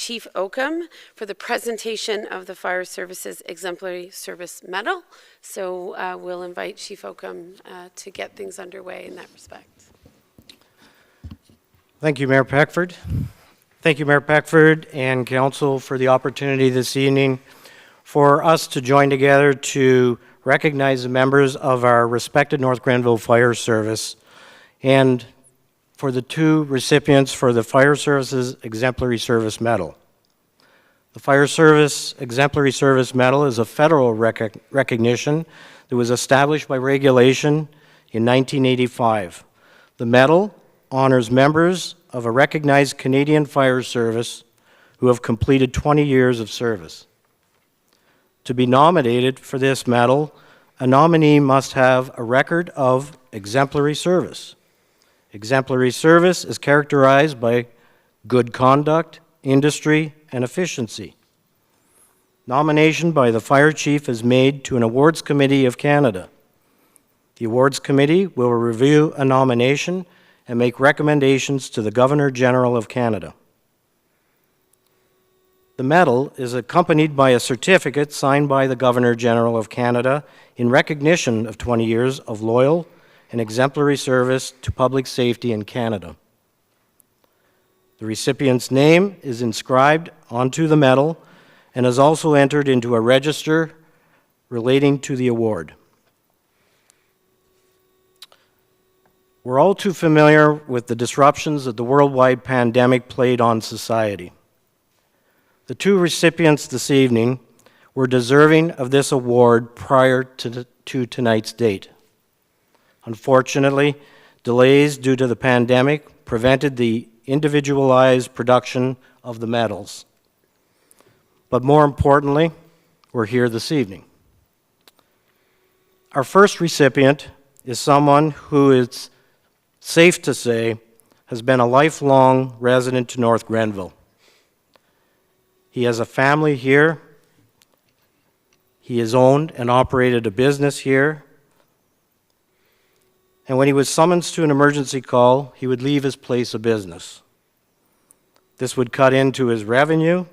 Chief Oakham for the presentation of the Fire Services Exemplary Service Medal. So we'll invite Chief Oakham to get things underway in that respect. Thank you, Mayor Peckford. Thank you, Mayor Peckford and Council, for the opportunity this evening for us to join together to recognize the members of our respected North Grenville Fire Service and for the two recipients for the Fire Services Exemplary Service Medal. The Fire Service Exemplary Service Medal is a federal recognition that was established by regulation in 1985. The medal honors members of a recognized Canadian fire service who have completed 20 years of service. To be nominated for this medal, a nominee must have a record of exemplary service. Exemplary service is characterized by good conduct, industry, and efficiency. Nomination by the Fire Chief is made to an Awards Committee of Canada. The Awards Committee will review a nomination and make recommendations to the Governor-General of Canada. The medal is accompanied by a certificate signed by the Governor-General of Canada in recognition of 20 years of loyal and exemplary service to public safety in Canada. The recipient's name is inscribed onto the medal and is also entered into a register relating to the award. We're all too familiar with the disruptions that the worldwide pandemic played on society. The two recipients this evening were deserving of this award prior to tonight's date. Unfortunately, delays due to the pandemic prevented the individualized production of the medals. But more importantly, we're here this evening. Our first recipient is someone who is safe to say has been a lifelong resident to North Grenville. He has a family here. He has owned and operated a business here. And when he was summoned to an emergency call, he would leave his place of business. This would cut into his revenue,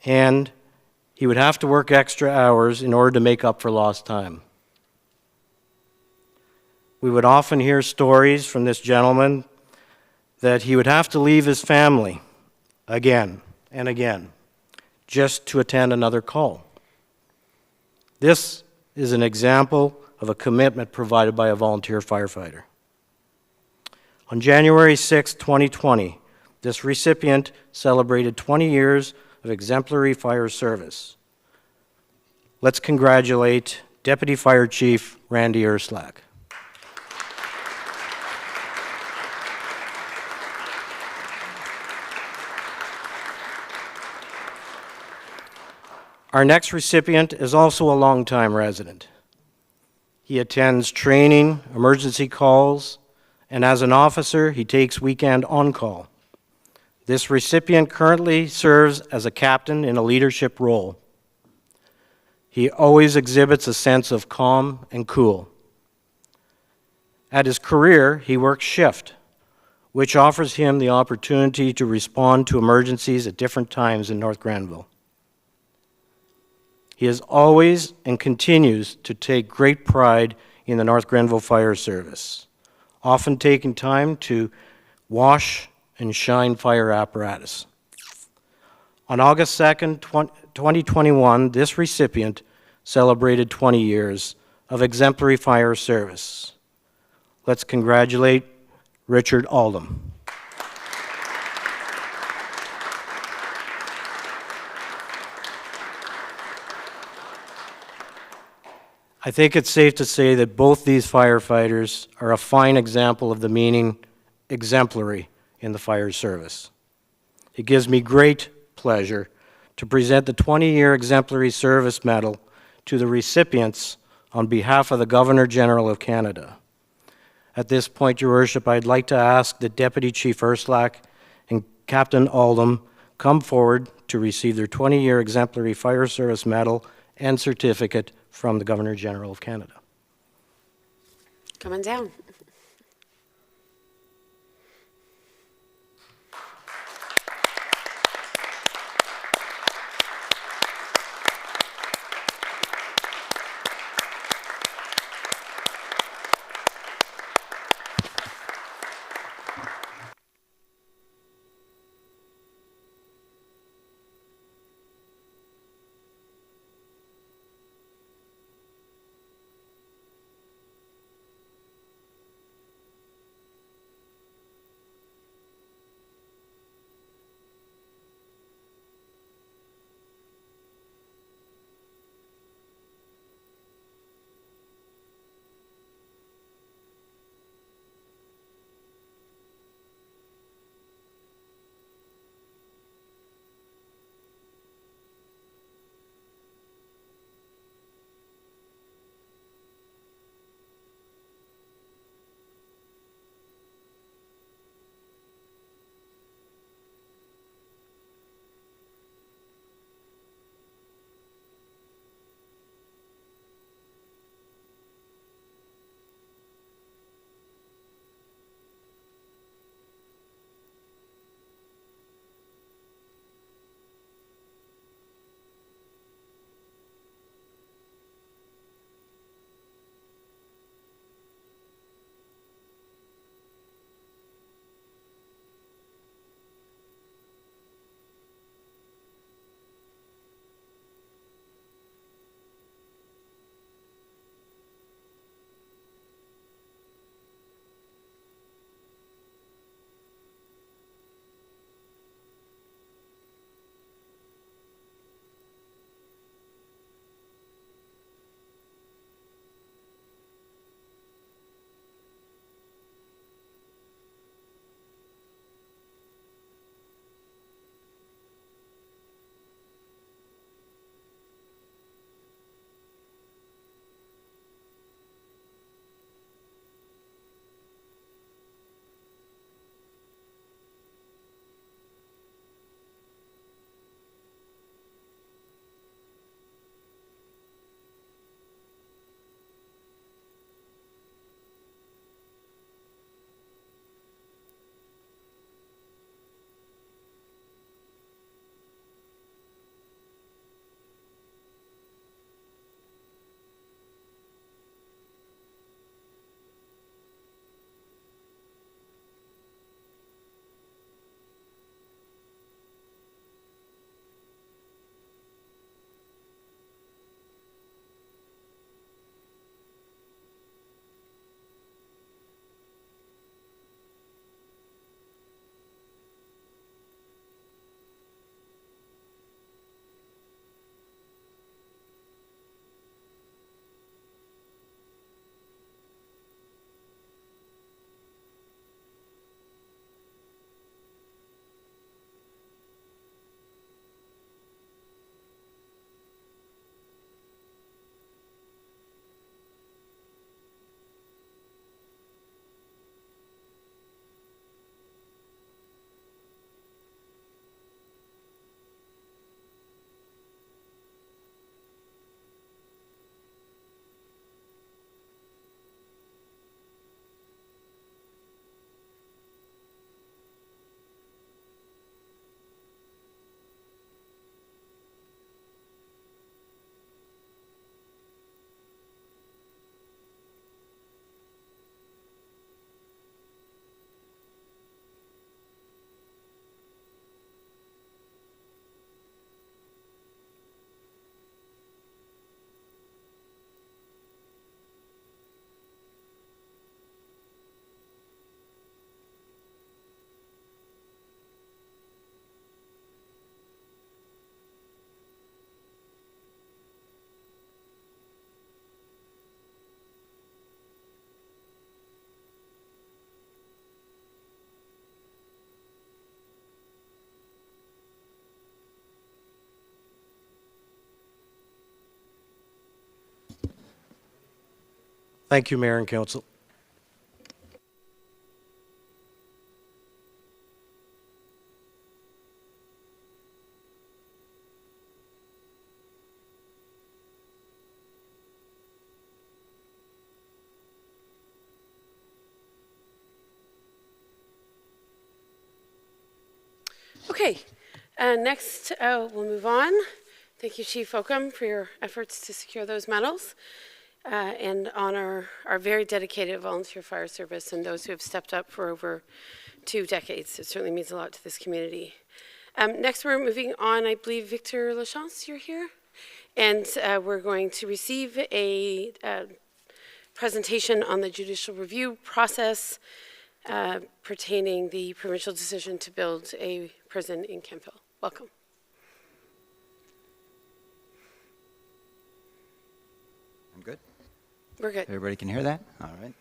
and he would have to work extra hours in order to make up for lost time. We would often hear stories from this gentleman that he would have to leave his family again and again just to attend another call. This is an example of a commitment provided by a volunteer firefighter. On January 6, 2020, this recipient celebrated 20 years of exemplary fire service. Let's congratulate Deputy Fire Chief Randy Erslack. Our next recipient is also a longtime resident. He attends training, emergency calls, and as an officer, he takes weekend on-call. This recipient currently serves as a captain in a leadership role. He always exhibits a sense of calm and cool. At his career, he works shift, which offers him the opportunity to respond to emergencies at different times in North Grenville. He has always and continues to take great pride in the North Grenville Fire Service, often taking time to wash and shine fire apparatus. On August 2nd, 2021, this recipient celebrated 20 years of exemplary fire service. Let's congratulate Richard Oldham. I think it's safe to say that both these firefighters are a fine example of the meaning exemplary in the fire service. It gives me great pleasure to present the 20-year Exemplary Service Medal to the recipients on behalf of the Governor-General of Canada. At this point, Your Worship, I'd like to ask that Deputy Chief Erslack and Captain Oldham come forward to receive their 20-year Exemplary Fire Service Medal and certificate from the Governor-General of Canada. Come on down. Thank you, Mayor and Council. Okay, next we'll move on. Thank you, Chief Oakham, for your efforts to secure those medals and honor our very dedicated volunteer fire service and those who have stepped up for over 2 decades. It certainly means a lot to this community. Next, we're moving on. I believe, Victor Lachance, you're here. And we're going to receive a presentation on the judicial review process pertaining the provincial decision to build a prison in Kemptville. Welcome. I'm good? We're good. Everybody can hear that? All right.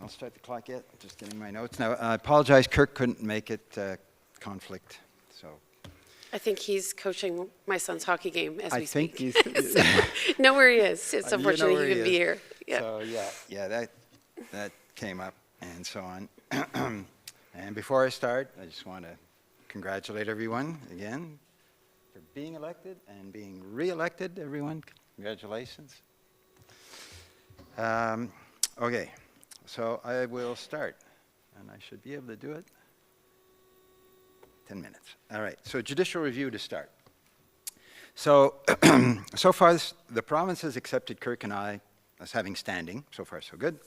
I'll start the clock yet. Just getting my notes. Now, I apologize, Kirk couldn't make it, conflict, so. I think he's coaching my son's hockey game as we speak. I think he's. Know where he is. It's You know unfortunate where he he couldn't be is. here. Yeah. So, that came up and so on. And before I start, I just want to congratulate everyone again for being elected and being re-elected, everyone. Congratulations. Okay, so I will start, and I should be able to do it. 10 minutes. All right, so judicial review to start. So, so far the province has accepted Kirk and I as having standing. So far, so good.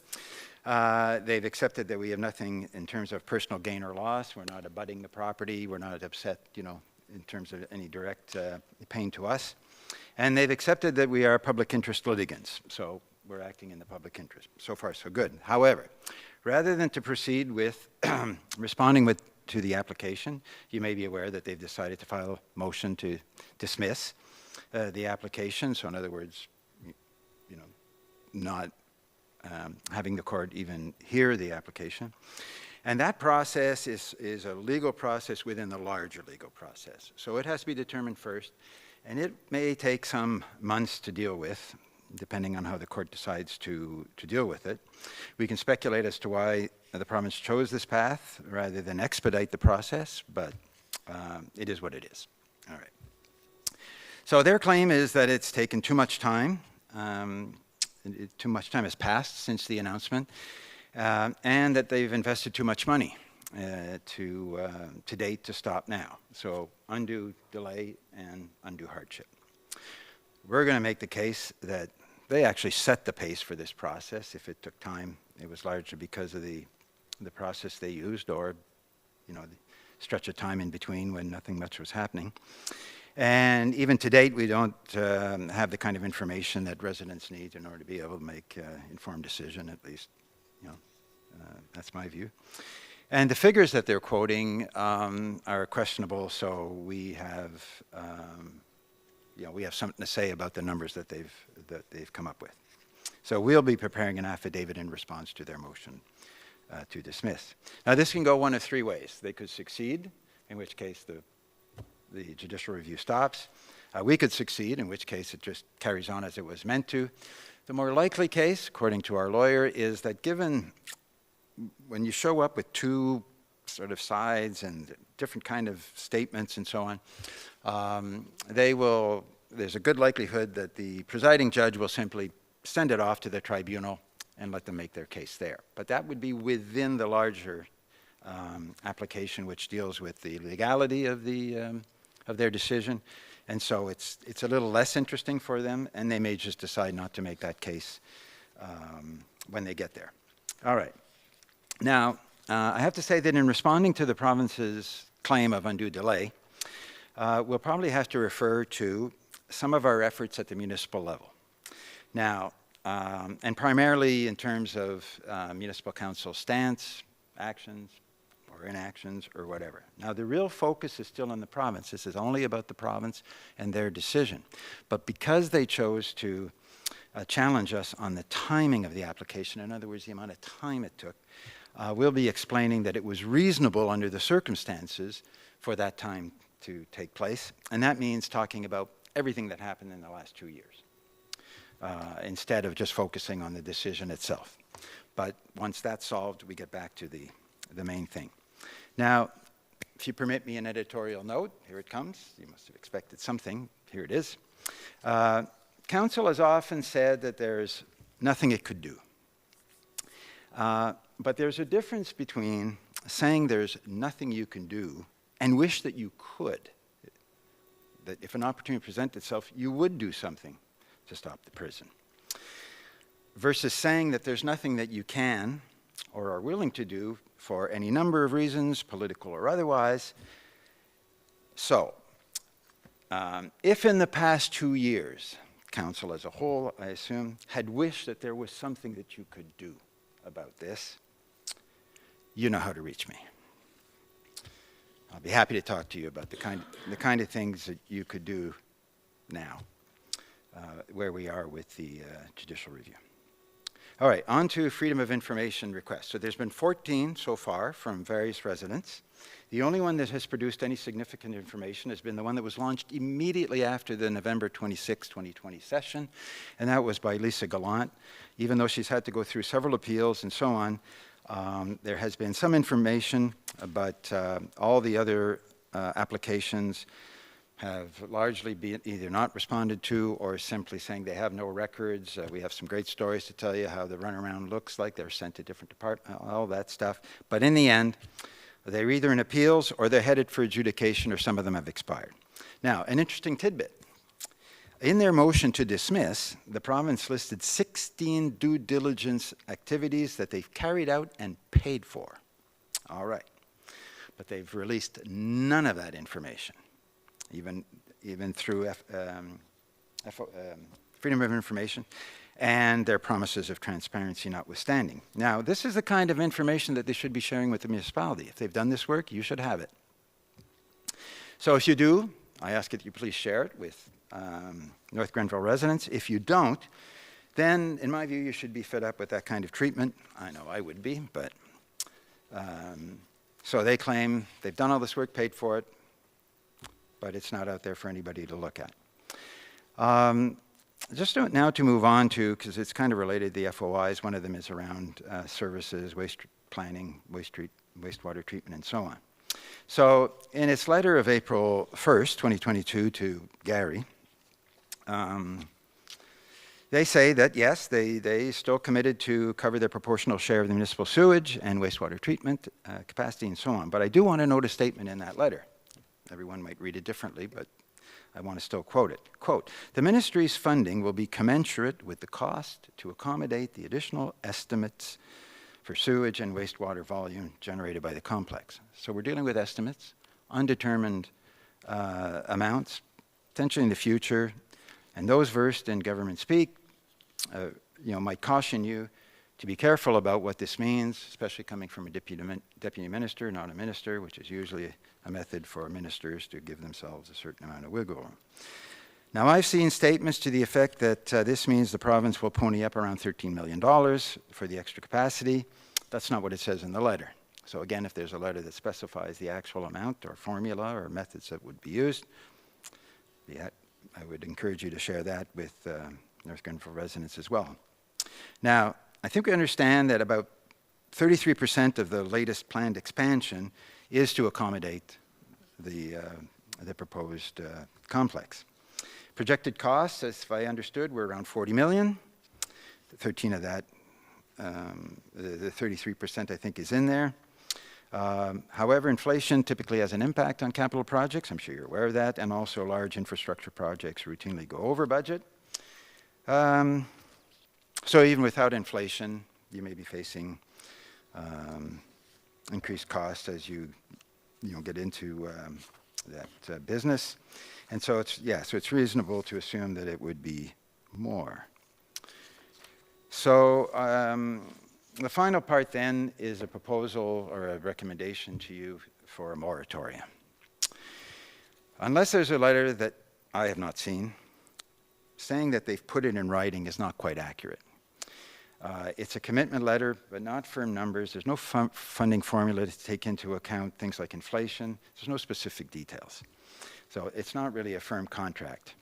They've accepted that we have nothing in terms of personal gain or loss. We're not abutting the property. We're not upset, in terms of any direct pain to us. And they've accepted that we are public interest litigants. So we're acting in the public interest. So far, so good. However, rather than to proceed with responding to the application, you may be aware that they've decided to file a motion to dismiss the application. So in other words, not having the court even hear the application. And that process is a legal process within the larger legal process. So it has to be determined first, and it may take some months to deal with, depending on how the court decides to deal with it. We can speculate as to why the province chose this path rather than expedite the process, but it is what it is. All right. So their claim is that it's taken too much time. Too much time has passed since the announcement, and that they've invested too much money to date to stop now. So undue delay and undue hardship. We're going to make the case that they actually set the pace for this process. If it took time, it was largely because of the process they used, or the stretch of time in between when nothing much was happening. And even to date, we don't have the kind of information that residents need in order to be able to make an informed decision, at least, that's my view. And the figures that they're quoting are questionable, so we have, we have something to say about the numbers that they've come up with. So we'll be preparing an affidavit in response to their motion to dismiss. Now, this can go one of 3 ways. They could succeed, in which case the judicial review stops. We could succeed, in which case it just carries on as it was meant to. The more likely case, according to our lawyer, is that given when you show up with 2 sort of sides and different kind of statements and so on, there's a good likelihood that the presiding judge will simply send it off to the tribunal and let them make their case there. But that would be within the larger application, which deals with the legality of their decision, and so it's a little less interesting for them, and they may just decide not to make that case when they get there. All right. Now, I have to say that in responding to the province's claim of undue delay, we'll probably have to refer to some of our efforts at the municipal level. Now, and primarily in terms of municipal council stance, actions, or inactions, or whatever. Now, the real focus is still on the province. This is only about the province and their decision. But because they chose to challenge us on the timing of the application, in other words, the amount of time it took, we'll be explaining that it was reasonable under the circumstances for that time to take place. And that means talking about everything that happened in the last 2 years. instead of just focusing on the decision itself. But once that's solved, we get back to the main thing. Now, if you permit me an editorial note, here it comes. You must have expected something. Here it is. Council has often said that there's nothing it could do. But there's a difference between saying there's nothing you can do and wish that you could. That if an opportunity presents itself, you would do something to stop the prison. Versus saying that there's nothing that you can or are willing to do for any number of reasons, political or otherwise. So, if in the past 2 years, Council as a whole, I assume, had wished that there was something that you could do about this, you know how to reach me. I'll be happy to talk to you about the kind of things that you could do now, where we are with the judicial review. All right, on to Freedom of Information requests. So there's been 14 so far from various residents. The only one that has produced any significant information has been the one that was launched immediately after the November 26, 2020 session, and that was by Lisa Gallant. Even though she's had to go through several appeals and so on, there has been some information, but all the other applications have largely been either not responded to or simply saying they have no records. We have some great stories to tell you how the runaround looks like. They're sent to different departments, all that stuff. But in the end, they're either in appeals or they're headed for adjudication, or some of them have expired. Now, an interesting tidbit. In their motion to dismiss, the province listed 16 due diligence activities that they've carried out and paid for. All right. But they've released none of that information, even through Freedom of Information, and their promises of transparency notwithstanding. Now, this is the kind of information that they should be sharing with the municipality. If they've done this work, you should have it. So if you do, I ask that you please share it with North Grenville residents. If you don't, then in my view, you should be fed up with that kind of treatment. I know I would be, but so they claim they've done all this work, paid for it, but it's not out there for anybody to look at. Just now to move on to, because it's kind of related, the FOIs. One of them is around services, waste planning, wastewater treatment, and so on. So in its letter of April 1st, 2022 to Gary, they say that, yes, they still committed to cover their proportional share of the municipal sewage and wastewater treatment capacity and so on. But I do want to note a statement in that letter. Everyone might read it differently, but I want to still quote it. Quote, "The ministry's funding will be commensurate with the cost to accommodate the additional estimates for sewage and wastewater volume generated by the complex." So we're dealing with estimates, undetermined amounts, potentially in the future, and those versed in government speak might caution you to be careful about what this means, especially coming from a deputy minister, not a minister, which is usually a method for ministers to give themselves a certain amount of wiggle room. Now, I've seen statements to the effect that this means the province will pony up around $13 million for the extra capacity. That's not what it says in the letter. So again, if there's a letter that specifies the actual amount or formula or methods that would be used, I would encourage you to share that with North Grenville residents as well. Now, I think we understand that about 33% of the latest planned expansion is to accommodate the proposed complex. Projected costs, as I understood, were around $40 million. 13 of that, the 33% I think is in there. However, inflation typically has an impact on capital projects. I'm sure you're aware of that. And also large infrastructure projects routinely go over budget. So even without inflation, you may be facing increased costs as you get into that business. And so it's reasonable to assume that it would be more. So the final part then is a proposal or a recommendation to you for a moratorium. Unless there's a letter that I have not seen, saying that they've put it in writing is not quite accurate. It's a commitment letter, but not firm numbers. There's no funding formula to take into account things like inflation. There's no specific details. So it's not really a firm contract.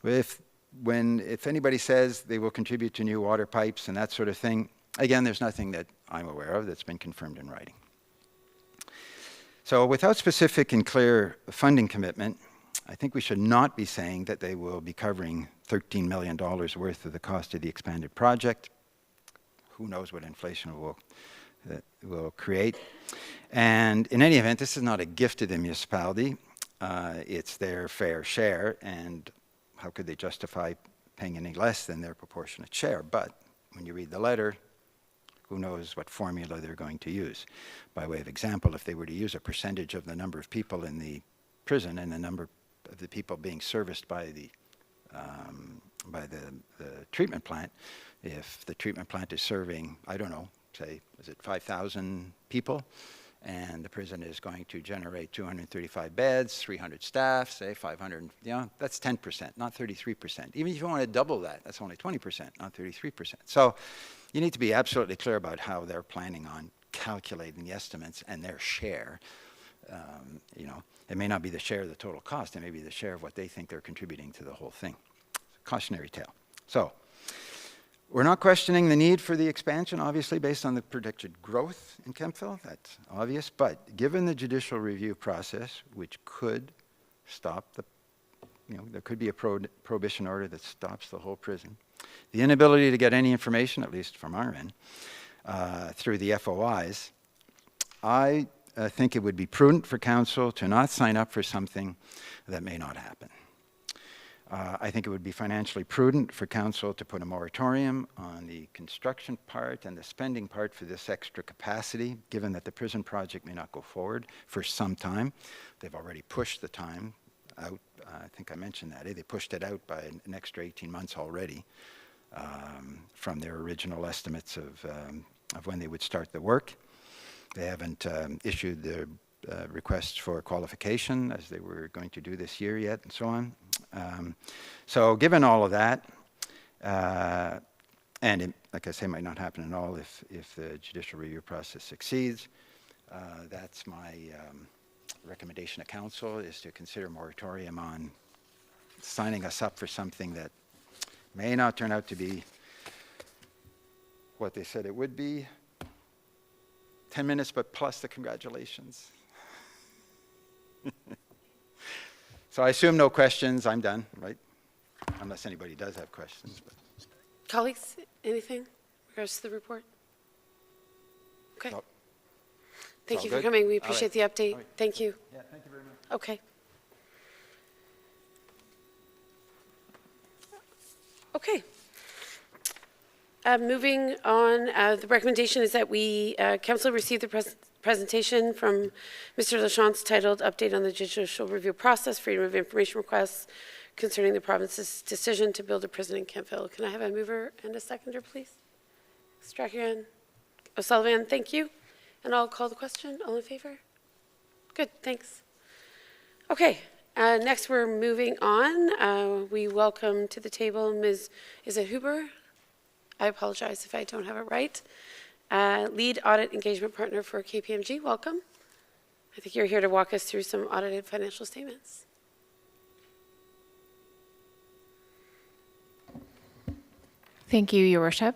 If if anybody says they will contribute to new water pipes and that sort of thing, again, there's nothing that I'm aware of that's been confirmed in writing. So without specific and clear funding commitment, I think we should not be saying that they will be covering $13 million worth of the cost of the expanded project. Who knows what inflation will create. And in any event, this is not a gift to the municipality. It's their fair share, and how could they justify paying any less than their proportionate share? But when you read the letter, who knows what formula they're going to use. By way of example, if they were to use a percentage of the number of people in the prison and the number of the people being serviced by the treatment plant, if the treatment plant is serving, I don't know, say, is it 5,000 people, and the prison is going to generate 235 beds, 300 staff, say 500, that's 10%, not 33%. Even if you want to double that, that's only 20%, not 33%. So you need to be absolutely clear about how they're planning on calculating the estimates and their share. It may not be the share of the total cost, it may be the share of what they think they're contributing to the whole thing. It's a cautionary tale. So we're not questioning the need for the expansion, obviously, based on the predicted growth in Kemptville. That's obvious. But given the judicial review process, which could stop there could be a prohibition order that stops the whole prison, the inability to get any information, at least from our end, through the FOIs, I think it would be prudent for council to not sign up for something that may not happen. I think it would be financially prudent for council to put a moratorium on the construction part and the spending part for this extra capacity, given that the prison project may not go forward for some time. They've already pushed the time out. I think I mentioned that. They pushed it out by an extra 18 months already from their original estimates of when they would start the work. They haven't issued the requests for qualification as they were going to do this year yet, and so on. So given all of that, and it, like I say, might not happen at all if the judicial review process succeeds, that's my recommendation to council, is to consider moratorium on signing us up for something that may not turn out to be what they said it would be. 10 minutes, but plus the congratulations. So I assume no questions. I'm done, right? Unless anybody does have questions. But. Colleagues, anything in regards to the report? Okay. Nope. Thank all you for good? coming. We All appreciate right. the update. All right. Thank you. Yeah, thank you very much. Okay. Okay. Moving on, the recommendation is that we, council receive the presentation from Mr. Lachance titled Update on the Judicial Review Process, Freedom of Information Requests concerning the province's decision to build a prison in Kemptville. Can I have a mover and a seconder, please? Strachan, O'Sullivan, thank you. And I'll call the question. All in favor? Good, thanks. Okay, next we're moving on. We welcome to the table Ms. Is it Huber? I apologize if I don't have it right. Lead Audit Engagement Partner for KPMG, welcome. I think you're here to walk us through some audited financial statements. Thank you, Your Worship.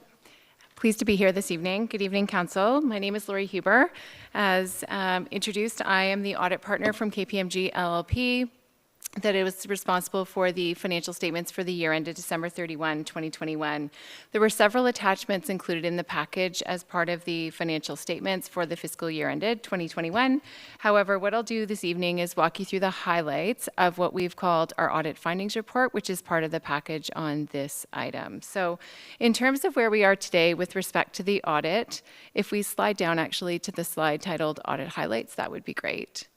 Pleased to be here this evening. Good evening, Council. My name is Lori Huber. As introduced, I am the audit partner from KPMG LLP that it was responsible for the financial statements for the year ended December 31, 2021. There were several attachments included in the package as part of the financial statements for the fiscal year ended 2021. However, what I'll do this evening is walk you through the highlights of what we've called our audit findings report, which is part of the package on this item. So in terms of where we are today with respect to the audit, if we slide down actually to the slide titled Audit Highlights, that would be great.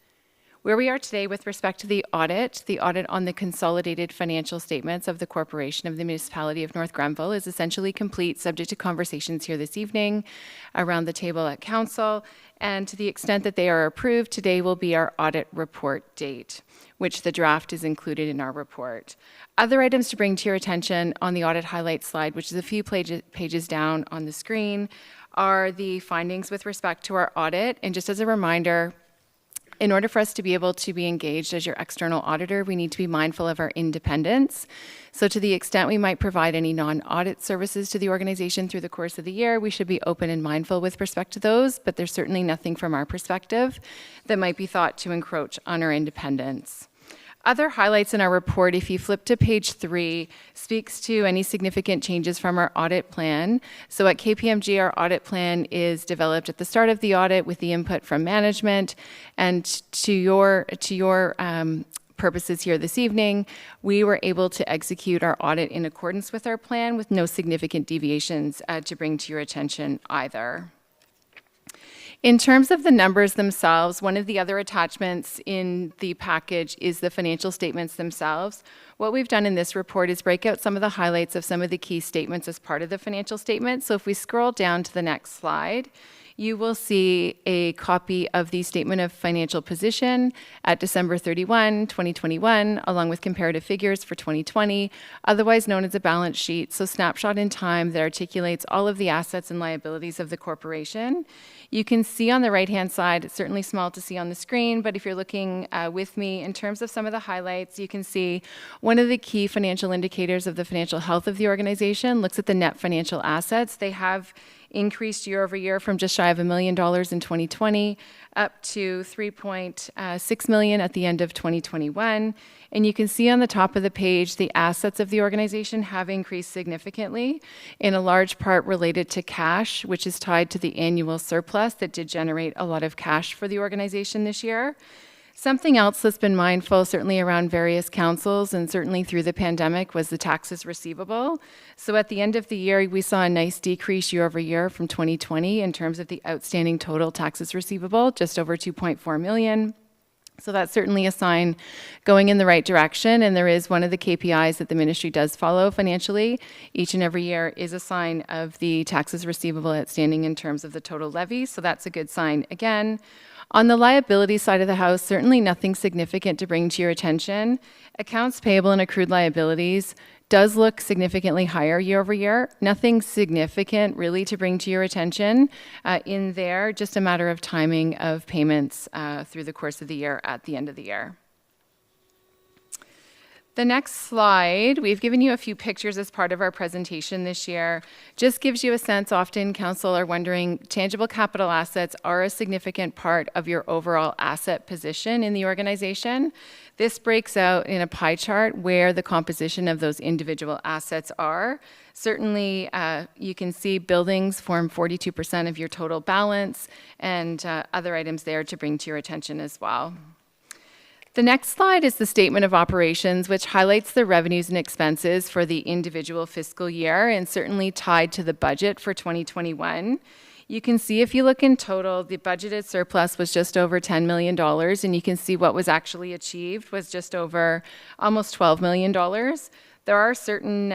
Where we are today with respect to the audit on the consolidated financial statements of the Corporation of the Municipality of North Grenville is essentially complete, subject to conversations here this evening around the table at Council. And to the extent that they are approved, today will be our audit report date, which the draft is included in our report. Other items to bring to your attention on the audit highlights slide, which is a few pages down on the screen, are the findings with respect to our audit. And just as a reminder, In order for us to be able to be engaged as your external auditor, we need to be mindful of our independence. So to the extent we might provide any non-audit services to the organization through the course of the year, we should be open and mindful with respect to those, but there's certainly nothing from our perspective that might be thought to encroach on our independence. Other highlights in our report, if you flip to page 3, speaks to any significant changes from our audit plan. So at KPMG, our audit plan is developed at the start of the audit with the input from management. And to your purposes here this evening, we were able to execute our audit in accordance with our plan with no significant deviations to bring to your attention either. In terms of the numbers themselves, one of the other attachments in the package is the financial statements themselves. What we've done in this report is break out some of the highlights of some of the key statements as part of the financial statement. So if we scroll down to the next slide, you will see a copy of the Statement of Financial Position at December 31, 2021, along with comparative figures for 2020, otherwise known as a balance sheet, so snapshot in time that articulates all of the assets and liabilities of the corporation. You can see on the right-hand side, it's certainly small to see on the screen, but if you're looking with me in terms of some of the highlights, you can see one of the key financial indicators of the financial health of the organization looks at the net financial assets. They have increased year over year from just shy of $1 million in 2020 up to $3.6 million at the end of 2021. And you can see on the top of the page, the assets of the organization have increased significantly, in a large part related to cash, which is tied to the annual surplus that did generate a lot of cash for the organization this year. Something else that's been mindful, certainly around various councils and certainly through the pandemic, was the taxes receivable. So at the end of the year, we saw a nice decrease year over year from 2020 in terms of the outstanding total taxes receivable, just over $2.4 million. So that's certainly a sign going in the right direction, and there is one of the KPIs that the ministry does follow financially each and every year is a sign of the taxes receivable outstanding in terms of the total levy, so that's a good sign again. On the liability side of the house, certainly nothing significant to bring to your attention. Accounts payable and accrued liabilities does look significantly higher year over year. Nothing significant really to bring to your attention in there, just a matter of timing of payments through the course of the year at the end of the year. The next slide, we've given you a few pictures as part of our presentation this year. Just gives you a sense, often council are wondering, tangible capital assets are a significant part of your overall asset position in the organization. This breaks out in a pie chart where the composition of those individual assets are. Certainly, you can see buildings form 42% of your total balance, and other items there to bring to your attention as well. The next slide is the Statement of Operations, which highlights the revenues and expenses for the individual fiscal year and certainly tied to the budget for 2021. You can see if you look in total, the budgeted surplus was just over $10 million, and you can see what was actually achieved was just over almost $12 million. There are certain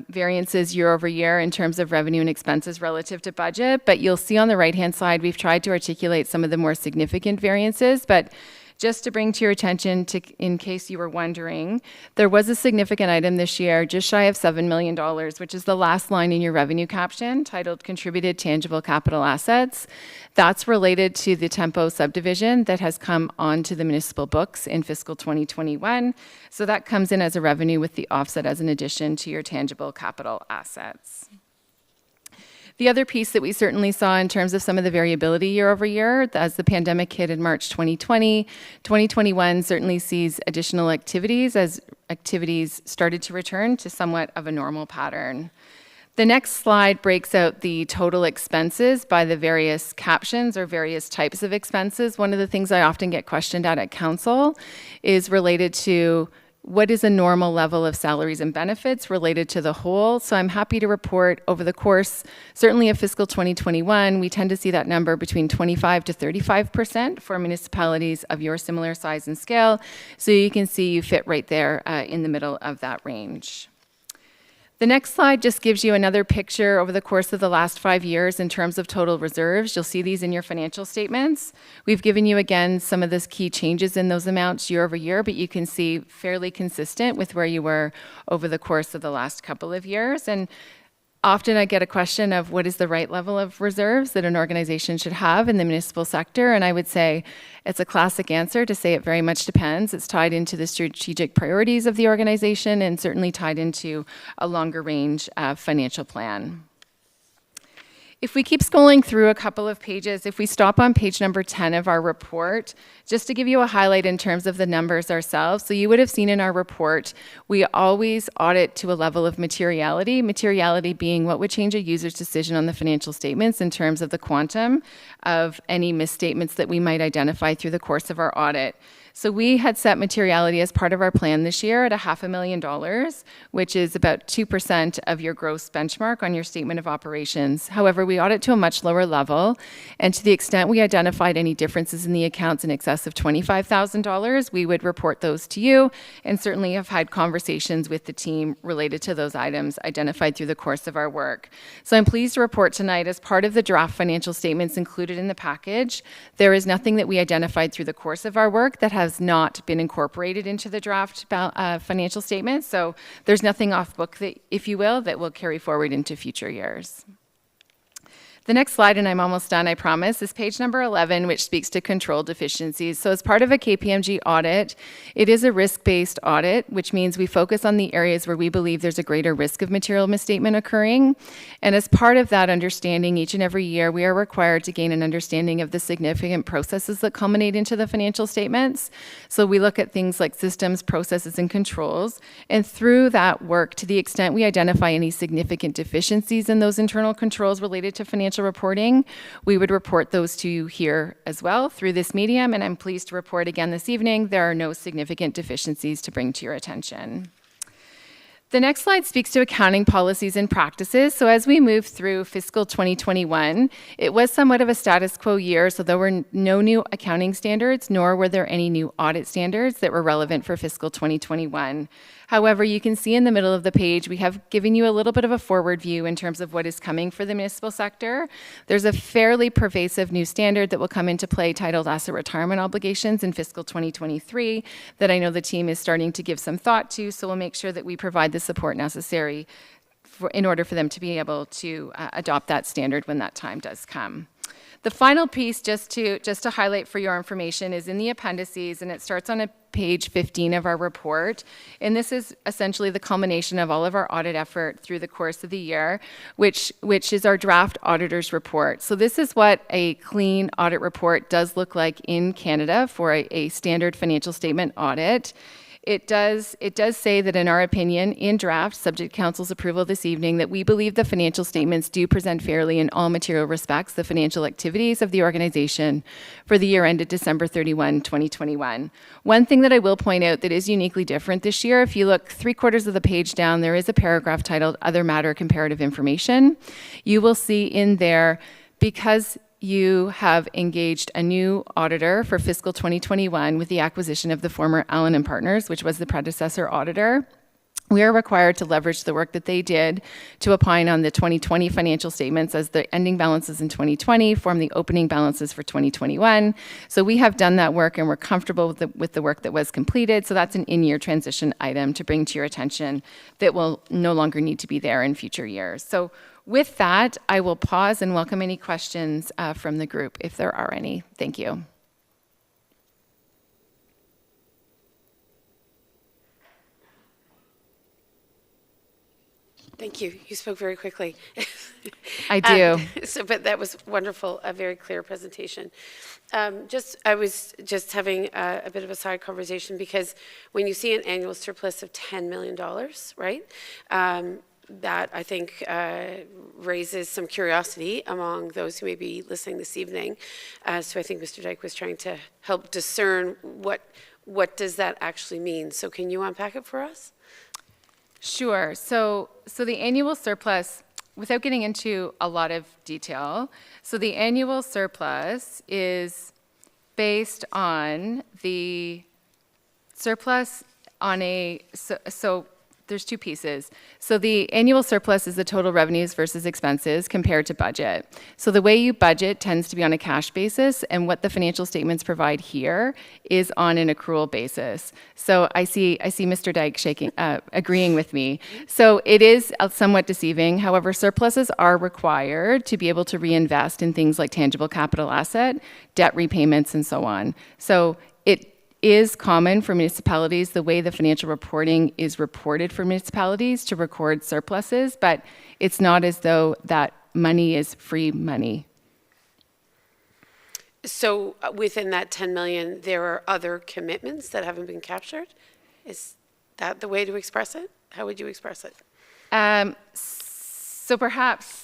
variances year over year in terms of revenue and expenses relative to budget, but you'll see on the right-hand side, we've tried to articulate some of the more significant variances, but just to bring to your attention, in case you were wondering, there was a significant item this year, just shy of $7 million, which is the last line in your revenue caption, titled Contributed Tangible Capital Assets. That's related to the Tempo subdivision that has come onto the municipal books in fiscal 2021. So that comes in as a revenue with the offset as an addition to your tangible capital assets. The other piece that we certainly saw in terms of some of the variability year over year, as the pandemic hit in March 2020, 2021 certainly sees additional activities as activities started to return to somewhat of a normal pattern. The next slide breaks out the total expenses by the various captions or various types of expenses. One of the things I often get questioned at council is related to what is a normal level of salaries and benefits related to the whole. So I'm happy to report over the course, certainly of fiscal 2021, we tend to see that number between 25 to 35% for municipalities of your similar size and scale. So you can see you fit right there in the middle of that range. The next slide just gives you another picture over the course of the last 5 years in terms of total reserves. You'll see these in your financial statements. We've given you, again, some of the key changes in those amounts year over year, but you can see fairly consistent with where you were over the course of the last couple of years. And Often I get a question of what is the right level of reserves that an organization should have in the municipal sector, and I would say it's a classic answer to say it very much depends. It's tied into the strategic priorities of the organization and certainly tied into a longer range financial plan. If we keep scrolling through a couple of pages, if we stop on page number 10 of our report, just to give you a highlight in terms of the numbers ourselves, so you would have seen in our report, we always audit to a level of materiality, materiality being what would change a user's decision on the financial statements in terms of the quantum of any misstatements that we might identify through the course of our audit. So we had set materiality as part of our plan this year at $500,000, which is about 2% of your gross benchmark on your statement of operations. However, we audit to a much lower level, and to the extent we identified any differences in the accounts in excess of $25,000, we would report those to you, and certainly have had conversations with the team related to those items identified through the course of our work. So I'm pleased to report tonight, as part of the draft financial statements included in the package, there is nothing that we identified through the course of our work that has not been incorporated into the draft financial statements. So there's nothing off book, that, if you will, that will carry forward into future years. The next slide, and I'm almost done, I promise, is page number 11, which speaks to control deficiencies. So as part of a KPMG audit, it is a risk-based audit, which means we focus on the areas where we believe there's a greater risk of material misstatement occurring. And as part of that understanding, each and every year, we are required to gain an understanding of the significant processes that culminate into the financial statements. So we look at things like systems, processes, and controls. And through that work, to the extent we identify any significant deficiencies in those internal controls related to financial reporting, we would report those to you here as well through this medium, and I'm pleased to report again this evening there are no significant deficiencies to bring to your attention. The next slide speaks to accounting policies and practices. So as we move through fiscal 2021, it was somewhat of a status quo year, so there were no new accounting standards, nor were there any new audit standards that were relevant for fiscal 2021. However, you can see in the middle of the page, we have given you a little bit of a forward view in terms of what is coming for the municipal sector. There's a fairly pervasive new standard that will come into play titled Asset Retirement Obligations in fiscal 2023 that I know the team is starting to give some thought to, so we'll make sure that we provide the support necessary in order for them to be able to adopt that standard when that time does come. The final piece, just to highlight for your information, is in the appendices, and it starts on page 15 of our report. And this is essentially the culmination of all of our audit effort through the course of the year, which is our draft auditor's report. So this is what a clean audit report does look like in Canada for a standard financial statement audit. It does say that, in our opinion, in draft, subject to council's approval this evening, that we believe the financial statements do present fairly in all material respects the financial activities of the organization for the year ended December 31, 2021. One thing that I will point out that is uniquely different this year, if you look 3/4 of the page down, there is a paragraph titled Other Matter Comparative Information. You will see in there, because you have engaged a new auditor for fiscal 2021 with the acquisition of the former Allen & Partners, which was the predecessor auditor. We are required to leverage the work that they did to opine on the 2020 financial statements as the ending balances in 2020 form the opening balances for 2021. So we have done that work, and we're comfortable with the work that was completed. So that's an in-year transition item to bring to your attention that will no longer need to be there in future years. So with that, I will pause and welcome any questions from the group, if there are any. Thank you. Thank you. You spoke very quickly. I do. But that was wonderful, a very clear presentation. I was just having a bit of a side conversation, because when you see an annual surplus of $10 million, right? That I think raises some curiosity among those who may be listening this evening. So I think Mr. Dyke was trying to help discern what does that actually mean. So can you unpack it for us? Sure. So the annual surplus, without getting into a lot of detail, so the annual surplus is based on the surplus on a, so there's two pieces. So the annual surplus is the total revenues versus expenses compared to budget. So the way you budget tends to be on a cash basis, and what the financial statements provide here is on an accrual basis. So I see Mr. Dyke agreeing with me. So it is somewhat deceiving. However, surpluses are required to be able to reinvest in things like tangible capital asset, debt repayments, and so on. So it is common for municipalities, the way the financial reporting is reported for municipalities, to record surpluses, but it's not as though that money is free money. So within that 10 million, there are other commitments that haven't been captured? Is that the way to express it? How would you express it? So perhaps,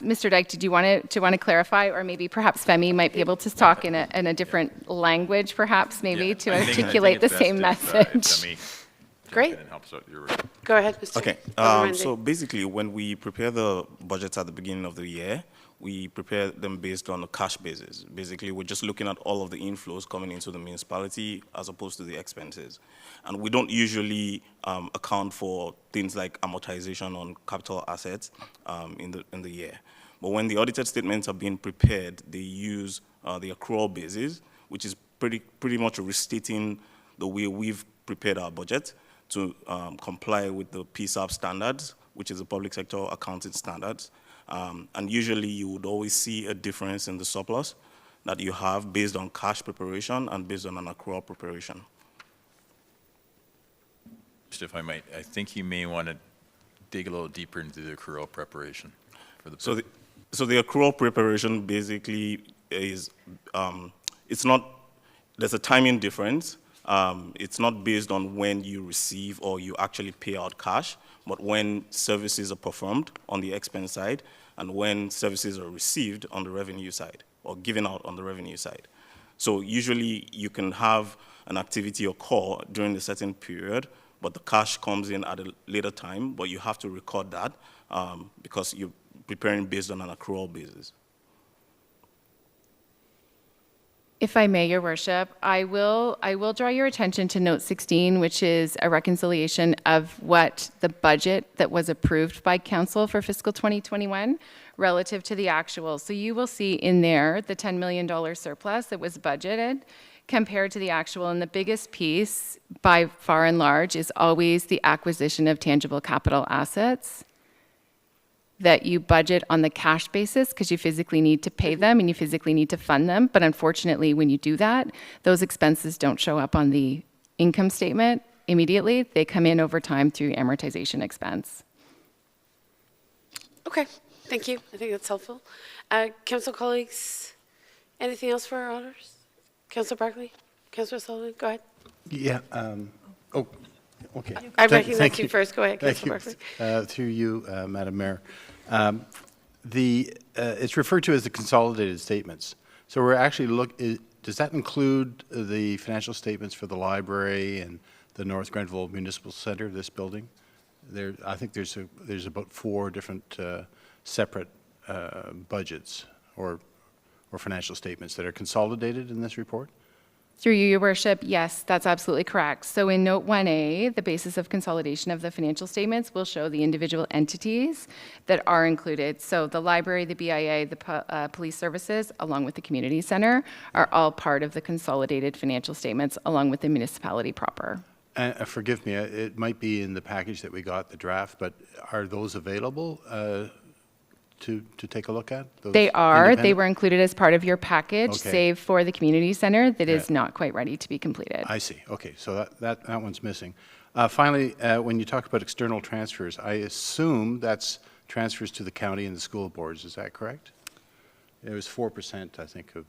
Mr. Dyke, did you want to clarify, or maybe perhaps Femi might be able to talk in a different language, perhaps, maybe, to articulate the same message. Great. Go ahead, Mr. Okay, Alderman so basically, when we prepare the budgets at the beginning of the year, we prepare them based on a cash basis. Basically, we're just looking at all of the inflows coming into the municipality as opposed to the expenses. And we don't usually account for things like amortization on capital assets in the year. But when the audited statements are being prepared, they use the accrual basis, which is pretty much restating the way we've prepared our budget to comply with the PSAP standards, which is the public sector accounting standards. And usually you would always see a difference in the surplus that you have based on cash preparation and based on an accrual preparation. If I might, I think you may want to dig a little deeper into the accrual preparation for the. So the accrual preparation basically is, it's not, there's a timing difference. It's not based on when you receive or you actually pay out cash, but when services are performed on the expense side and when services are received on the revenue side or given out on the revenue side. So usually you can have an activity occur during a certain period, but the cash comes in at a later time, but you have to record that because you're preparing based on an accrual basis. If I may, Your Worship, I will draw your attention to Note 16, which is a reconciliation of what the budget that was approved by Council for fiscal 2021 relative to the actual. So you will see in there the $10 million surplus that was budgeted compared to the actual. And the biggest piece, by far and large, is always the acquisition of tangible capital assets that you budget on the cash basis because you physically need to pay them and you physically need to fund them. But unfortunately, when you do that, those expenses don't show up on the income statement immediately. They come in over time through amortization expense. Okay, thank you. I think that's helpful. Council colleagues, anything else for our auditors? Councilor Barkley? Councilor Sullivan, go ahead. Yeah, oh, okay. I Thank recognize you first. Go ahead, Thank Councilor you. Barkley. Through you, Madam Mayor. It's referred to as the consolidated statements. So we're actually does that include the financial statements for the library and the North Grenville Municipal Center, this building? I think there's about 4 different separate budgets or financial statements that are consolidated in this report? Through you, Your Worship, yes, that's absolutely correct. So in Note 1A, the basis of consolidation of the financial statements will show the individual entities that are included. So the library, the BIA, the police services, along with the community center, are all part of the consolidated financial statements, along with the municipality proper. Forgive me, it might be in the package that we got, the draft, but are those available to take a look at? They are. They were included as part of your package, Okay. save for the community center that is not quite ready to be completed. I see. Okay, so that one's missing. Finally, when you talk about external transfers, I assume that's transfers to the county and the school boards. Is that correct? It was 4%, I think, of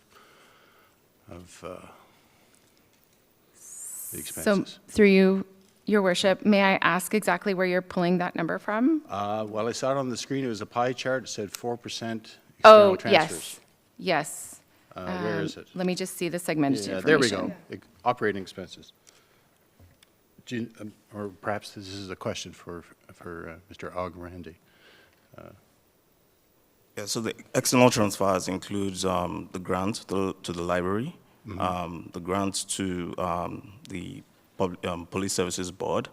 the expenses. So through you, Your Worship, may I ask exactly where you're pulling that number from? Well, I saw it on the screen. It was a pie chart. It said 4% external Oh, transfers. yes. Where is it? Let me just see the segmented Yeah, information. there we go. Operating expenses. Or perhaps this is a question for Mr. Agrandi. Yeah, so the external transfers includes the grant to the library, the grants to the Police Services Board,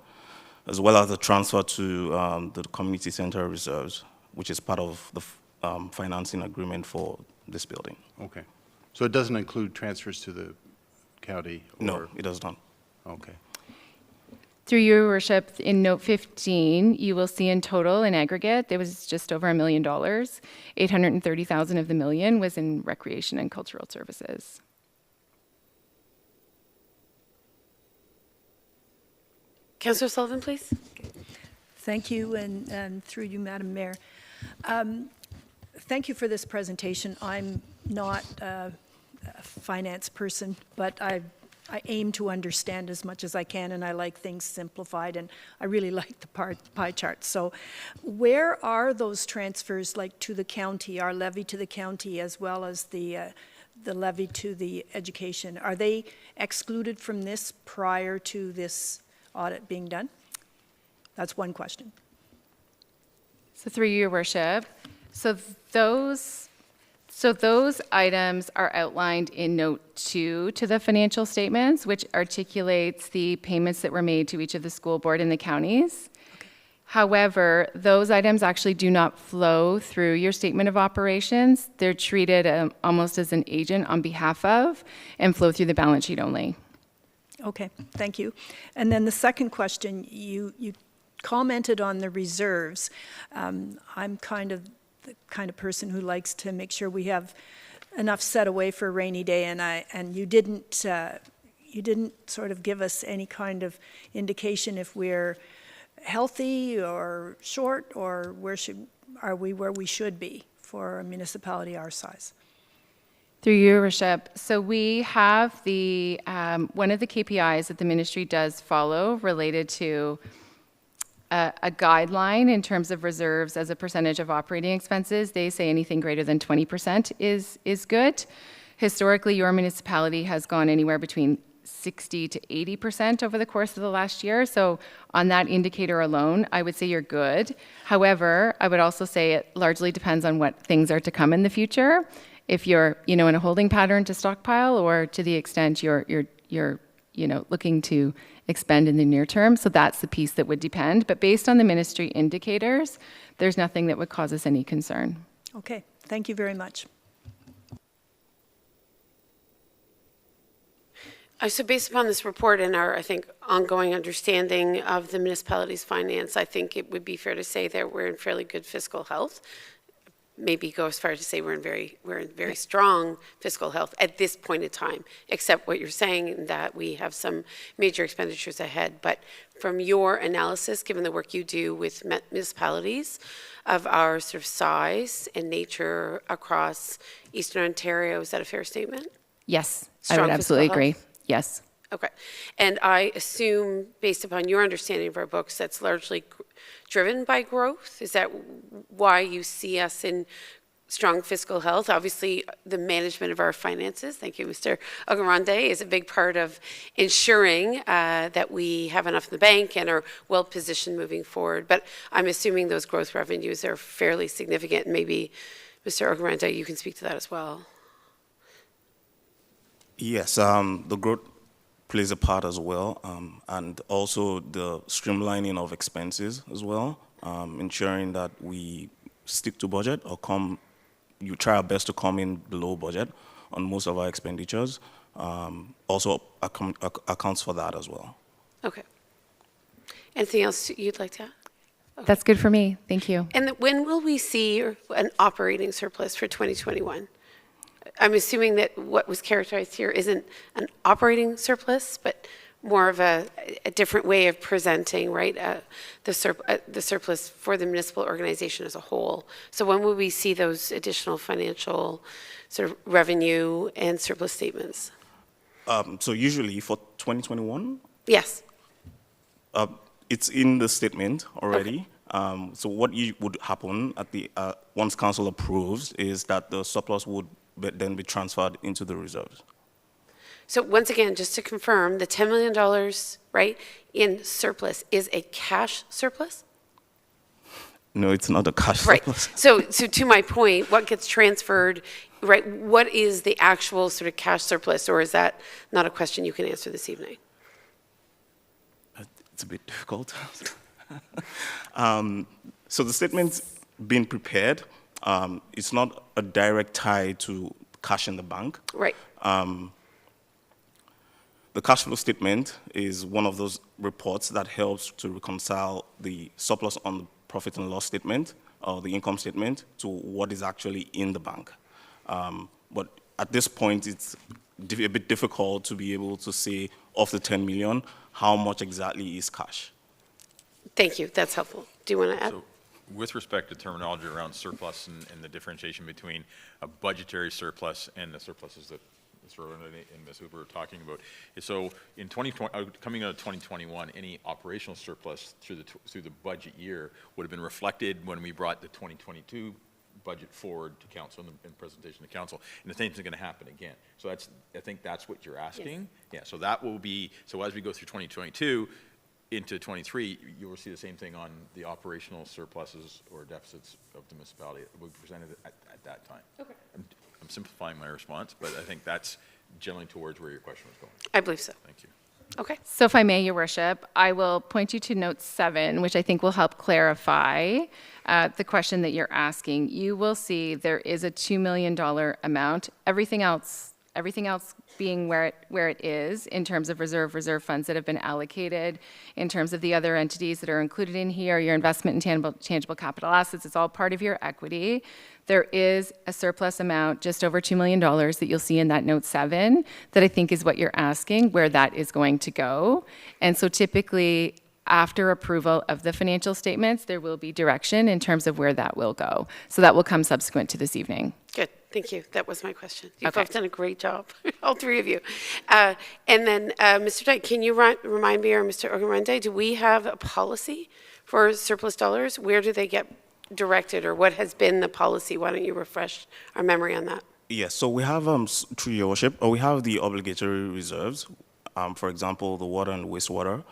as well as the transfer to the community center reserves, which is part of the financing agreement for this building. Okay. So it doesn't include transfers to the county? No, it does not. Okay. Through your worship, in note 15, you will see in total, in aggregate, there was just over $1 million. 830,000 of the million was in recreation and cultural services. Councillor Sullivan, please. Thank you, and through you, Madam Mayor. Thank you for this presentation. I'm not a finance person, but I aim to understand as much as I can, and I like things simplified, and I really like the pie chart. So where are those transfers, like to the county, our levy to the county, as well as the levy to the education? Are they excluded from this prior to this audit being done? That's one question. So through your worship, so those items are outlined in note 2 to the financial statements, which articulates the payments that were made to each of the school board and the counties. Okay. However, those items actually do not flow through your statement of operations. They're treated almost as an agent on behalf of and flow through the balance sheet only. Okay, thank you. And then the second question, you commented on the reserves. I'm the kind of person who likes to make sure we have enough set away for a rainy day, and you didn't sort of give us any kind of indication if we're healthy or short, or are we where we should be for a municipality our size? Through your worship, so we have the one of the KPIs that the ministry does follow related to a guideline in terms of reserves as a percentage of operating expenses. They say anything greater than 20% is good. Historically, your municipality has gone anywhere between 60 to 80% over the course of the last year. So on that indicator alone, I would say you're good. However, I would also say it largely depends on what things are to come in the future. If you're, in a holding pattern to stockpile, or to the extent you're looking to expend in the near term. So that's the piece that would depend. But based on the ministry indicators, there's nothing that would cause us any concern. Okay, thank you very much. So based upon this report and our, I think, ongoing understanding of the municipality's finance, I think it would be fair to say that we're in fairly good fiscal health. Maybe go as far as to say we're in very strong fiscal health at this point in time, except what you're saying, that we have some major expenditures ahead. But from your analysis, given the work you do with municipalities of our sort of size and nature across Eastern Ontario, is that a fair statement? Yes, Strong I would absolutely fiscal agree. health? Yes. Okay. And I assume, based upon your understanding of our books, that's largely driven by growth? Is that why you see us in strong fiscal health? Obviously, the management of our finances, thank you, Mr. Ogarande, is a big part of ensuring that we have enough in the bank and are well positioned moving forward. But I'm assuming those growth revenues are fairly significant. Maybe, Mr. Ogarande, you can speak to that as well. Yes, the growth plays a part as well, and also the streamlining of expenses as well, ensuring that we stick to budget or you try our best to come in below budget on most of our expenditures. Also accounts for that as well. Okay. Anything else you'd like to add? Okay. That's good for me. Thank you. And when will we see an operating surplus for 2021? I'm assuming that what was characterized here isn't an operating surplus, but more of a different way of presenting, right, the surplus for the municipal organization as a whole. So when will we see those additional financial sort of revenue and surplus statements? So usually for 2021? Yes. It's in the statement already. Okay. So what would happen at the once council approves is that the surplus would then be transferred into the reserves. So once again, just to confirm, the $10 million, right, in surplus is a cash surplus? No, it's not a cash right. surplus. So to my point, what gets transferred, right, what is the actual sort of cash surplus, or is that not a question you can answer this evening? it's a bit difficult. So the statement's been prepared. It's not a direct tie to cash in the bank. Right. The cash flow statement is one of those reports that helps to reconcile the surplus on the profit and loss statement or the income statement to what is actually in the bank. But at this point, it's a bit difficult to be able to say of the 10 million, how much exactly is cash. Thank you. That's helpful. Do you want to add? So with respect to terminology around surplus and the differentiation between a budgetary surplus and the surpluses that Mr. Rwanda and Ms. Huber are talking about. So in 2020, coming out of 2021, any operational surplus through the budget year would have been reflected when we brought the 2022 budget forward to council and presentation to council, and the same thing's going to happen again. So I think that's what you're asking. Yes. Yeah. So that will be. So as we go through 2022 into 23, you will see the same thing on the operational surpluses or deficits of the municipality. It will be presented at that time. Okay. I'm simplifying my response, but I think that's generally towards where your question was going. I believe so. Thank you. Okay. So if I may, Your Worship, I will point you to note 7, which I think will help clarify the question that you're asking. You will see there is a $2 million amount. Everything else being where it is in terms of reserve funds that have been allocated, in terms of the other entities that are included in here, your investment in tangible capital assets, it's all part of your equity. There is a surplus amount, just over $2 million, that you'll see in that note 7, that I think is what you're asking, where that is going to go. And so typically, after approval of the financial statements, there will be direction in terms of where that will go. So that will come subsequent to this evening. Good. Thank you. That was my question. You've Okay. both done a great job, all three of you. And then, Mr. Dyke, can you remind me, or Mr. Ogunrende, do we have a policy for surplus dollars? Where do they get directed, or what has been the policy? Why don't you refresh our memory on that? Yes, so we have, through your worship, we have the obligatory reserves, for example, the water and wastewater.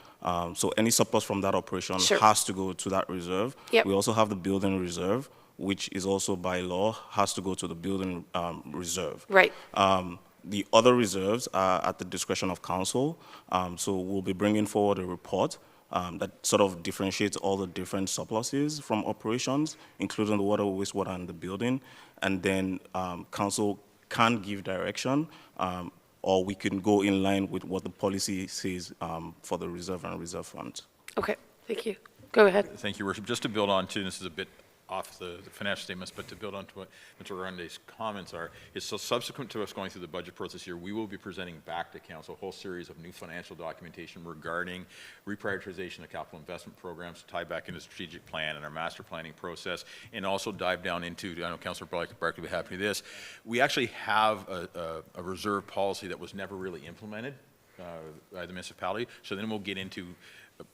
So any surplus from that operation Sure. has to go to that reserve. Yep. We also have the building reserve, which is also by law, has to go to the building reserve. Right. The other reserves are at the discretion of council. So we'll be bringing forward a report that sort of differentiates all the different surpluses from operations, including the water, wastewater, and the building. And then council can give direction, or we can go in line with what the policy says for the reserve and reserve funds. Okay. Thank you. Go ahead. Thank you, Worship. Just to build on to, this is a bit off the financial statements, but to build on to what Mr. Rwande's comments are, is so subsequent to us going through the budget process here, we will be presenting back to council a whole series of new financial documentation regarding reprioritization of capital investment programs to tie back into the strategic plan and our master planning process, and also dive down into, I know Councillor Barkley will be happy with this, we actually have a reserve policy that was never really implemented by the municipality, so then we'll get into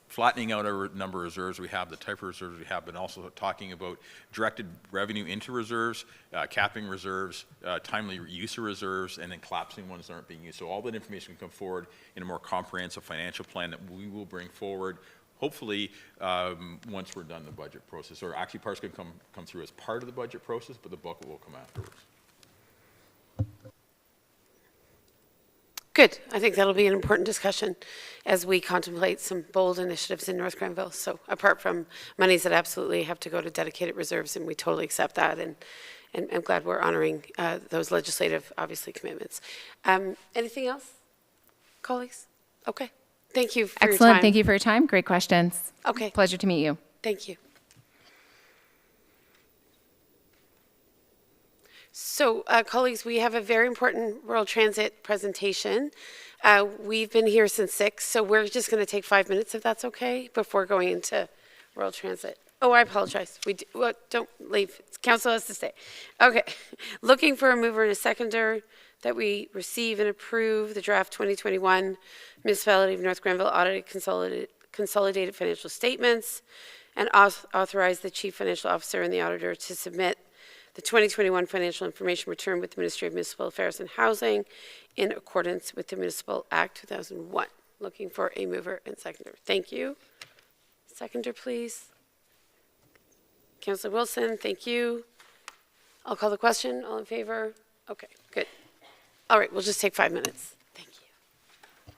flattening out our number of reserves we have, the type of reserves we have, but also talking about directed revenue into reserves, capping reserves, timely use of reserves, and then collapsing ones that aren't being used. So all that information can come forward in a more comprehensive financial plan that we will bring forward, hopefully, once we're done the budget process. Or actually, parts can come through as part of the budget process, but the bulk will come afterwards. Good. I think that'll be an important discussion as we contemplate some bold initiatives in North Grenville. So apart from monies that absolutely have to go to dedicated reserves, and we totally accept that, and I'm glad we're honoring those legislative, obviously, commitments. Anything else, colleagues? Okay. Thank you for your time. Excellent. Thank you for your time. Great questions. Okay. Pleasure to meet you. Thank you. So, colleagues, we have a very important rural transit presentation. We've been here since 6, so we're just going to take 5 minutes, if that's okay, before going into rural transit. Oh, I apologize. Well, don't leave. Council has to stay. Okay. Looking for a mover and a seconder that we receive and approve the draft 2021 Municipality of North Grenville Audited Consolidated Financial Statements, and authorize the Chief Financial Officer and the Auditor to submit the 2021 financial information return with the Ministry of Municipal Affairs and Housing in accordance with the Municipal Act 2001. Looking for a mover and seconder. Thank you. Seconder, please. Councillor Wilson, thank you. I'll call the question. All in favor? Okay, good. All right, we'll just take 5 minutes. Thank you.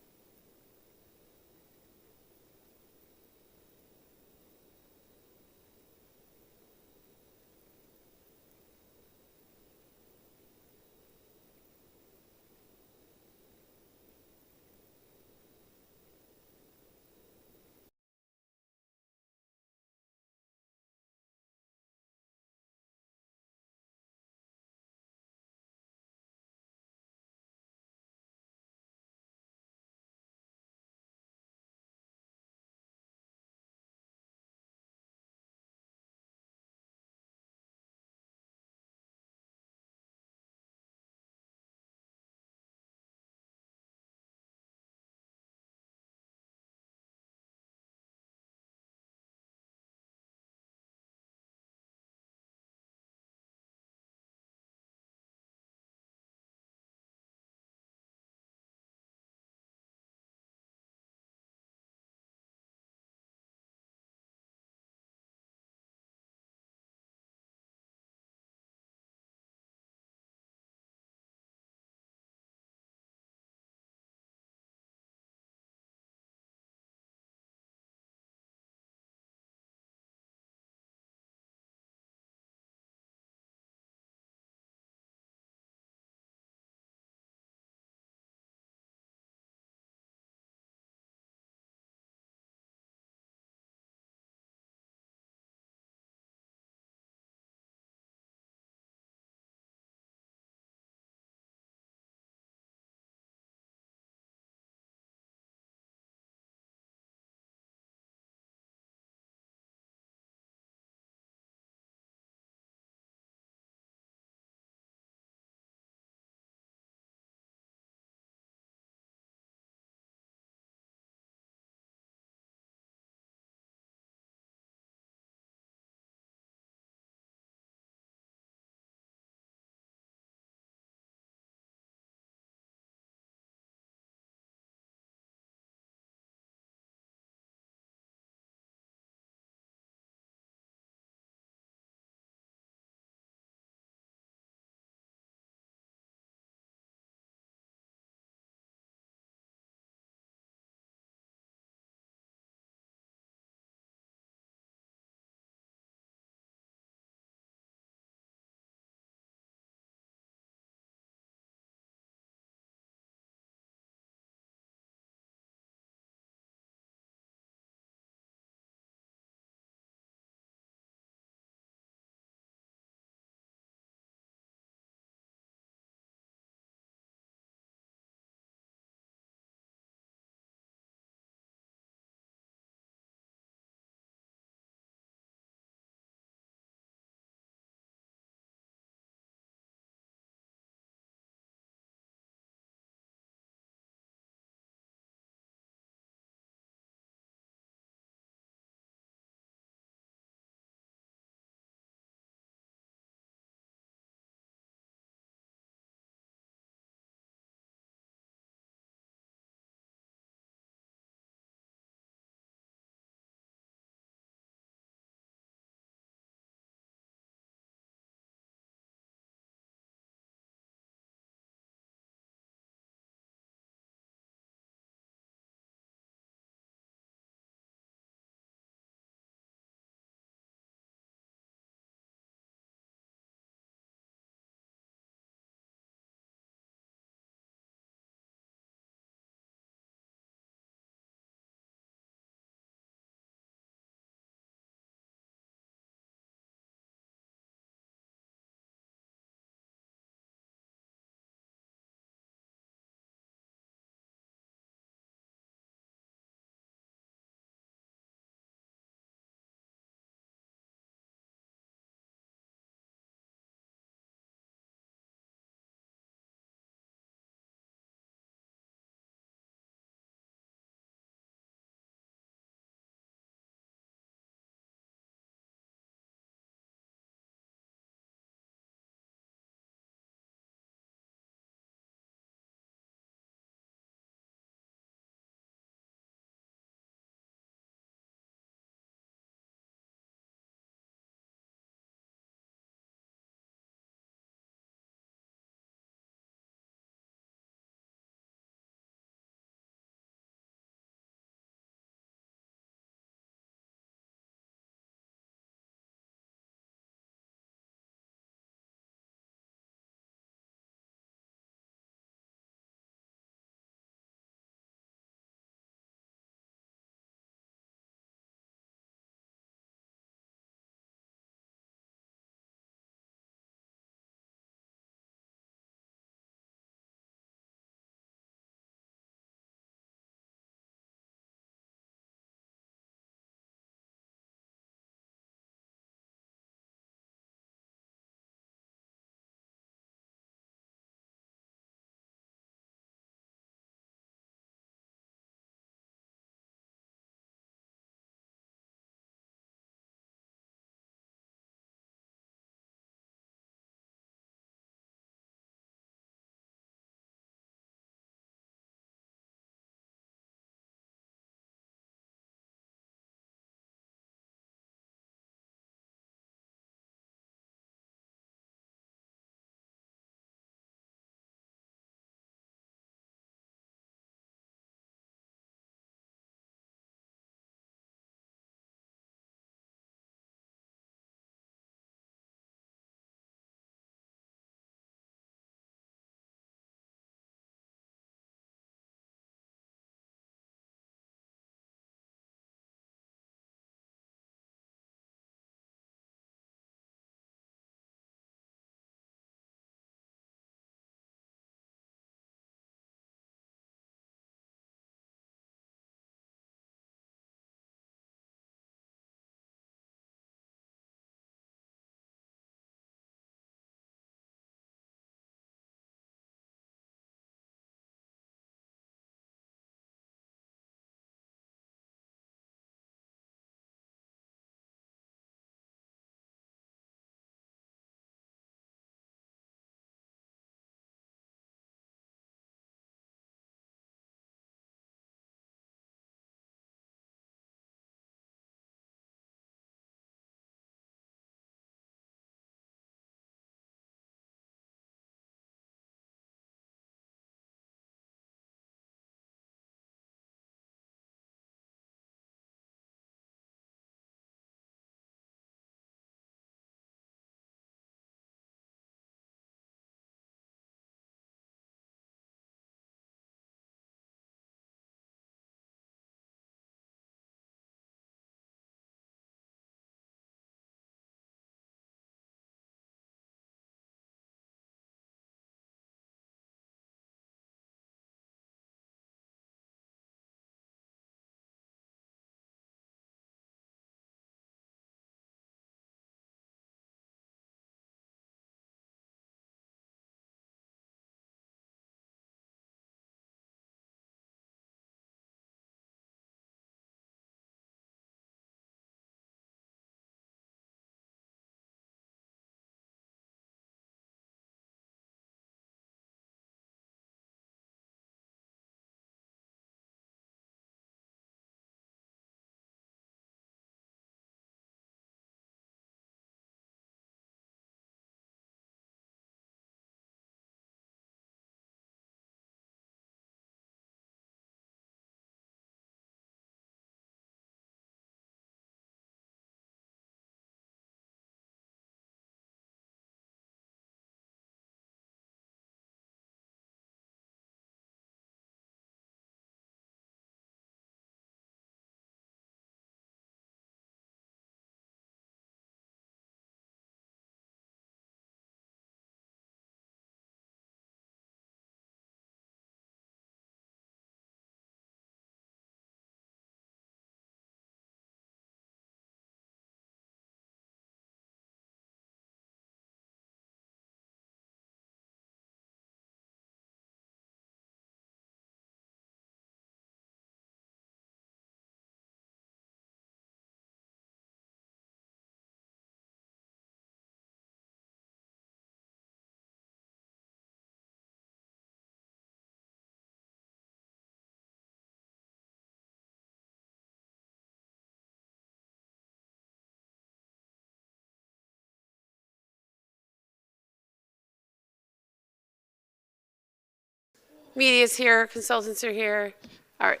Media's here, consultants are here. All right.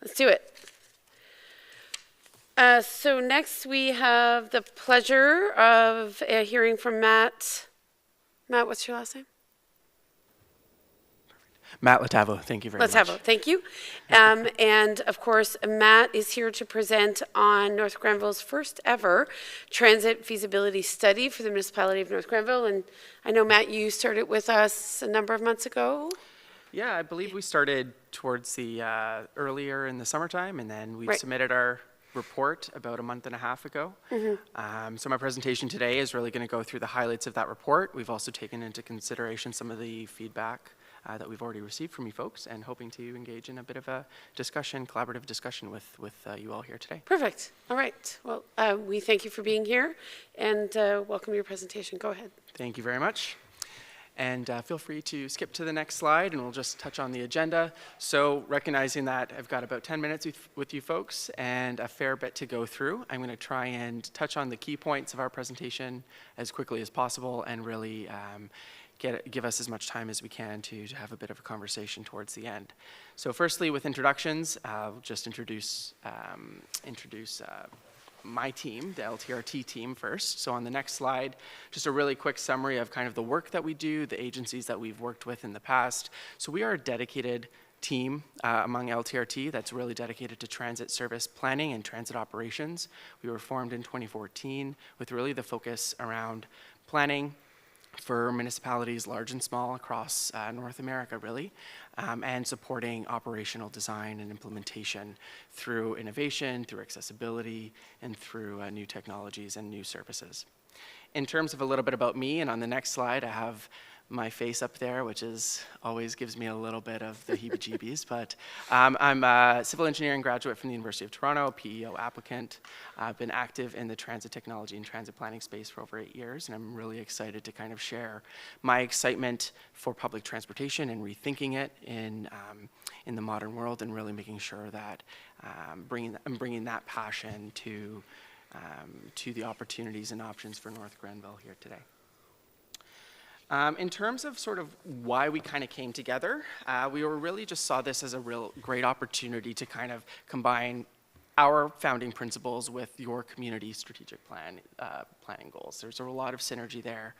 Let's do it. So next we have the pleasure of hearing from Matt. Matt, what's your last name? Matt Latavo, thank you very much. Latavo, thank you. And of course, Matt is here to present on North Granville's first ever transit feasibility study for the municipality of North Granville. And I know, Matt, you started with us a number of months ago. Yeah, I believe we started towards the earlier in the summertime, and then we Right. submitted our report about a month and a half ago. So my presentation today is really going to go through the highlights of that report. We've also taken into consideration some of the feedback that we've already received from you folks, and hoping to engage in a bit of a discussion, collaborative discussion with you all here today. Perfect. All right. Well, we thank you for being here and welcome your presentation. Go ahead. Thank you very much. And feel free to skip to the next slide, and we'll just touch on the agenda. So recognizing that I've got about 10 minutes with you folks and a fair bit to go through, I'm going to try and touch on the key points of our presentation as quickly as possible, and really give us as much time as we can to have a bit of a conversation towards the end. So firstly, with introductions, I'll just introduce my team, the LTRT team first. So on the next slide, just a really quick summary of kind of the work that we do, the agencies that we've worked with in the past. So we are a dedicated team among LTRT that's really dedicated to transit service planning and transit operations. We were formed in 2014 with really the focus around planning for municipalities large and small across North America, really, and supporting operational design and implementation through innovation, through accessibility, and through new technologies and new services. In terms of a little bit about me, and on the next slide, I have my face up there, which always gives me a little bit of the heebie-jeebies, but I'm a civil engineering graduate from the University of Toronto, a PEO applicant. I've been active in the transit technology and transit planning space for over 8 years, and I'm really excited to kind of share my excitement for public transportation and rethinking it in the modern world, and really making sure that I'm bringing that passion to the opportunities and options for North Granville here today. In terms of sort of why we kind of came together, we really just saw this as a real great opportunity to kind of combine our founding principles with your community strategic planning goals. There's a lot of synergy there.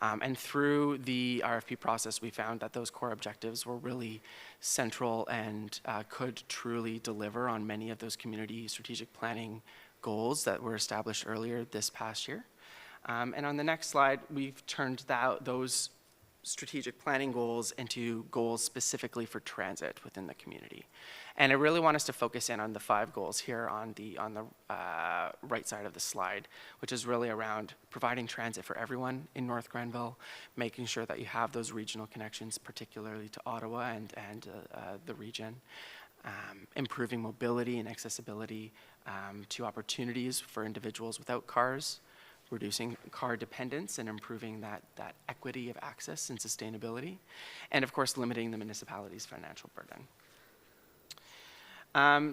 And through the RFP process, we found that those core objectives were really central and could truly deliver on many of those community strategic planning goals that were established earlier this past year. And on the next slide, we've turned those strategic planning goals into goals specifically for transit within the community. And I really want us to focus in on the 5 goals here on the right side of the slide, which is really around providing transit for everyone in North Granville, making sure that you have those regional connections, particularly to Ottawa and the region, improving mobility and accessibility to opportunities for individuals without cars, reducing car dependence and improving that equity of access and sustainability, and of course limiting the municipality's financial burden.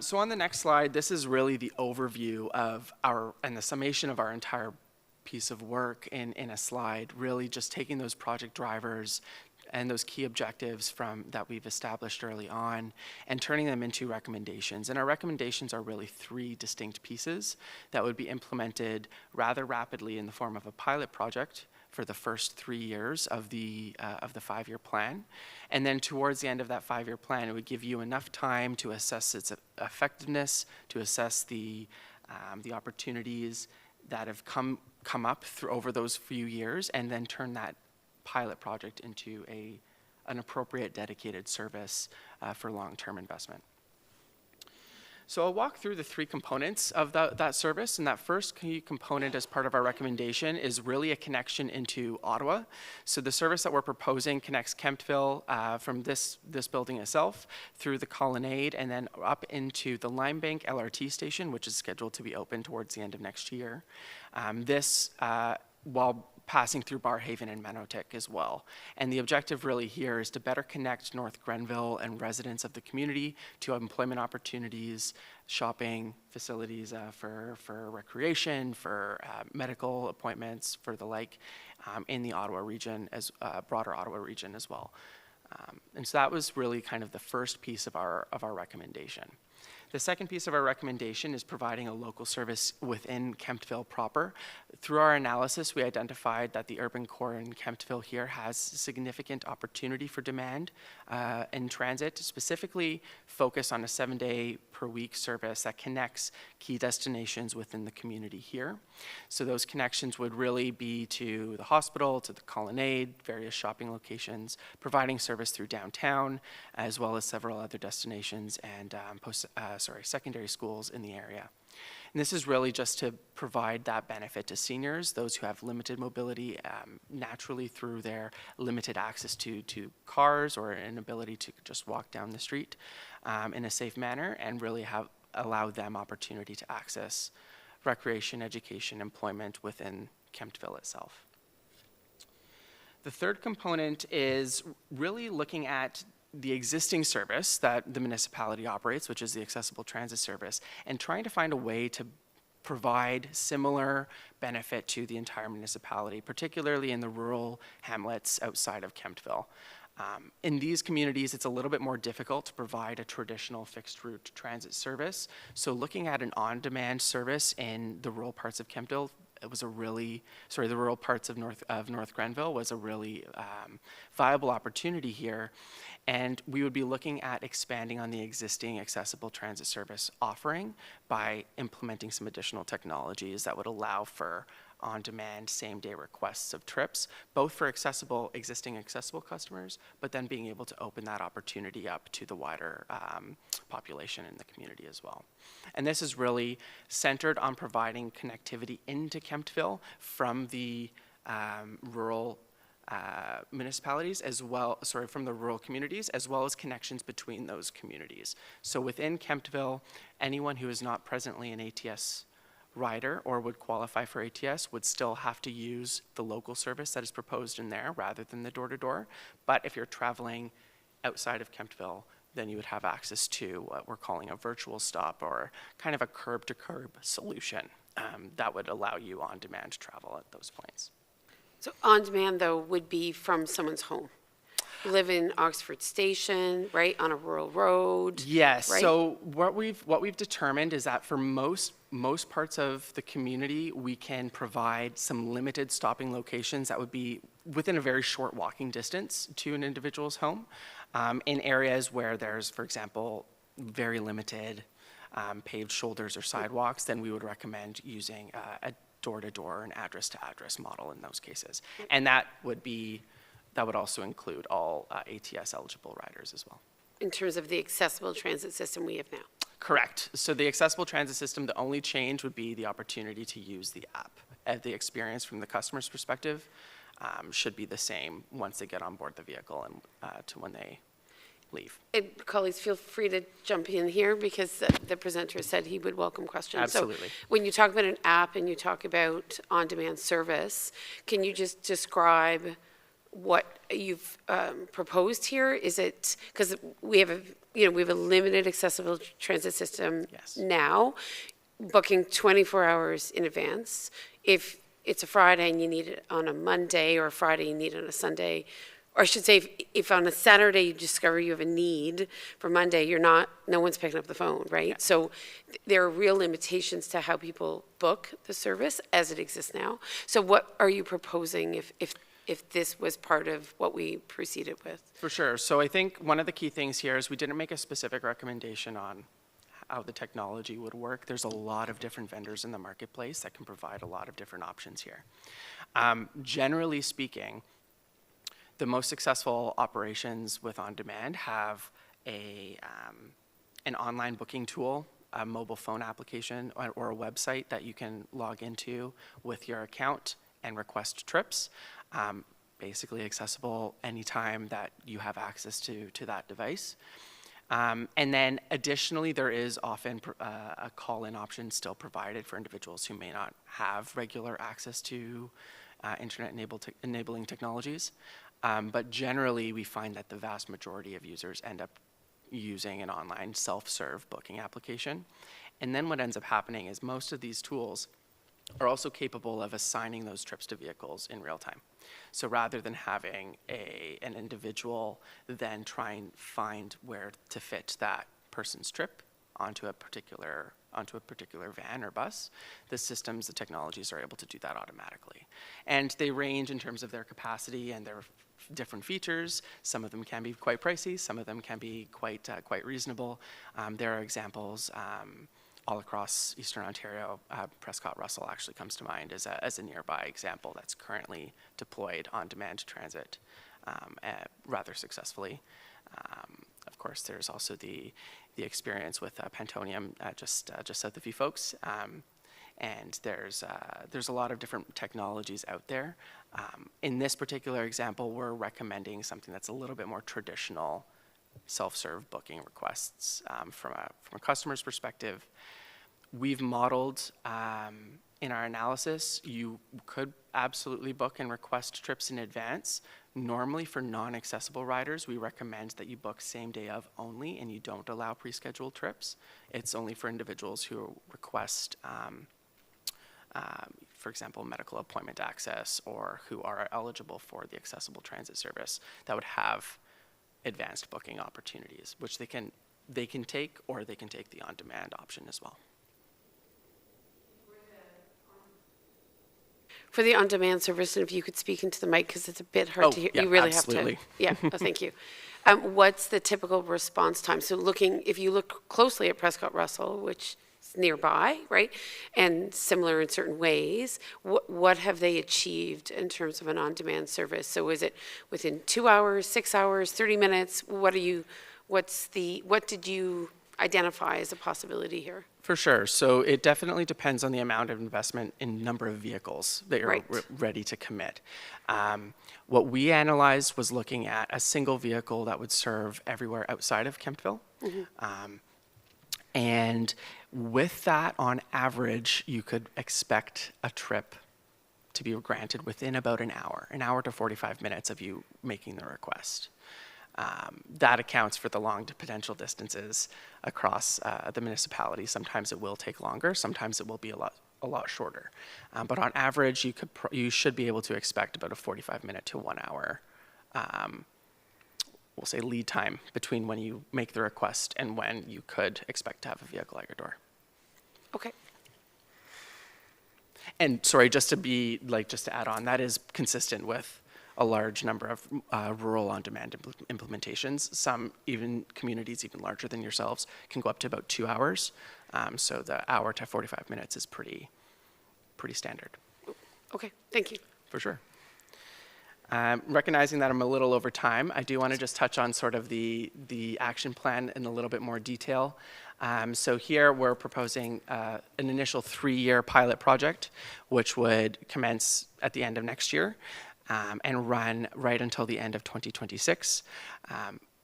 So on the next slide, this is really the overview of and the summation of our entire piece of work in a slide, really just taking those project drivers and those key objectives that we've established early on and turning them into recommendations. And our recommendations are really 3 distinct pieces that would be implemented rather rapidly in the form of a pilot project for the first 3 years of the 5-year plan. And then towards the end of that 5-year plan, it would give you enough time to assess its effectiveness, to assess the opportunities that have come up over those few years, and then turn that pilot project into an appropriate dedicated service for long-term investment. So I'll walk through the 3 components of that service, and that first key component as part of our recommendation is really a connection into Ottawa. So the service that we're proposing connects Kemptville from this building itself through the Colonnade and then up into the Limebank LRT station, which is scheduled to be open towards the end of next year. While passing through Barrhaven and Manotick as well. And the objective really here is to better connect North Granville and residents of the community to employment opportunities, shopping facilities for recreation, for medical appointments, for the like, in the Ottawa region, broader Ottawa region as well. And so that was really kind of the first piece of our recommendation. The second piece of our recommendation is providing a local service within Kemptville proper. Through our analysis, we identified that the urban core in Kemptville here has significant opportunity for demand in transit, specifically focus on a 7-day-per-week service that connects key destinations within the community here. So those connections would really be to the hospital, to the Colonnade, various shopping locations, providing service through downtown, as well as several other destinations and secondary schools in the area. And this is really just to provide that benefit to seniors, those who have limited mobility, naturally through their limited access to cars or an ability to just walk down the street in a safe manner, and really allow them opportunity to access recreation, education, employment within Kemptville itself. The third component is really looking at the existing service that the municipality operates, which is the accessible transit service, and trying to find a way to provide similar benefit to the entire municipality, particularly in the rural hamlets outside of Kemptville. In these communities, it's a little bit more difficult to provide a traditional fixed route transit service. So looking at an on-demand service in the rural parts of Kemptville, the rural parts of North Grenville was a really viable opportunity here. And we would be looking at expanding on the existing accessible transit service offering by implementing some additional technologies that would allow for on-demand, same-day requests of trips, both for existing accessible customers, but then being able to open that opportunity up to the wider population in the community as well. And this is really centered on providing connectivity into Kemptville from the rural municipalities from the rural communities, as well as connections between those communities. So within Kemptville, anyone who is not presently an ATS rider or would qualify for ATS would still have to use the local service that is proposed in there rather than the door-to-door. But if you're traveling outside of Kemptville, then you would have access to what we're calling a virtual stop, or kind of a curb-to-curb solution that would allow you on-demand travel at those points. So on-demand, though, would be from someone's home. You live in Oxford Station, right, on a rural road. Yes. Right? So what we've determined is that for most parts of the community, we can provide some limited stopping locations that would be within a very short walking distance to an individual's home. In areas where there's, for example, very limited paved shoulders or sidewalks, then we would recommend using a door-to-door and address-to-address model in those cases. And that would also include all ATS-eligible riders as well. In terms of the accessible transit system we have now. Correct. So the accessible transit system, the only change would be the opportunity to use the app. The experience from the customer's perspective should be the same once they get on board the vehicle and to when they leave. And colleagues, feel free to jump in here, because the presenter said he would welcome questions. Absolutely. So when you talk about an app and you talk about on-demand service, can you just describe what you've proposed here? Is it, because we have a limited accessible transit system now, booking 24 hours in advance. If it's a Friday and you need it on a Monday, or a Friday you need it on a Sunday, or I should say, if on a Saturday you discover you have a need for Monday, no one's picking up the phone, right? Yeah. So there are real limitations to how people book the service as it exists now. So what are you proposing if this was part of what we proceeded with? For sure. So I think one of the key things here is we didn't make a specific recommendation on how the technology would work. There's a lot of different vendors in the marketplace that can provide a lot of different options here. Generally speaking, the most successful operations with on-demand have an online booking tool, a mobile phone application, or a website that you can log into with your account and request trips. Basically accessible anytime that you have access to that device. And then additionally, there is often a call-in option still provided for individuals who may not have regular access to internet-enabling technologies. But generally, we find that the vast majority of users end up using an online self-serve booking application. And then what ends up happening is most of these tools are also capable of assigning those trips to vehicles in real time. So rather than having an individual then try and find where to fit that person's trip onto a particular van or bus, the systems, the technologies are able to do that automatically. And they range in terms of their capacity and their different features. Some of them can be quite pricey, some of them can be quite reasonable. There are examples all across Eastern Ontario. Prescott Russell actually comes to mind as a nearby example that's currently deployed on-demand transit rather successly. Of course, there's also the experience with Pantonium just south of you folks. And there's a lot of different technologies out there. In this particular example, we're recommending something that's a little bit more traditional self-serve booking requests from a customer's perspective. We've modeled in our analysis, you could absolutely book and request trips in advance. Normally for non-accessible riders, we recommend that you book same day of only and you don't allow pre-scheduled trips. It's only for individuals who request for example, medical appointment access or who are eligible for the accessible transit service that would have advanced booking opportunities, which they can take, or they can take the on-demand option as well. For the on-demand service, and if you could speak into the mic because it's a bit hard to hear. Yeah, you really absolutely. have to. Yeah, thank you. What's the typical response time? So if you look closely at Prescott Russell, which is nearby, right, and similar in certain ways, what have they achieved in terms of an on-demand service? So is it within 2 hours, 6 hours, 30 minutes? What did you identify as a possibility here? For sure. So it definitely depends on the amount of investment in number of vehicles that you're Right. ready to commit. What we analyzed was looking at a single vehicle that would serve everywhere outside of Kemptville. And with that, on average, you could expect a trip to be granted within about an hour to 45 minutes of you making the request. That accounts for the long potential distances across the municipality. Sometimes it will take longer, sometimes it will be a lot shorter. But on average, you should be able to expect about a 45-minute to 1 hour, we'll say, lead time between when you make the request and when you could expect to have a vehicle at your door. Okay. And sorry, just to add on, that is consistent with a large number of rural on-demand implementations. Some communities even larger than yourselves can go up to about 2 hours. So the hour to 45 minutes is pretty standard. Okay, thank you. For sure. Recognizing that I'm a little over time, I do want to just touch on sort of the action plan in a little bit more detail. So here we're proposing an initial 3-year pilot project, which would commence at the end of next year. And run right until the end of 2026.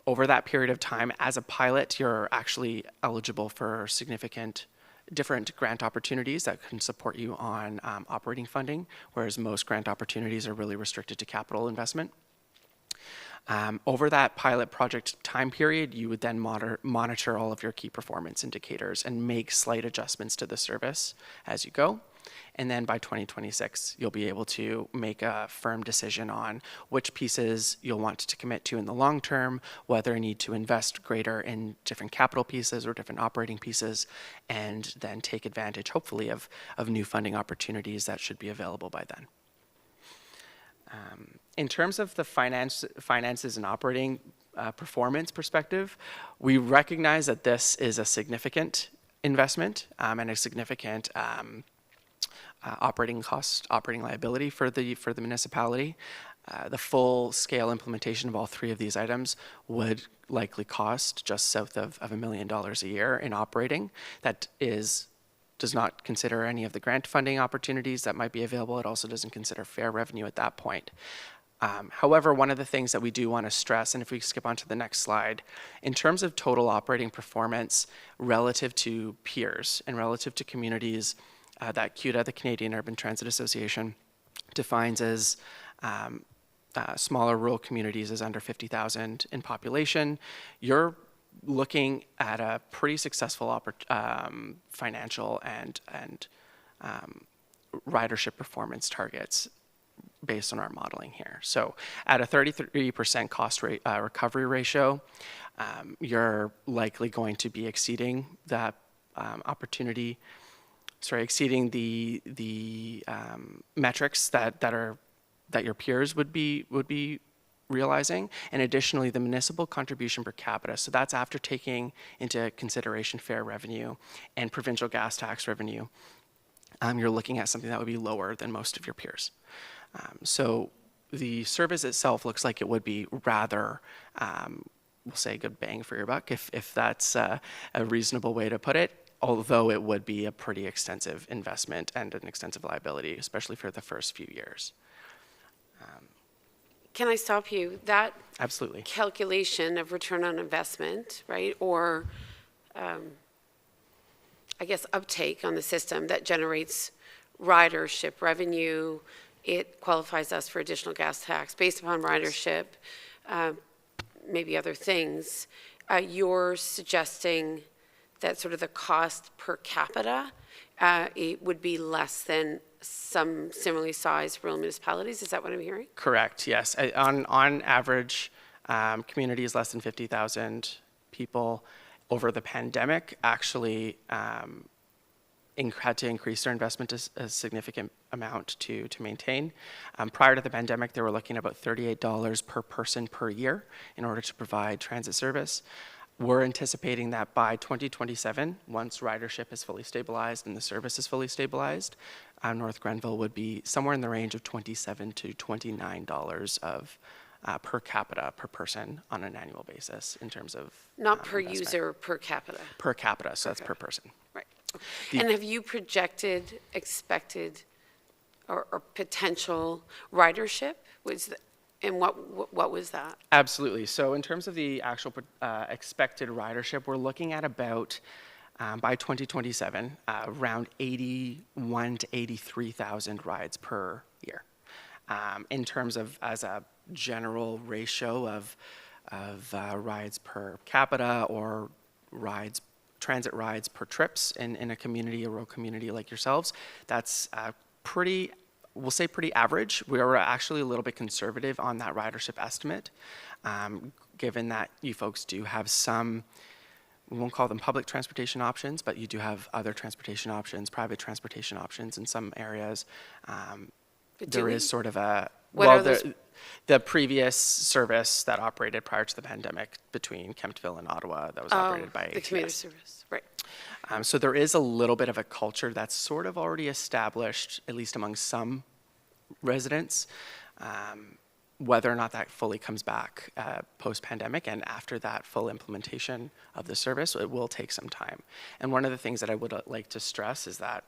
Over that period of time, as a pilot, you're actually eligible for significant different grant opportunities that can support you on operating funding, whereas most grant opportunities are really restricted to capital investment. Over that pilot project time period, you would then monitor all of your key performance indicators and make slight adjustments to the service as you go. And then by 2026, you'll be able to make a firm decision on which pieces you'll want to commit to in the long term, whether you need to invest greater in different capital pieces or different operating pieces, and then take advantage, hopefully, of new funding opportunities that should be available by then. In terms of the finances and operating performance perspective, we recognize that this is a significant investment and a significant operating liability for the municipality. The full-scale implementation of all 3 of these items would likely cost just south of $1 million a year in operating. That does not consider any of the grant funding opportunities that might be available. It also doesn't consider fair revenue at that point. However, one of the things that we do want to stress, and if we skip on to the next slide, in terms of total operating performance relative to peers and relative to communities that CUTA, the Canadian Urban Transit Association, defines as smaller rural communities as under 50,000 in population, you're looking at a pretty successful financial and ridership performance targets based on our modeling here. So at a 33% cost rate, recovery ratio, you're likely going to be exceeding that exceeding the metrics that your peers would be realizing. And additionally, the municipal contribution per capita, so that's after taking into consideration fare revenue and provincial gas tax revenue, you're looking at something that would be lower than most of your peers. So the service itself looks like it would be rather, we'll say, good bang for your buck, if that's a reasonable way to put it, although it would be a pretty extensive investment and an extensive liability, especially for the first few years. Can I stop you? That Absolutely. calculation of return on investment, right, or I guess uptake on the system that generates ridership revenue, it qualifies us for additional gas tax based upon ridership, maybe other things. You're suggesting that sort of the cost per capita it would be less than some similarly sized rural municipalities. Is that what I'm hearing? Correct, yes. On average, communities less than 50,000 people over the pandemic actually had to increase their investment a significant amount to maintain. Prior to the pandemic, they were looking at about $38 per person per year in order to provide transit service. We're anticipating that by 2027, once ridership is fully stabilized and the service is fully stabilized, North Grenville would be somewhere in the range of $27 to $29 of per capita per person on an annual basis in terms of Not per investment. User, per capita. Per capita, so that's per person. Right. And have you projected expected or potential ridership? And what was that? Absolutely. So in terms of the actual expected ridership, we're looking at about, by 2027, around 81 to 83,000 rides per year. In terms of as a general ratio of rides per capita or transit rides per trips in a community, a rural community like yourselves, that's we'll say pretty average. We are actually a little bit conservative on that ridership estimate, given that you folks do have some, we won't call them public transportation options, but you do have other transportation options, private transportation options in some areas. There is sort of a, the previous service that operated prior to the pandemic between Kemptville and Ottawa that was operated by ATS. The commuter service, right. So there is a little bit of a culture that's sort of already established, at least among some residents, whether or not that fully comes back post-pandemic and after that full implementation of the service, it will take some time. And one of the things that I would like to stress is that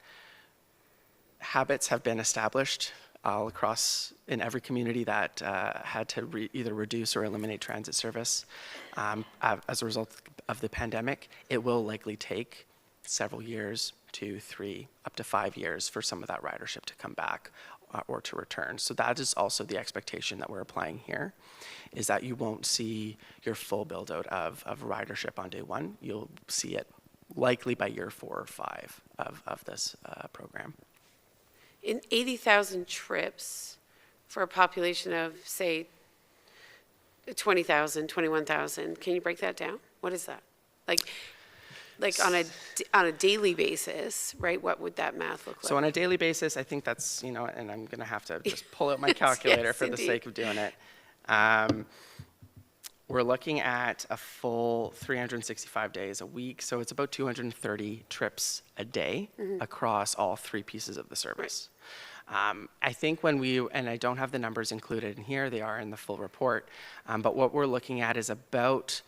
habits have been established all across in every community that had to either reduce or eliminate transit service as a result of the pandemic. It will likely take several years, 2, 3, up to 5 years for some of that ridership to come back or to return. So that is also the expectation that we're applying here, is that you won't see your full build out of ridership on day one. You'll see it likely by year 4 or 5 of this program. In 80,000 trips for a population of, say, 20,000, 21,000, can you break that down? What is that? Like on a daily basis, right? What would that math look like? So on a daily basis, I think that's, and I'm going to have to just pull out my calculator yes, for indeed. the sake of doing it. We're looking at a full 365 days a week, so it's about 230 trips a day across all 3 pieces of the service. I think and I don't have the numbers included in here, they are in the full report, but what we're looking at is about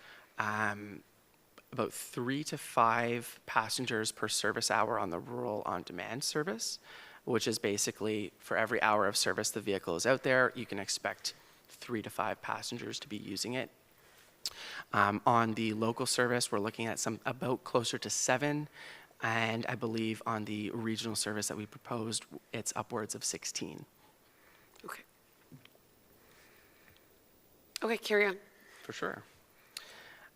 3 to 5 passengers per service hour on the rural on-demand service, which is basically for every hour of service the vehicle is out there, you can expect 3 to 5 passengers to be using it. On the local service, we're looking at about closer to 7, and I believe on the regional service that we proposed, it's upwards of 16. Okay. Okay, carry on. For sure.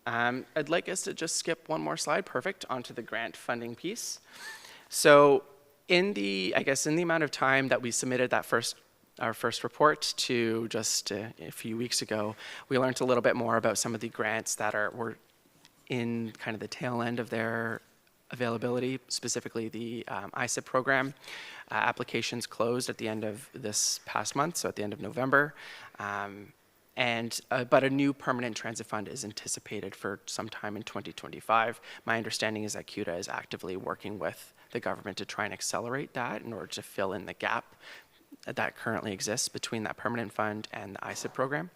I'd like us to just skip one more slide, perfect, onto the grant funding piece. So in the amount of time that we submitted our first report to just a few weeks ago, we learned a little bit more about some of the grants that were in kind of the tail end of their availability, specifically the ISIP program. Applications closed at the end of this past month, so at the end of November. But a new permanent transit fund is anticipated for sometime in 2025. My understanding is that CUDA is actively working with the government to try and accelerate that in order to fill in the gap that currently exists between that permanent fund and the ISIP program.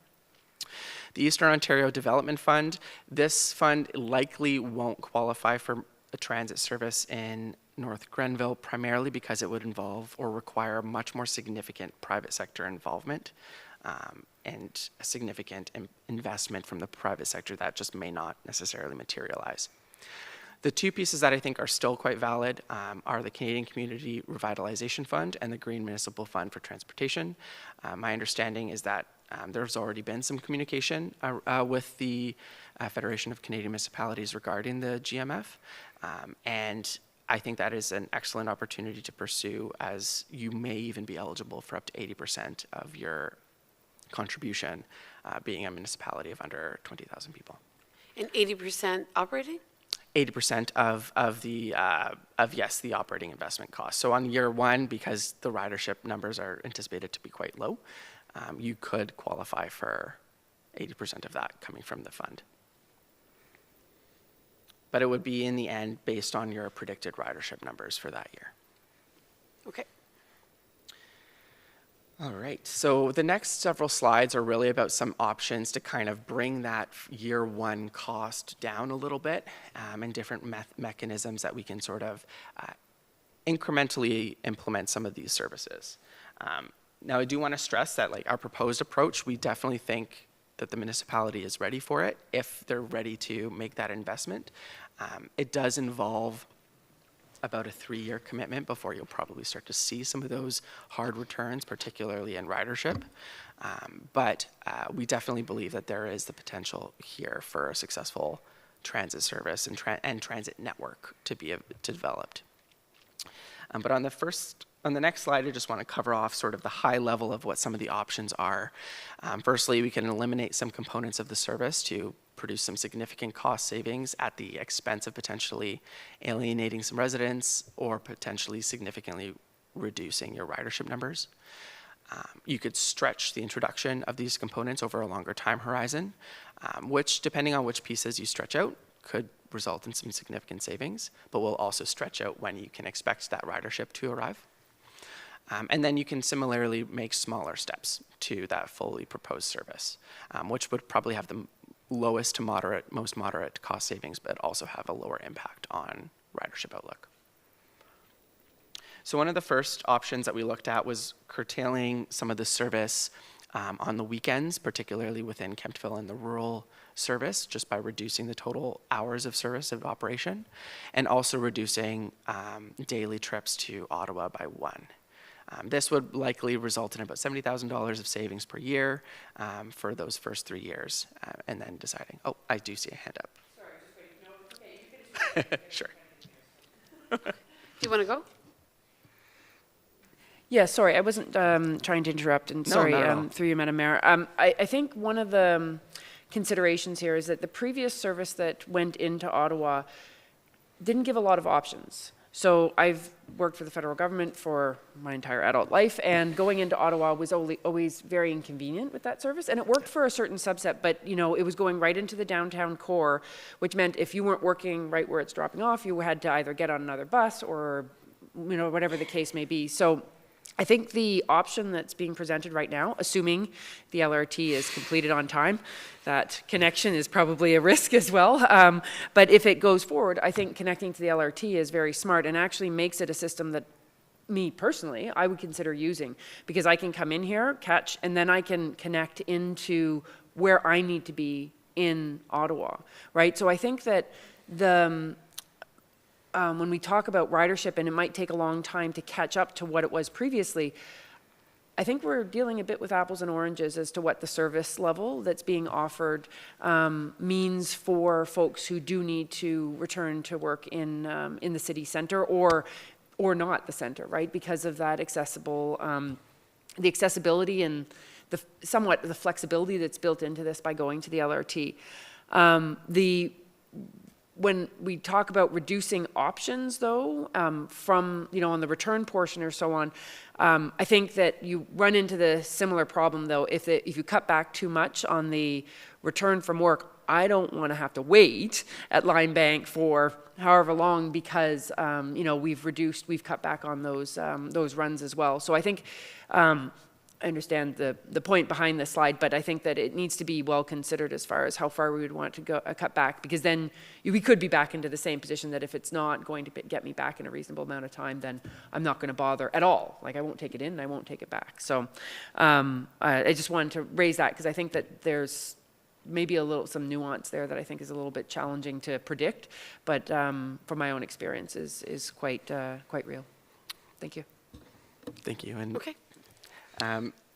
The Eastern Ontario Development Fund, this fund likely won't qualify for a transit service in North Grenville, primarily because it would involve or require much more significant private sector involvement and a significant investment from the private sector that just may not necessarily materialize. The two pieces that I think are still quite valid are the Canadian Community Revitalization Fund and the Green Municipal Fund for Transportation. My understanding is that there's already been some communication with the Federation of Canadian Municipalities regarding the GMF, and I think that is an excellent opportunity to pursue, as you may even be eligible for up to 80% of your contribution being a municipality of under 20,000 people. And 80% operating? 80% of the operating investment cost. So on year one, because the ridership numbers are anticipated to be quite low, you could qualify for 80% of that coming from the fund. But it would be in the end based on your predicted ridership numbers for that year. Okay. All right, so the next several slides are really about some options to kind of bring that year one cost down a little bit, and different mechanisms that we can sort of incrementally implement some of these services. Now, I do want to stress that, like, our proposed approach, we definitely think that the municipality is ready for it if they're ready to make that investment. It does involve about a 3-year commitment before you'll probably start to see some of those hard returns, particularly in ridership. But we definitely believe that there is the potential here for a successful transit service and transit network to be developed. But on the next slide, I just want to cover off sort of the high level of what some of the options are. Firstly, we can eliminate some components of the service to produce some significant cost savings at the expense of potentially alienating some residents or potentially significantly reducing your ridership numbers. You could stretch the introduction of these components over a longer time horizon, which, depending on which pieces you stretch out, could result in some significant savings, but will also stretch out when you can expect that ridership to arrive. And then you can similarly make smaller steps to that fully proposed service, which would probably have the lowest to most moderate cost savings, but also have a lower impact on ridership outlook. So one of the first options that we looked at was curtailing some of the service on the weekends, particularly within Kemptville and the rural service, just by reducing the total hours of service of operation, and also reducing daily trips to Ottawa by 1. This would likely result in about $70,000 of savings per year for those first 3 years, and then deciding, oh, I do see a hand up. Sorry, just wait. No, okay, you can just Sure. Do you want to go? Yeah, sorry, I wasn't trying to interrupt, and No, sorry, not at all. through you, Madam Mayor. I think one of the considerations here is that the previous service that went into Ottawa didn't give a lot of options. So I've worked for the federal government for my entire adult life, and going into Ottawa was always very inconvenient with that service, and it worked for a certain subset, but you know, it was going right into the downtown core, which meant if you weren't working right where it's dropping off, you had to either get on another bus or, you know, whatever the case may be. So I think the option that's being presented right now, assuming the LRT is completed on time, that connection is probably a risk as well. But if it goes forward, I think connecting to the LRT is very smart and actually makes it a system that me personally, I would consider using, because I can come in here, catch, and then I can connect into where I need to be in Ottawa, right? So I think that when we talk about ridership, and it might take a long time to catch up to what it was previously, I think we're dealing a bit with apples and oranges as to what the service level that's being offered means for folks who do need to return to work in the city center or or not the center, right? Because of that the accessibility and somewhat the flexibility that's built into this by going to the LRT. When we talk about reducing options, though, from, on the return portion or so on, I think that you run into the similar problem, though, if you cut back too much on the return from work. I don't want to have to wait at Line Bank for however long because, we've cut back on those runs as well. So I think, I understand the point behind this slide, but I think that it needs to be well considered as far as how far we would want to go cut back, because then we could be back into the same position that if it's not going to get me back in a reasonable amount of time, then I'm not going to bother at all. Like, I won't take it in and I won't take it back. So I just wanted to raise that because I think that there's maybe some nuance there that I think is a little bit challenging to predict, but from my own experience is quite real. Thank you. Thank you. And Okay.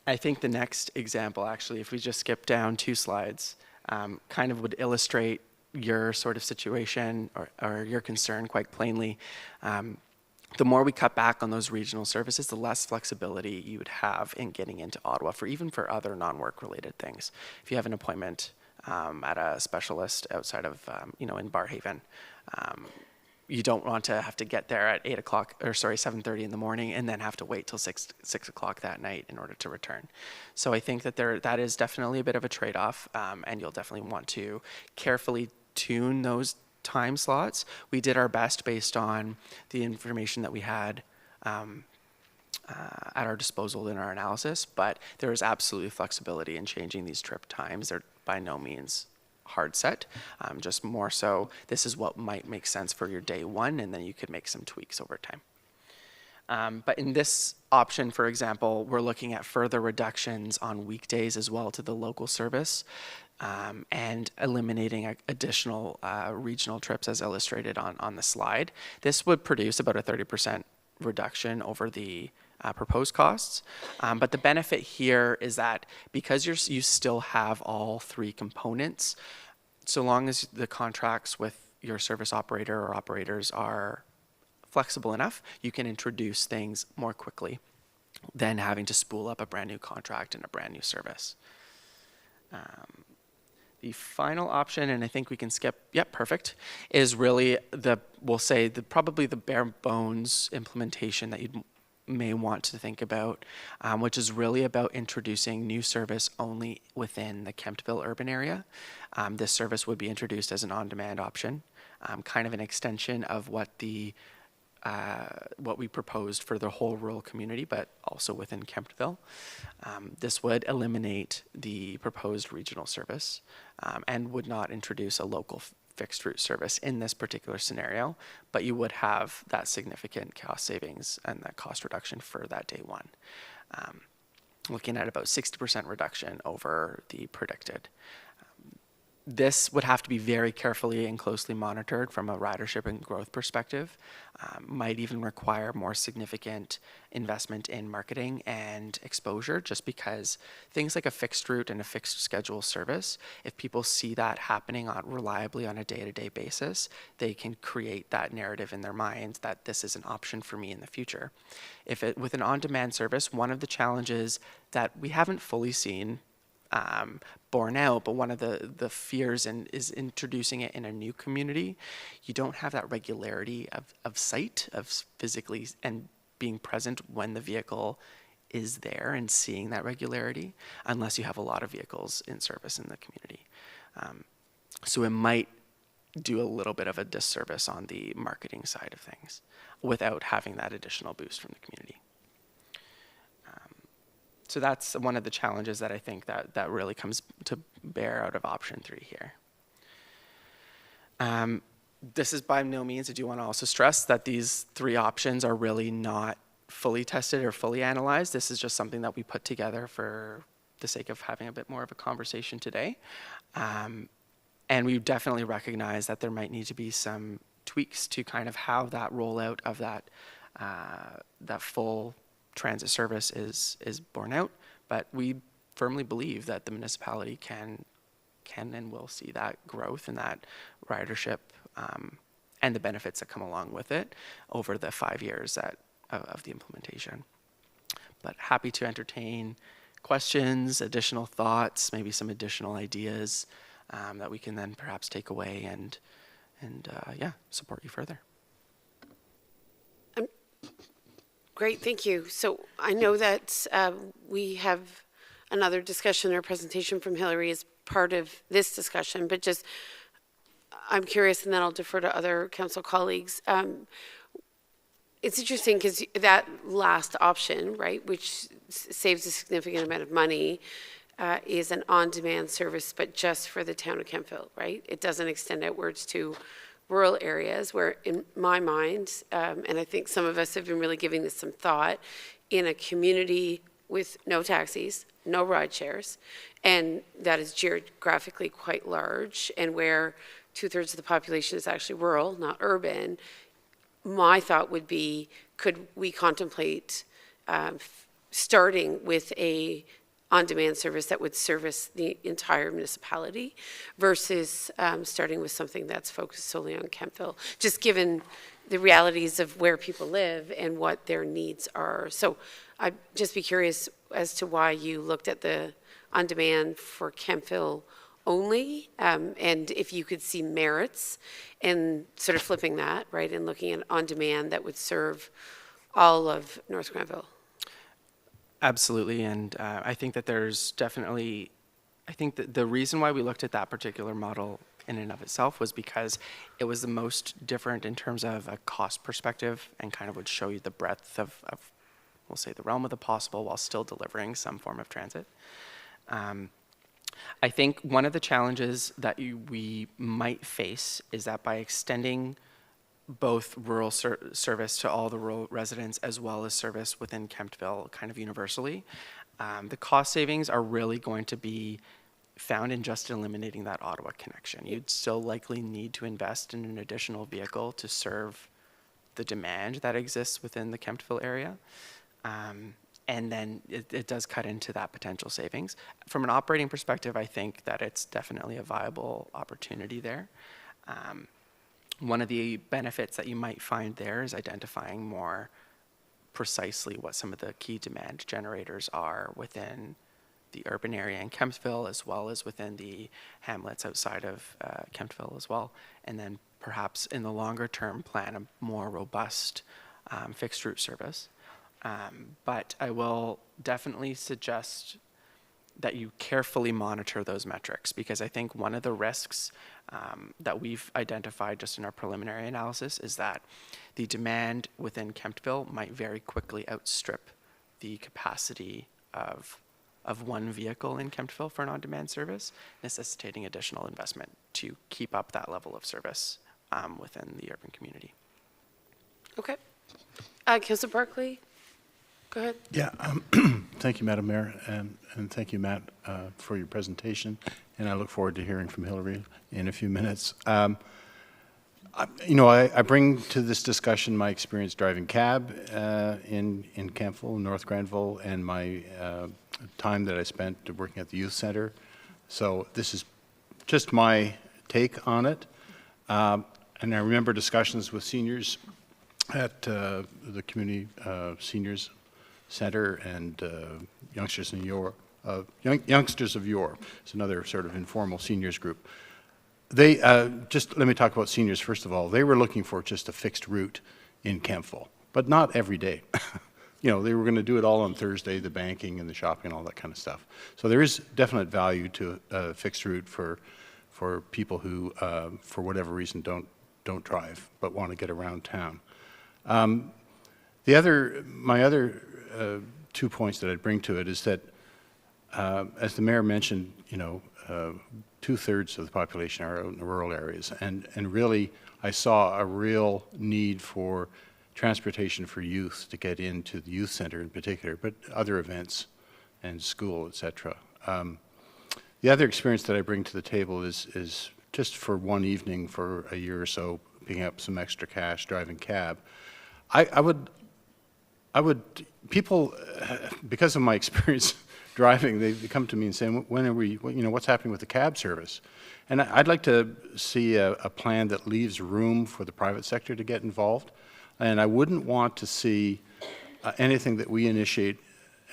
I think the next example, actually, if we just skip down 2 slides, kind of would illustrate your sort of situation or your concern quite plainly. The more we cut back on those regional services, the less flexibility you would have in getting into Ottawa even for other non-work related things. If you have an appointment at a specialist outside of, in Barrhaven, you don't want to have to get there at 7:30 in the morning and then have to wait till 6 o'clock that night in order to return. So I think that that is definitely a bit of a trade-off, and you'll definitely want to carefully tune those time slots. We did our best based on the information that we had at our disposal in our analysis, but there is absolutely flexibility in changing these trip times. They're by no means hard set, just more so this is what might make sense for your day one, and then you could make some tweaks over time. But in this option, for example, we're looking at further reductions on weekdays as well to the local service, and eliminating additional regional trips as illustrated on the slide. This would produce about a 30% reduction over the proposed costs. But the benefit here is that because you still have all 3 components, so long as the contracts with your service operator or operators are flexible enough, you can introduce things more quickly than having to spool up a brand new contract and a brand new service. The final option, and I think we can skip, yep, perfect, is really probably the bare bones implementation that you may want to think about, which is really about introducing new service only within the Kemptville urban area. This service would be introduced as an on-demand option, kind of an extension of what we proposed for the whole rural community, but also within Kemptville. This would eliminate the proposed regional service and would not introduce a local fixed route service in this particular scenario, but you would have that significant cost savings and that cost reduction for that day one. Looking at about 60% reduction over the predicted. This would have to be very carefully and closely monitored from a ridership and growth perspective. Might even require more significant investment in marketing and exposure, just because things like a fixed route and a fixed schedule service, if people see that happening reliably on a day-to-day basis, they can create that narrative in their minds that this is an option for me in the future. With an on-demand service, one of the challenges that we haven't fully seen borne out, but one of the fears is introducing it in a new community. You don't have that regularity of sight, of physically and being present when the vehicle is there and seeing that regularity, unless you have a lot of vehicles in service in the community. So it might do a little bit of a disservice on the marketing side of things without having that additional boost from the community. So that's one of the challenges that I think that really comes to bear out of option 3 here. This is by no means, I do want to also stress that these 3 options are really not fully tested or fully analyzed. This is just something that we put together for the sake of having a bit more of a conversation today. And we definitely recognize that there might need to be some tweaks to kind of how that rollout of that full transit service is borne out, but we firmly believe that the municipality can and will see that growth and that ridership and the benefits that come along with it over the 5 years of the implementation. But happy to entertain questions, additional thoughts, maybe some additional ideas that we can then perhaps take away and support you further. Great, thank you. So I know that we have another discussion or presentation from Hillary as part of this discussion, but just, I'm curious, and then I'll defer to other council colleagues. It's interesting because that last option, right, which saves a significant amount of money, is an on-demand service, but just for the town of Kemptville, right? It doesn't extend outwards to rural areas where, in my mind, and I think some of us have been really giving this some thought, in a community with no taxis, no ride shares, and that is geographically quite large, and where 2/3 of the population is actually rural, not urban, my thought would be, could we contemplate starting with a on-demand service that would service the entire municipality versus starting with something that's focused solely on Kemptville, just given the realities of where people live and what their needs are. So I'd just be curious as to why you looked at the on-demand for Kemptville only, and if you could see merits in sort of flipping that, right, and looking at on-demand that would serve all of North Granville. Absolutely, and I think that there's definitely, I think that the reason why we looked at that particular model in and of itself was because it was the most different in terms of a cost perspective and kind of would show you the breadth of we'll say, the realm of the possible while still delivering some form of transit. I think one of the challenges that we might face is that by extending both rural service to all the rural residents as well as service within Kemptville kind of universally, the cost savings are really going to be found in just eliminating that Ottawa connection. You'd still likely need to invest in an additional vehicle to serve the demand that exists within the Kemptville area. And then it does cut into that potential savings. From an operating perspective, I think that it's definitely a viable opportunity there. One of the benefits that you might find there is identifying more precisely what some of the key demand generators are within the urban area in Kemptville, as well as within the hamlets outside of Kemptville as well. And then perhaps in the longer term plan a more robust fixed route service. But I will definitely suggest that you carefully monitor those metrics, because I think one of the risks that we've identified just in our preliminary analysis is that the demand within Kemptville might very quickly outstrip the capacity of one vehicle in Kemptville for an on-demand service, necessitating additional investment to keep up that level of service within the urban community. Okay. Councillor Barclay, go ahead. Yeah, thank you, Madam Mayor, and thank you, Matt, for your presentation. And I look forward to hearing from Hillary in a few minutes. I bring to this discussion my experience driving cab in Kemptville, North Granville, and my time that I spent working at the youth center. So this is just my take on it. And I remember discussions with seniors at the Community Seniors Center and Youngsters of Yore. Youngsters of Yore. It's another sort of informal seniors group. They, just let me talk about seniors first of all. They were looking for just a fixed route in Kemptville, but not every day. They were going to do it all on Thursday, the banking and the shopping and all that kind of stuff. So there is definite value to a fixed route for people who, for whatever reason, don't drive but want to get around town. My other 2 points that I'd bring to it is that, as the mayor mentioned, 2/3 of the population are out in the rural areas, and really I saw a real need for transportation for youth to get into the youth center in particular, but other events and school, etc. The other experience that I bring to the table is just for one evening for a year or so, picking up some extra cash, driving cab. I would, people, because of my experience driving, they come to me and say, when are we, what's happening with the cab service? And I'd like to see a plan that leaves room for the private sector to get involved. And I wouldn't want to see anything that we initiate.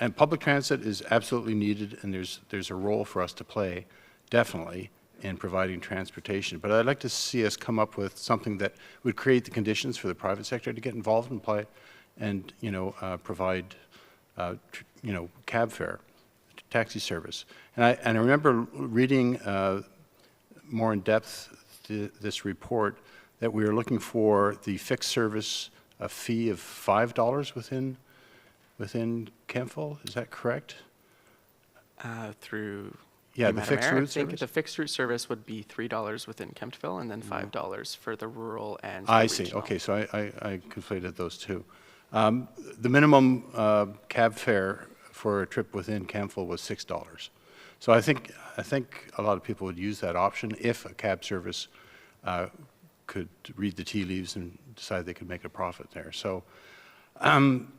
And public transit is absolutely needed, and there's a role for us to play, definitely, in providing transportation. But I'd like to see us come up with something that would create the conditions for the private sector to get involved and play, and provide cab fare, taxi service. And I remember reading more in depth this report that we were looking for the fixed service fee of $5 within Kemptville. Is that correct? Through Yeah, the fixed route I think service? the fixed route service would be $3 within Kemptville, and then $5 for the rural and the I see. regional. Okay, so I conflated those two. The minimum cab fare for a trip within Kemptville was $6. So I think a lot of people would use that option if a cab service could read the tea leaves and decide they could make a profit there. So I'm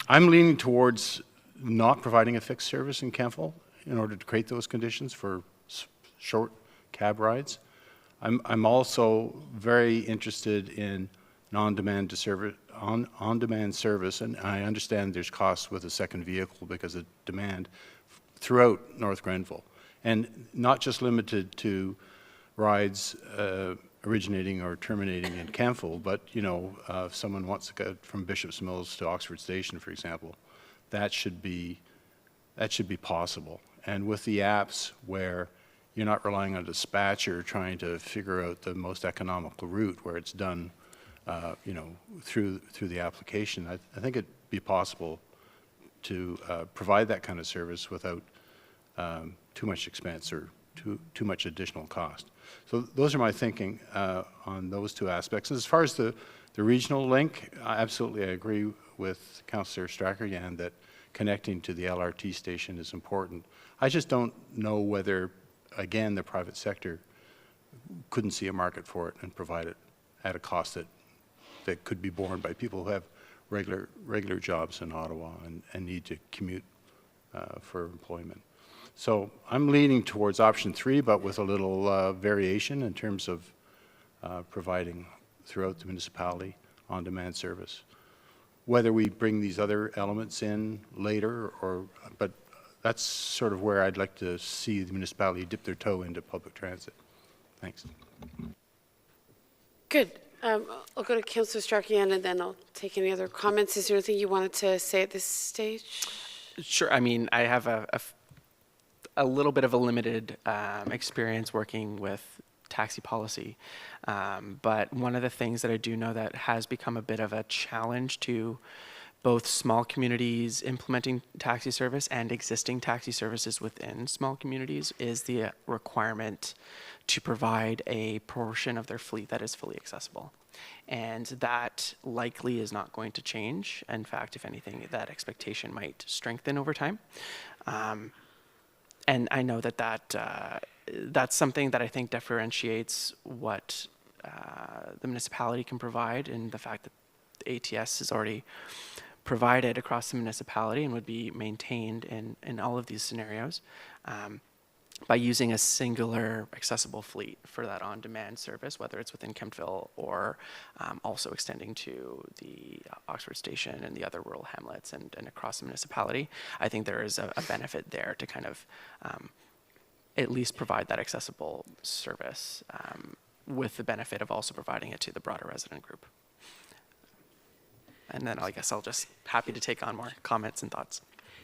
leaning towards not providing a fixed service in Kemptville in order to create those conditions for short cab rides. I'm also very interested in on-demand service, and I understand there's costs with a second vehicle because of demand throughout North Grenville, and not just limited to rides originating or terminating in Kemptville, but if someone wants to go from Bishop's Mills to Oxford Station, for example, that should be possible. And with the apps where you're not relying on a dispatcher trying to figure out the most economical route, where it's done through the application, I think it'd be possible to provide that kind of service without too much expense or too much additional cost. So those are my thinking on those two aspects. As far as the regional link, I agree with Councillor Strachan that connecting to the LRT station is important. I just don't know whether, again, the private sector couldn't see a market for it and provide it at a cost that could be borne by people who have regular jobs in Ottawa and need to commute for employment. So I'm leaning towards option 3, but with a little variation in terms of providing throughout the municipality on-demand service. Whether we bring these other elements in later, but that's sort of where I'd like to see the municipality dip their toe into public transit. Thanks. Good. I'll go to Councillor Strachan, and then I'll take any other comments. Is there anything you wanted to say at this stage? Sure. I mean, I have a little bit of a limited experience working with taxi policy, but one of the things that I do know that has become a bit of a challenge to both small communities implementing taxi service and existing taxi services within small communities is the requirement to provide a portion of their fleet that is fully accessible. And that likely is not going to change. In fact, if anything, that expectation might strengthen over time. And I know that's something that I think differentiates what the municipality can provide, and the fact that the ATS is already provided across the municipality and would be maintained in all of these scenarios by using a singular accessible fleet for that on-demand service, whether it's within Kemptville or also extending to the Oxford Station and the other rural hamlets and across the municipality. I think there is a benefit there to kind of at least provide that accessible service with the benefit of also providing it to the broader resident group. And then I guess I'll just happy to take on more comments and thoughts.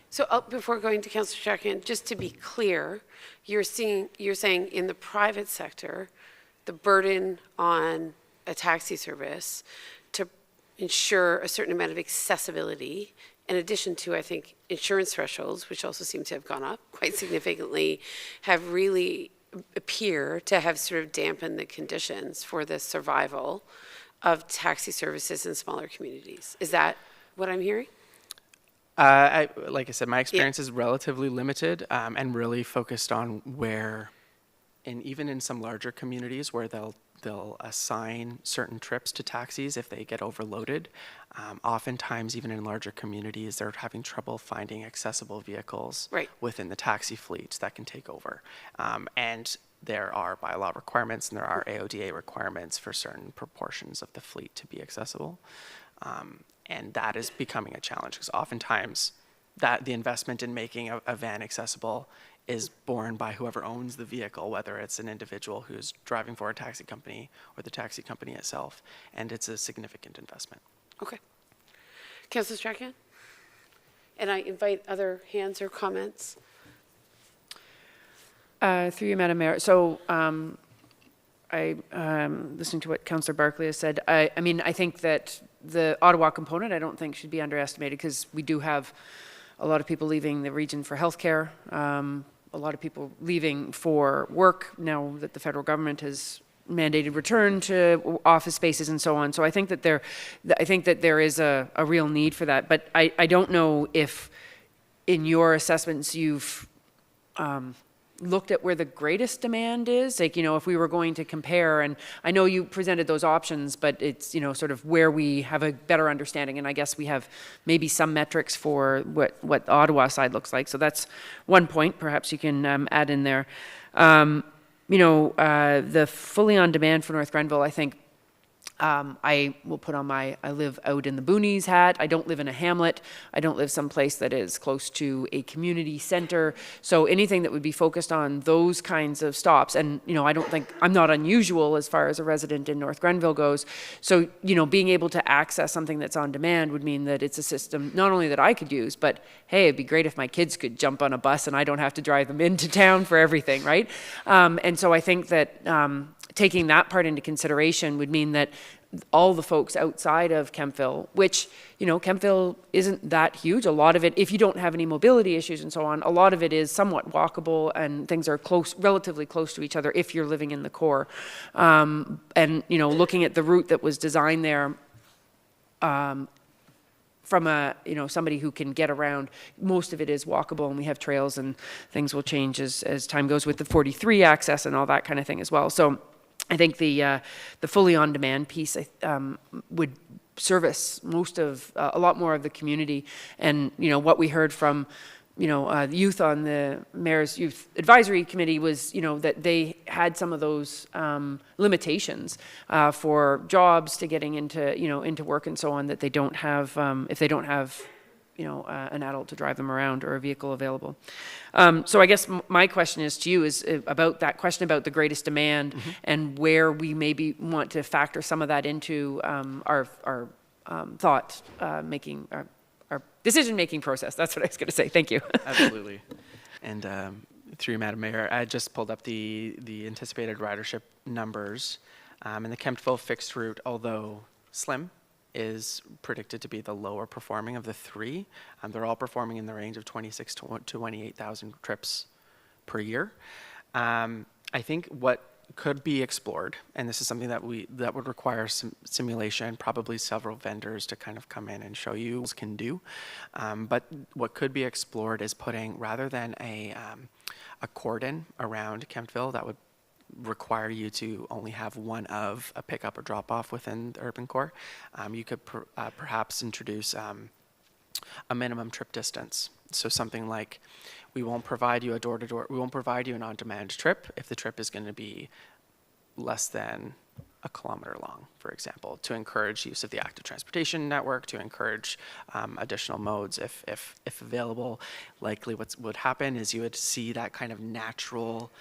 So before going to Councillor Strachan, just to be clear, you're saying in the private sector, the burden on a taxi service to ensure a certain amount of accessibility, in addition to, I think, insurance thresholds, which also seem to have gone up quite significantly, have really appear to have sort of dampened the conditions for the survival of taxi services in smaller communities. Is that what I'm hearing? Like I said, my experience is relatively limited and really focused on where, and even in some larger communities where they'll they'll assign certain trips to taxis if they get overloaded. Oftentimes, even in larger communities, they're having trouble finding accessible vehicles Right. within the taxi fleets that can take over. And there are bylaw requirements and there are AODA requirements for certain proportions of the fleet to be accessible. And that is becoming a challenge because oftentimes that the investment in making a van accessible is borne by whoever owns the vehicle, whether it's an individual who's driving for a taxi company or the taxi company itself, and it's a significant investment. Okay. Councilor Strachan? And I invite other hands or comments. Through you, Madam Mayor. So listening to what Councillor Barclay has said, I mean, I think that the Ottawa component, I don't think should be underestimated because we do have a lot of people leaving the region for healthcare, a lot of people leaving for work now that the federal government has mandated return to office spaces and so on. So I think that there is a real need for that. But I don't know if in your assessments you've looked at where the greatest demand is, like, you know, if we were going to compare, and I know you presented those options, but it's, you know, sort of where we have a better understanding, and I guess we have maybe some metrics for what the Ottawa side looks like. So that's one point perhaps you can add in there. You know, the fully on demand for North Grenville, I think I will put on my I live out in the boonies hat. I don't live in a hamlet. I don't live someplace that is close to a community center. So anything that would be focused on those kinds of stops, and, you know, I don't think I'm not unusual as far as a resident in North Grenville goes. So, you know, being able to access something that's on demand would mean that it's a system not only that I could use, but hey, it'd be great if my kids could jump on a bus and I don't have to drive them into town for everything, right? And so I think that taking that part into consideration would mean that all the folks outside of Kemptville, which, you know, Kemptville isn't that huge. A lot of it, if you don't have any mobility issues and so on, a lot of it is somewhat walkable and things are close, relatively close to each other if you're living in the core. And, you know, looking at the route that was designed there, from a, you know, somebody who can get around, most of it is walkable, and we have trails, and things will change as time goes with the 43 access and all that kind of thing as well. So I think the fully on-demand piece would service most of a lot more of the community, and, you know, what we heard from, you know, youth on the Mayor's Youth Advisory Committee was, you know, that they had some of those limitations for jobs to getting into, you know, into work and so on, that they don't have if they don't have, you know, an adult to drive them around or a vehicle available. So I guess my question is to you is about that question about the greatest demand and where we maybe want to factor some of that into our thought making, our decision-making process. That's what I was going to say. Thank you. Absolutely. And through you, Madam Mayor, I just pulled up the anticipated ridership numbers. And the Kemptville fixed route, although slim, is predicted to be the lower performing of the three. They're all performing in the range of 26,000 to 28,000 trips per year. I think what could be explored, and this is something that would require some simulation, probably several vendors to kind of come in and show you what can do. But what could be explored is putting, rather than a cordon around Kemptville that would require you to only have one of a pickup or drop off within the urban core, you could perhaps introduce a minimum trip distance. So something like, we won't provide you a door-to-door, we won't provide you an on-demand trip if the trip is going to be less than a kilometer long, for example, to encourage use of the active transportation network, to encourage additional modes if available. Likely what would happen is you would see that kind of natural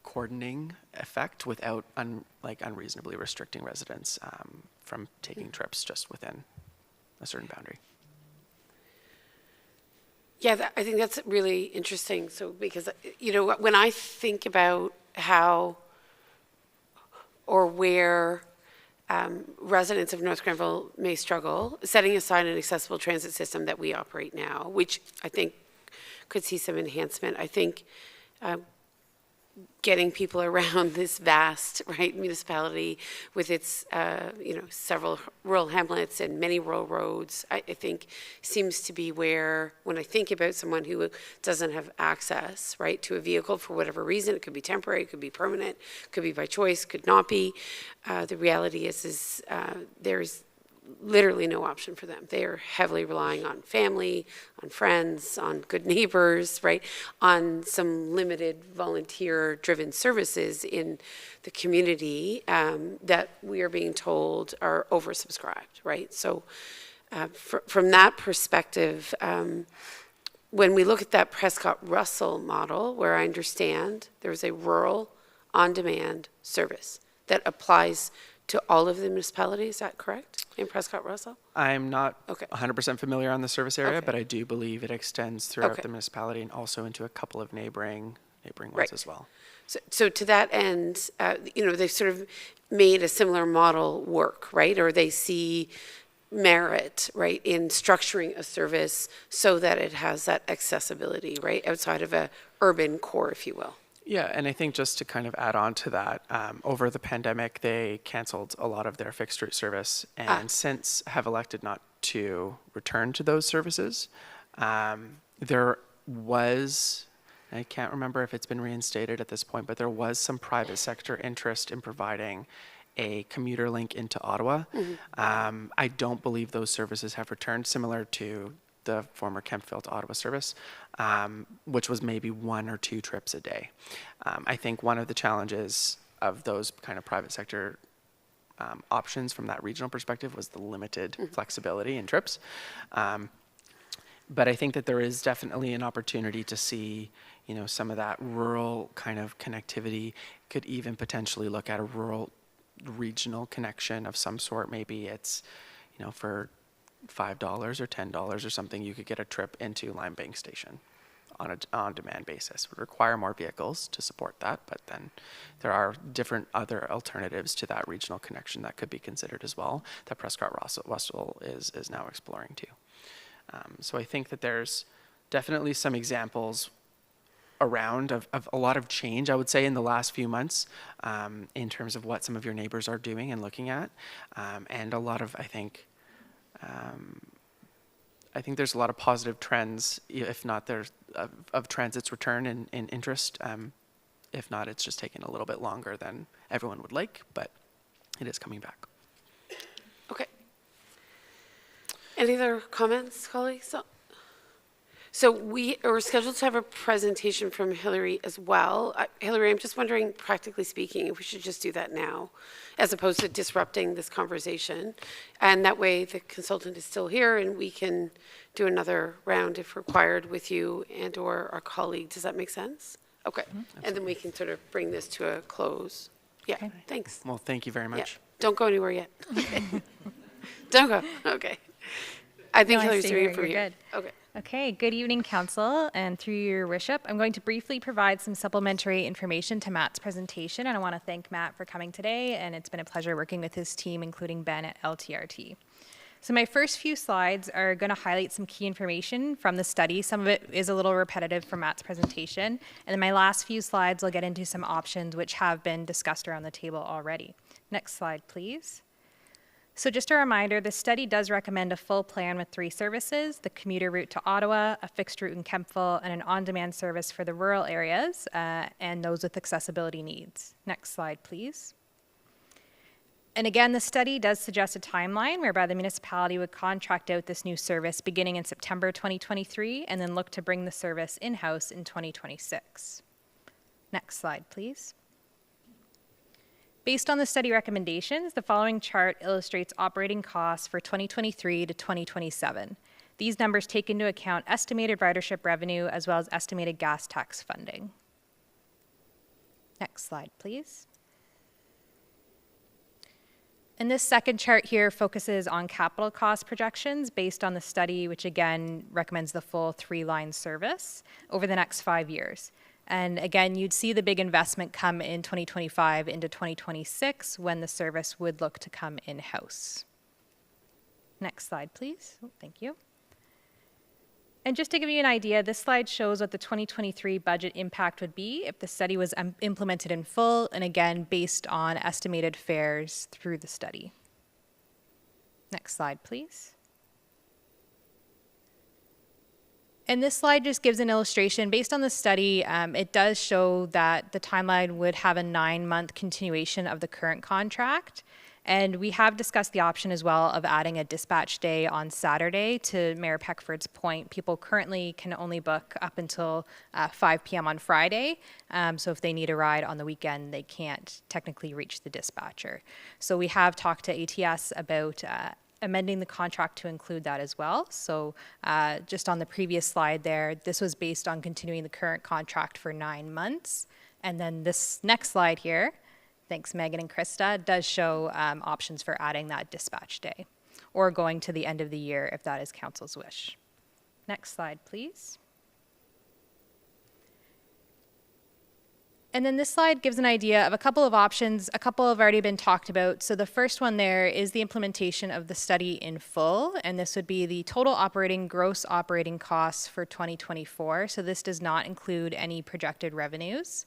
cordoning effect without unreasonably restricting residents from taking trips just within a certain boundary. Yeah, I think that's really interesting. So, because, you know, when I think about how or where residents of North Grenville may struggle, setting aside an accessible transit system that we operate now, which I think could see some enhancement, I think getting people around this vast, right, municipality with its, several rural hamlets and many rural roads, I think seems to be where, when I think about someone who doesn't have access, right, to a vehicle for whatever reason, it could be temporary, it could be permanent, could be by choice, could not be. The reality is there's literally no option for them. They are heavily relying on family, on friends, on good neighbors, right? On some limited volunteer-driven services in the community that we are being told are oversubscribed, right? So from that perspective, when we look at that Prescott-Russell model, where I understand there's a rural on-demand service that applies to all of the municipalities, is that correct, in Prescott-Russell? I'm not Okay. 100% familiar on the service area, Okay. but I do believe it extends throughout Okay. the municipality and also into a couple of neighboring ones Right. as well. So to that end, they've sort of made a similar model work, right? Or they see merit, right, in structuring a service so that it has that accessibility, right, outside of a urban core, if you will. Yeah, and I think just to kind of add on to that, over the pandemic, they canceled a lot of their fixed route service and since have elected not to return to those services. There was, I can't remember if it's been reinstated at this point, but there was some private sector interest in providing a commuter link into Ottawa. I don't believe those services have returned, similar to the former Kemptville to Ottawa service, which was maybe 1 or 2 trips a day. I think one of the challenges of those kind of private sector options from that regional perspective was the limited flexibility in trips. But I think that there is definitely an opportunity to see, some of that rural kind of connectivity. Could even potentially look at a rural regional connection of some sort. Maybe it's, for $5 or $10 or something, you could get a trip into Lime Bank Station on an on-demand basis. It would require more vehicles to support that, but then there are different other alternatives to that regional connection that could be considered as well, that Prescott-Russell is now exploring too. So I think that there's definitely some examples around of a lot of change, I would say, in the last few months in terms of what some of your neighbors are doing and looking at, and a lot of, I think there's a lot of positive trends, if not there's of transit's return in interest. If not, it's just taking a little bit longer than everyone would like, but it is coming back. Okay. Any other comments, colleagues? So we are scheduled to have a presentation from Hillary as well. Hillary, I'm just wondering, practically speaking, if we should just do that now, as opposed to disrupting this conversation. And that way the consultant is still here and we can do another round if required with you and or our colleague. Does that make sense? Okay. And then we can sort of bring this to a close. Yeah, thanks. Well, thank you very Yeah. much. Don't go anywhere yet. Don't go. Okay. I think No, I Hillary's stay doing here. it from You're here. good. Okay. Okay, good evening, Council, and through your worship, I'm going to briefly provide some supplementary information to Matt's presentation, and I want to thank Matt for coming today, and it's been a pleasure working with his team, including Ben at LTRT. So my first few slides are going to highlight some key information from the study. Some of it is a little repetitive from Matt's presentation, and then my last few slides will get into some options which have been discussed around the table already. Next slide, please. So just a reminder, the study does recommend a full plan with 3 services: the commuter route to Ottawa, a fixed route in Kemptville, and an on-demand service for the rural areas and those with accessibility needs. Next slide, please. And again, the study does suggest a timeline whereby the municipality would contract out this new service beginning in September 2023 and then look to bring the service in-house in 2026. Next slide, please. Based on the study recommendations, the following chart illustrates operating costs for 2023 to 2027. These numbers take into account estimated ridership revenue as well as estimated gas tax funding. Next slide, please. And this second chart here focuses on capital cost projections based on the study, which again recommends the full 3-line service over the next 5 years. And again, you'd see the big investment come in 2025 into 2026 when the service would look to come in-house. Next slide, please. Oh, thank you. And just to give you an idea, this slide shows what the 2023 budget impact would be if the study was implemented in full, and again, based on estimated fares through the study. Next slide, please. And this slide just gives an illustration. Based on the study, it does show that the timeline would have a 9-month continuation of the current contract. And we have discussed the option as well of adding a dispatch day on Saturday. To Mayor Peckford's point, people currently can only book up until 5 p.m. on Friday. So if they need a ride on the weekend, they can't technically reach the dispatcher. So we have talked to ATS about amending the contract to include that as well. So just on the previous slide there, this was based on continuing the current contract for 9 months. And then this next slide here, thanks Megan and Krista, does show options for adding that dispatch day or going to the end of the year if that is council's wish. Next slide, please. And then this slide gives an idea of a couple of options. A couple have already been talked about. So the first one there is the implementation of the study in full, and this would be the total gross operating costs for 2024. So this does not include any projected revenues.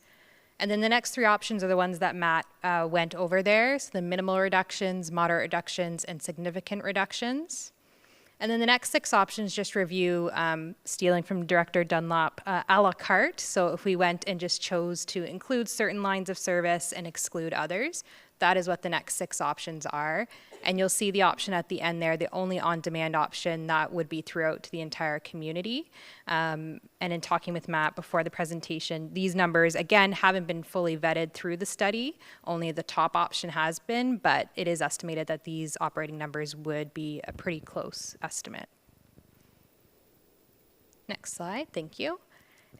And then the next 3 options are the ones that Matt went over there. So the minimal reductions, moderate reductions, and significant reductions. And then the next 6 options just review, stealing from Director Dunlop, a la carte. So if we went and just chose to include certain lines of service and exclude others, that is what the next 6 options are. And you'll see the option at the end there, the only on-demand option that would be throughout the entire community. And in talking with Matt before the presentation, these numbers, again, haven't been fully vetted through the study. Only the top option has been, but it is estimated that these operating numbers would be a pretty close estimate. Next slide, thank you.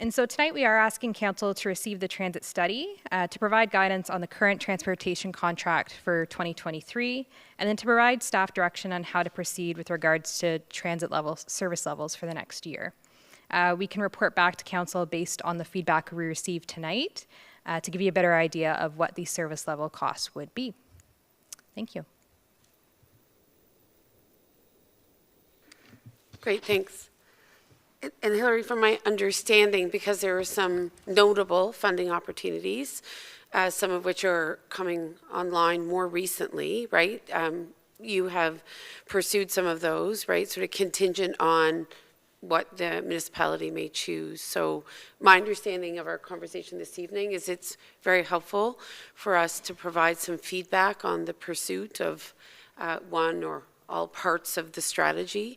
And so tonight we are asking council to receive the transit study, to provide guidance on the current transportation contract for 2023, and then to provide staff direction on how to proceed with regards to transit service levels for the next year. We can report back to council based on the feedback we received tonight to give you a better idea of what these service level costs would be. Thank you. Great, thanks. And Hillary, from my understanding, because there are some notable funding opportunities, some of which are coming online more recently, right? You have pursued some of those, right? Sort of contingent on what the municipality may choose. So my understanding of our conversation this evening is it's very helpful for us to provide some feedback on the pursuit of one or all parts of the strategy.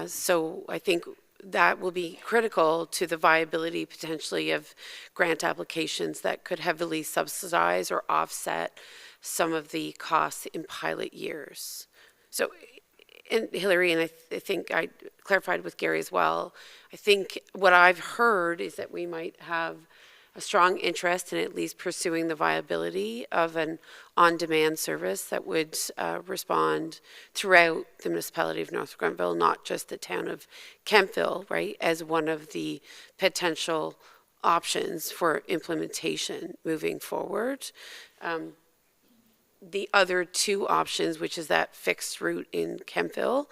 So I think that will be critical to the viability potentially of grant applications that could heavily subsidize or offset some of the costs in pilot years. So, and Hillary, and I think I clarified with Gary as well, I think what I've heard is that we might have a strong interest in at least pursuing the viability of an on-demand service that would respond throughout the municipality of North Grenville, not just the town of Kemptville, right, as one of the potential options for implementation moving forward. The other 2 options, which is that fixed route in Kemptville,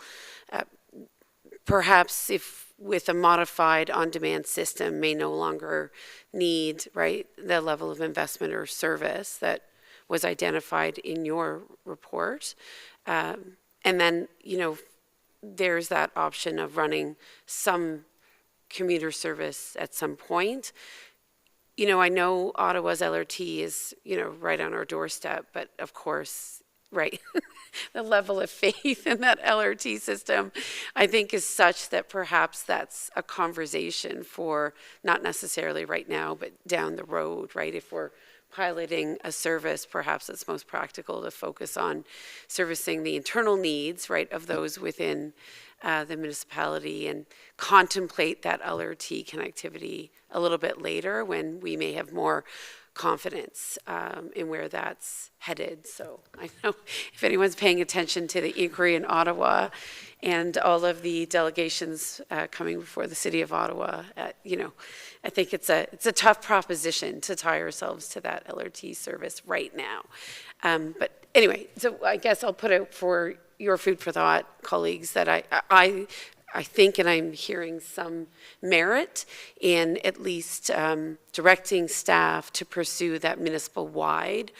perhaps if with a modified on-demand system may no longer need, right, the level of investment or service that was identified in your report. And then, you know, there's that option of running some commuter service at some point. You know, I know Ottawa's LRT is, you know, right on our doorstep, but of course, right, the level of faith in that LRT system, I think, is such that perhaps that's a conversation for not necessarily right now, but down the road, right? If we're piloting a service, perhaps it's most practical to focus on servicing the internal needs, right, of those within the municipality and contemplate that LRT connectivity a little bit later when we may have more confidence in where that's headed. So I know if anyone's paying attention to the inquiry in Ottawa and all of the delegations coming before the city of Ottawa, you know, I think it's a tough proposition to tie ourselves to that LRT service right now. But anyway, so I guess I'll put out for your food for thought, colleagues, that I I think, and I'm hearing some merit in at least directing staff to pursue that municipal-wide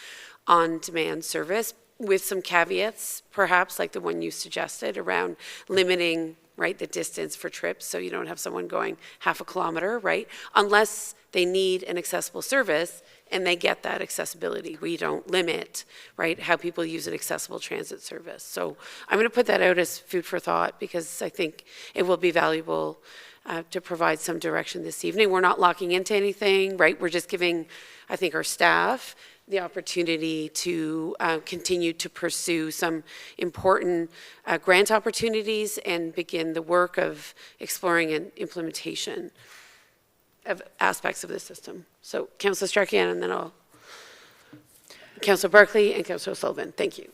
on-demand service with some caveats, perhaps like the one you suggested around limiting, right, the distance for trips, so you don't have someone going half a kilometer, right? Unless they need an accessible service and they get that accessibility. We don't limit, right, how people use an accessible transit service. So I'm going to put that out as food for thought because I think it will be valuable to provide some direction this evening. We're not locking into anything, right? We're just giving, I think, our staff the opportunity to continue to pursue some important grant opportunities and begin the work of exploring and implementation of aspects of the system. So Councillor Strachan, and then Councillor Barclay and Councillor Sullivan. Thank you.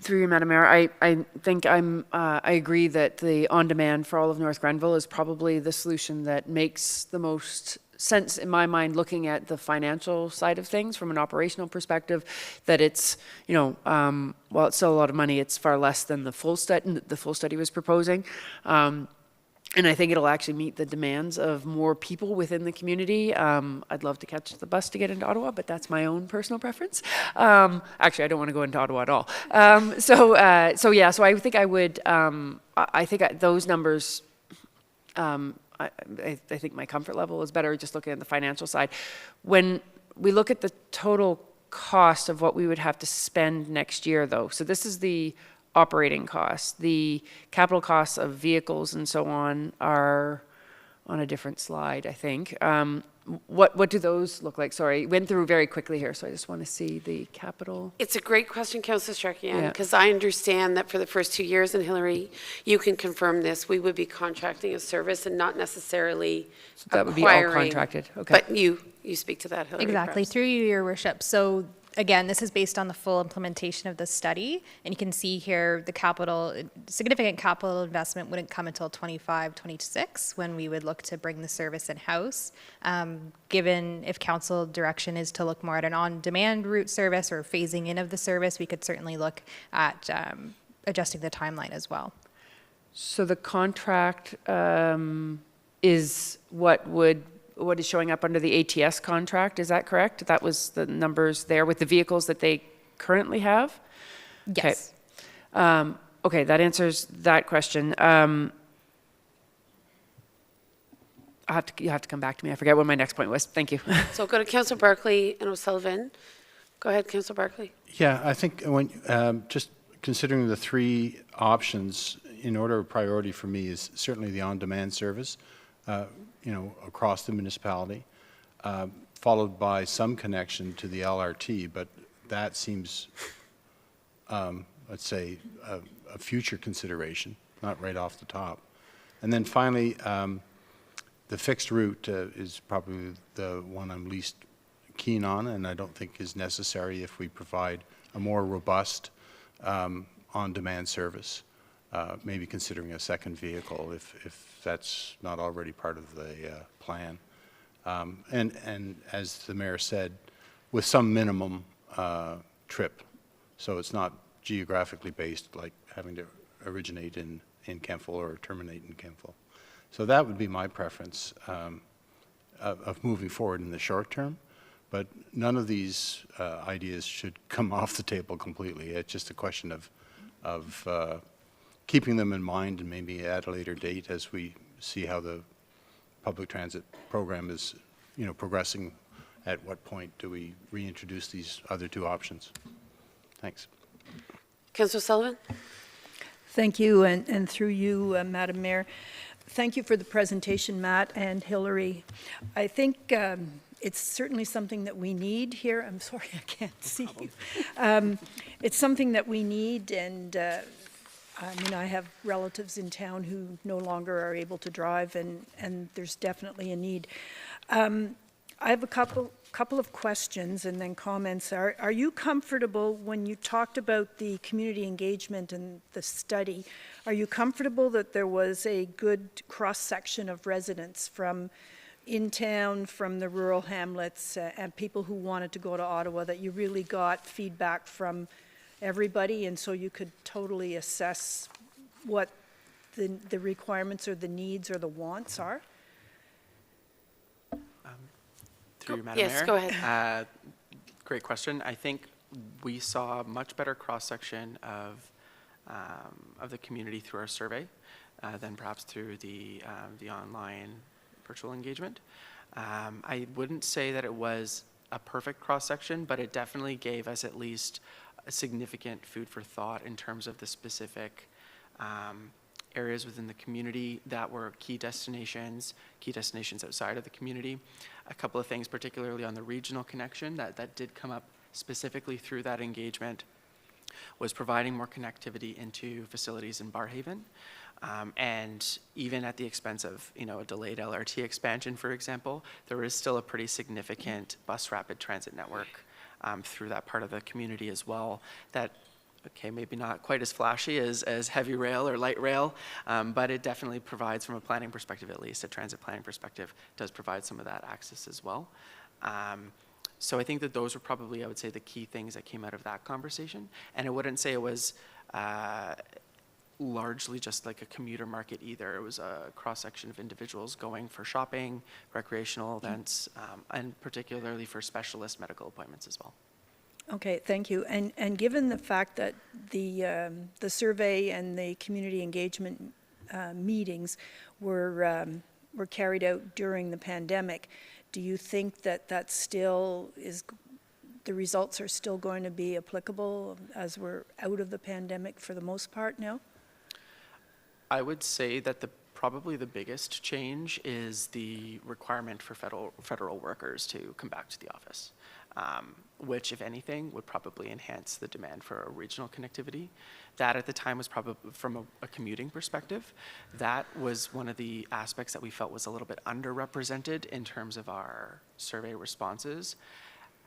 Through you, Madam Mayor, I think I agree that the on-demand for all of North Grenville is probably the solution that makes the most sense in my mind, looking at the financial side of things from an operational perspective, that it's, while it's still a lot of money, it's far less than the full study was proposing. And I think it'll actually meet the demands of more people within the community. I'd love to catch the bus to get into Ottawa, but that's my own personal preference. Actually, I don't want to go into Ottawa at all. So I think I would, I think those numbers, I think my comfort level is better just looking at the financial side. When we look at the total cost of what we would have to spend next year, though, so this is the operating costs. The capital costs of vehicles and so on are on a different slide, I think. What do those look like? Sorry, went through very quickly here, so I just want to see the capital. It's a great question, Councillor Strachan, because I understand that for the first 2 years, and Hillary, you can confirm this, we would be contracting a service and not necessarily So that would be all contracted, okay. But you speak to that, Hillary. Exactly, perhaps. through you, Your Worship. So again, this is based on the full implementation of the study, and you can see here the significant capital investment wouldn't come until 25, 26, when we would look to bring the service in-house. Given if council direction is to look more at an on-demand route service or phasing in of the service, we could certainly look at adjusting the timeline as well. So the contract is what is showing up under the ATS contract, is that correct? That was the numbers there with the vehicles that they currently have? Yes. Okay, okay, that answers that question. You have to come back to me. I forget what my next point was. Thank you. So go to Councillor Barclay and O'Sullivan. Go ahead, Councillor Barclay. Yeah, I think when just considering the three options, in order of priority for me is certainly the on-demand service, across the municipality, followed by some connection to the LRT, but that seems, let's say, a future consideration, not right off the top. And then finally, the fixed route is probably the one I'm least keen on, and I don't think is necessary if we provide a more robust on-demand service. Maybe considering a second vehicle if that's not already part of the plan. And as the mayor said, with some minimum trip. So it's not geographically based, like having to originate in Kemptville or terminate in Kemptville. So that would be my preference of moving forward in the short term. But none of these ideas should come off the table completely. It's just a question of keeping them in mind and maybe at a later date as we see how the public transit program is, progressing. At what point do we reintroduce these other two options? Thanks. Councillor Sullivan. Thank you, and through you, Madam Mayor. Thank you for the presentation, Matt and Hillary. I think it's certainly something that we need here. I'm sorry, I can't see you. It's something that we need, and I have relatives in town who no longer are able to drive, and there's definitely a need. I have a couple of questions and then comments. Are you comfortable, when you talked about the community engagement and the study, are you comfortable that there was a good cross-section of residents from in town, from the rural hamlets, and people who wanted to go to Ottawa, that you really got feedback from everybody, and so you could totally assess what the requirements or the needs or the wants are? Through you, Madam Yes, Mayor. go ahead. Great question. I think we saw a much better cross-section of the community through our survey than perhaps through the online virtual engagement. I wouldn't say that it was a perfect cross-section, but it definitely gave us at least a significant food for thought in terms of the specific areas within the community that were key destinations outside of the community. A couple of things, particularly on the regional connection, that did come up specifically through that engagement, was providing more connectivity into facilities in Barrhaven. And even at the expense of, a delayed LRT expansion, for example, there is still a pretty significant bus rapid transit network through that part of the community as well that, okay, maybe not quite as flashy as heavy rail or light rail, but it definitely provides, from a planning perspective at least, a transit planning perspective, does provide some of that access as well. So I think that those were probably, I would say, the key things that came out of that conversation. And I wouldn't say it was largely just like a commuter market either. It was a cross-section of individuals going for shopping, recreational events, and particularly for specialist medical appointments as well. Okay, thank you. And given the fact that the survey and the community engagement meetings were carried out during the pandemic, do you think that still is, the results are still going to be applicable as we're out of the pandemic for the most part now? I would say that probably the biggest change is the requirement for federal workers to come back to the office, which, if anything, would probably enhance the demand for a regional connectivity. That at the time was probably, from a commuting perspective, that was one of the aspects that we felt was a little bit underrepresented in terms of our survey responses.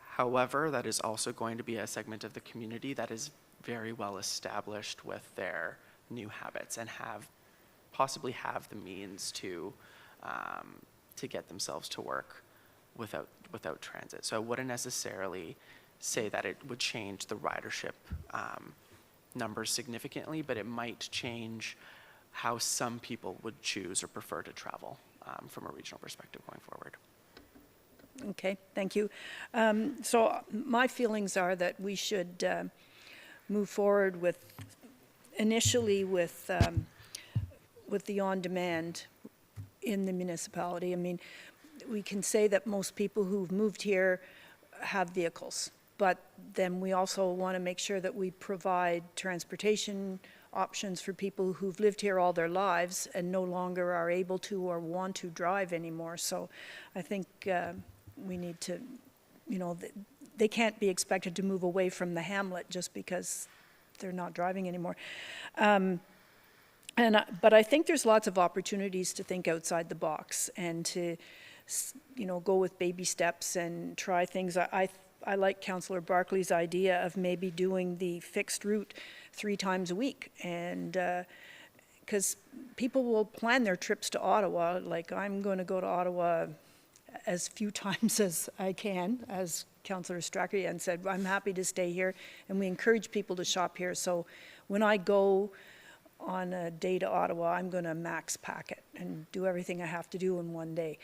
However, that is also going to be a segment of the community that is very well established with their new habits and possibly have the means to get themselves to work without transit. So I wouldn't necessarily say that it would change the ridership numbers significantly, but it might change how some people would choose or prefer to travel from a regional perspective going forward. Okay, thank you. So my feelings are that we should move forward initially with the on-demand in the municipality. I mean, we can say that most people who've moved here have vehicles, but then we also want to make sure that we provide transportation options for people who've lived here all their lives and no longer are able to or want to drive anymore. So I think we need to, they can't be expected to move away from the hamlet just because they're not driving anymore. But I think there's lots of opportunities to think outside the box and to, go with baby steps and try things. I like Councillor Barclay's idea of maybe doing the fixed route 3 times a week, and because people will plan their trips to Ottawa. Like, I'm going to go to Ottawa as few times as I can, as Councillor Strachan said. I'm happy to stay here, and we encourage people to shop here. So when I go on a day to Ottawa, I'm going to max pack it and do everything I have to do in one day.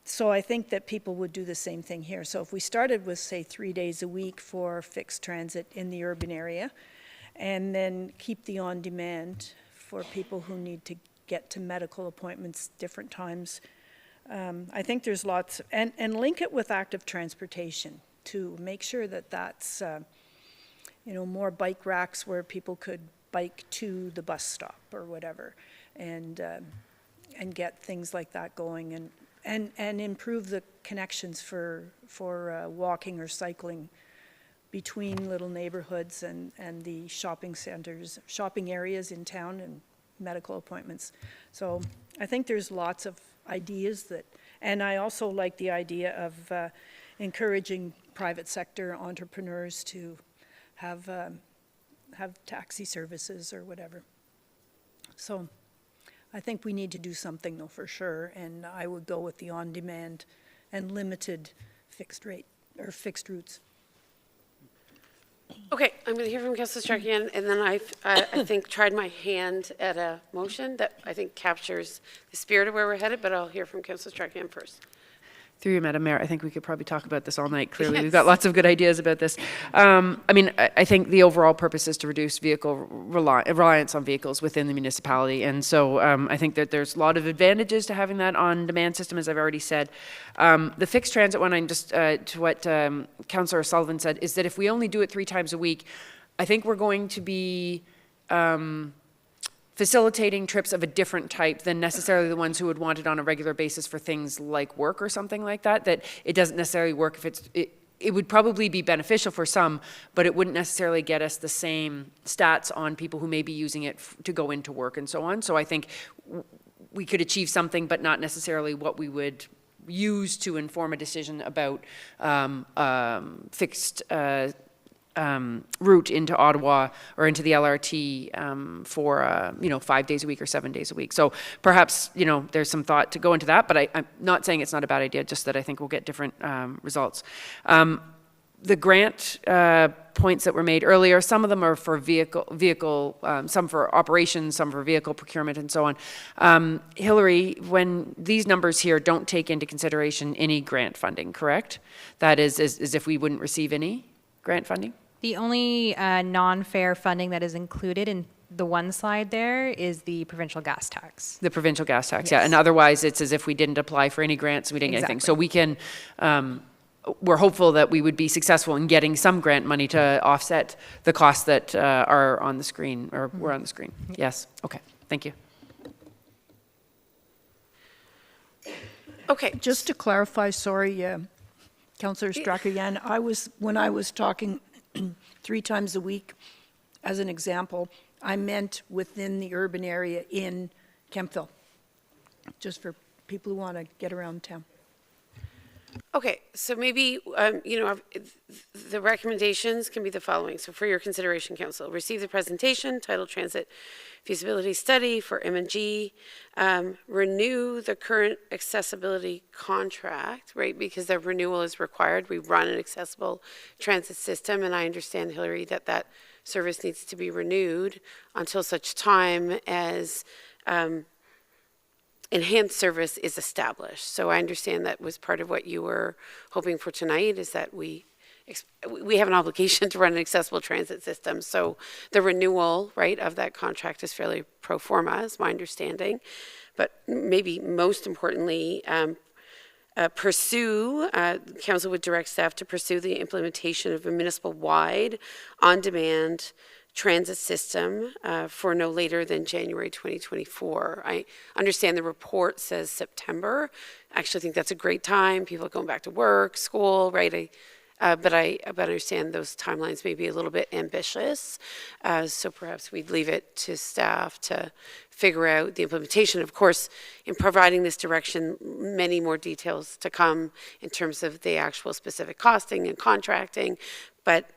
So I think that people would do the same thing here. So if we started with, say, 3 days a week for fixed transit in the urban area, and then keep the on-demand for people who need to get to medical appointments different times, I think there's lots, and link it with active transportation to make sure that that's, more bike racks where people could bike to the bus stop or whatever, and get things like that going, and improve the connections for walking or cycling between little neighborhoods and the shopping centers, shopping areas in town, and medical appointments. So I think there's lots of ideas and I also like the idea of encouraging private sector entrepreneurs to have taxi services or whatever. So I think we need to do something, though, for sure, and I would go with the on-demand and limited fixed rate or fixed routes. Okay, I'm going to hear from Councilor Strakian, and then I think, tried my hand at a motion that I think captures the spirit of where we're headed, but I'll hear from Councilor Strakian first. Through you, Madam Mayor, I think we could probably talk about this all night. Clearly, we've Yes. got lots of good ideas about this. I mean, I think the overall purpose is to reduce vehicle reliance on vehicles within the municipality. And so I think that there's a lot of advantages to having that on-demand system, as I've already said. The fixed transit one, I'm just to what Councillor Sullivan said, is that if we only do it 3 times a week, I think we're going to be facilitating trips of a different type than necessarily the ones who would want it on a regular basis for things like work or something like that, that it doesn't necessarily work if it would probably be beneficial for some, but it wouldn't necessarily get us the same stats on people who may be using it to go into work and so on. So I think we could achieve something, but not necessarily what we would use to inform a decision about fixed route into Ottawa or into the LRT for 5 days a week or 7 days a week. So perhaps there's some thought to go into that, but I'm not saying it's not a bad idea. Just that I think we'll get different results. The grant points that were made earlier, some of them are for vehicle, some for operations, some for vehicle procurement, and so on. Hillary, when these numbers here don't take into consideration any grant funding, correct? That is as if we wouldn't receive any grant funding? The only non-fare funding that is included in the one slide there is the provincial gas tax. The provincial gas tax, Yes. yeah. And otherwise, it's as if we didn't apply for any grants, we didn't get anything. So Exactly. we can, we're hopeful that we would be successful in getting some grant money to offset the costs that are on the screen, or were on the screen. Yes, okay, thank you. Okay, Just to clarify, sorry, Councillor Strakian, when I was talking 3 times a week, as an example, I meant within the urban area in Kemptville, just for people who want to get around town. Okay, so maybe, the recommendations can be the following. So for your consideration, Council, receive the presentation titled Transit Feasibility Study for M&G, renew the current accessibility contract, right? Because the renewal is required. We run an accessible transit system, and I understand, Hillary, that service needs to be renewed until such time as enhanced service is established. So I understand that was part of what you were hoping for tonight, is that we have an obligation to run an accessible transit system. So the renewal, right, of that contract is fairly pro forma, is my understanding. But maybe most importantly, council would direct staff to pursue the implementation of a municipal-wide, on-demand transit system for no later than January 2024. I understand the report says September. I actually think that's a great time. People are going back to work, school, right? But I understand those timelines may be a little bit ambitious. So perhaps we'd leave it to staff to figure out the implementation. Of course, in providing this direction, many more details to come in terms of the actual specific costing and contracting. But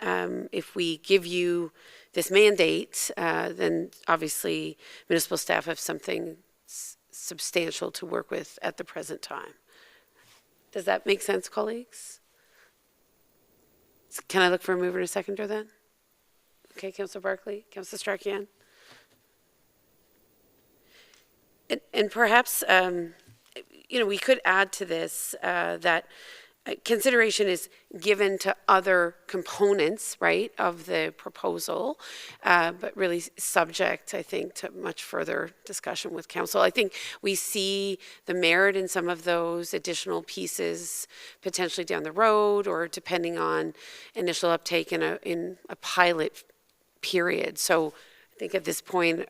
if we give you this mandate, then obviously municipal staff have something substantial to work with at the present time. Does that make sense, colleagues? Can I look for a mover and a seconder then? Okay, Councillor Barclay, Councillor Strakian. And perhaps, we could add to this that consideration is given to other components, right, of the proposal, but really subject, I think, to much further discussion with council. I think we see the merit in some of those additional pieces potentially down the road, or depending on initial uptake in a pilot period. So I think at this point,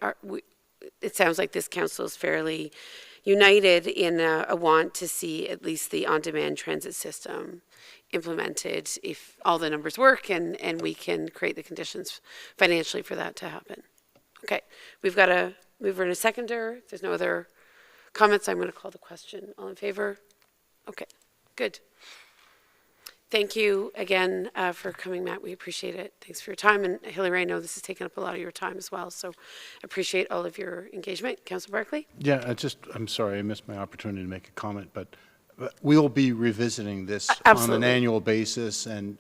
it sounds like this council is fairly united in a want to see at least the on-demand transit system implemented if all the numbers work and we can create the conditions financially for that to happen. Okay, we've got a mover and a seconder. If there's no other comments, I'm going to call the question. All in favor? Okay, good. Thank you again for coming, Matt. We appreciate it. Thanks for your time. And Hillary, I know this has taken up a lot of your time as well, so appreciate all of your engagement. Councillor Barclay? Yeah, I'm sorry, I missed my opportunity to make a comment, but we'll be revisiting this on Absolutely. an annual basis and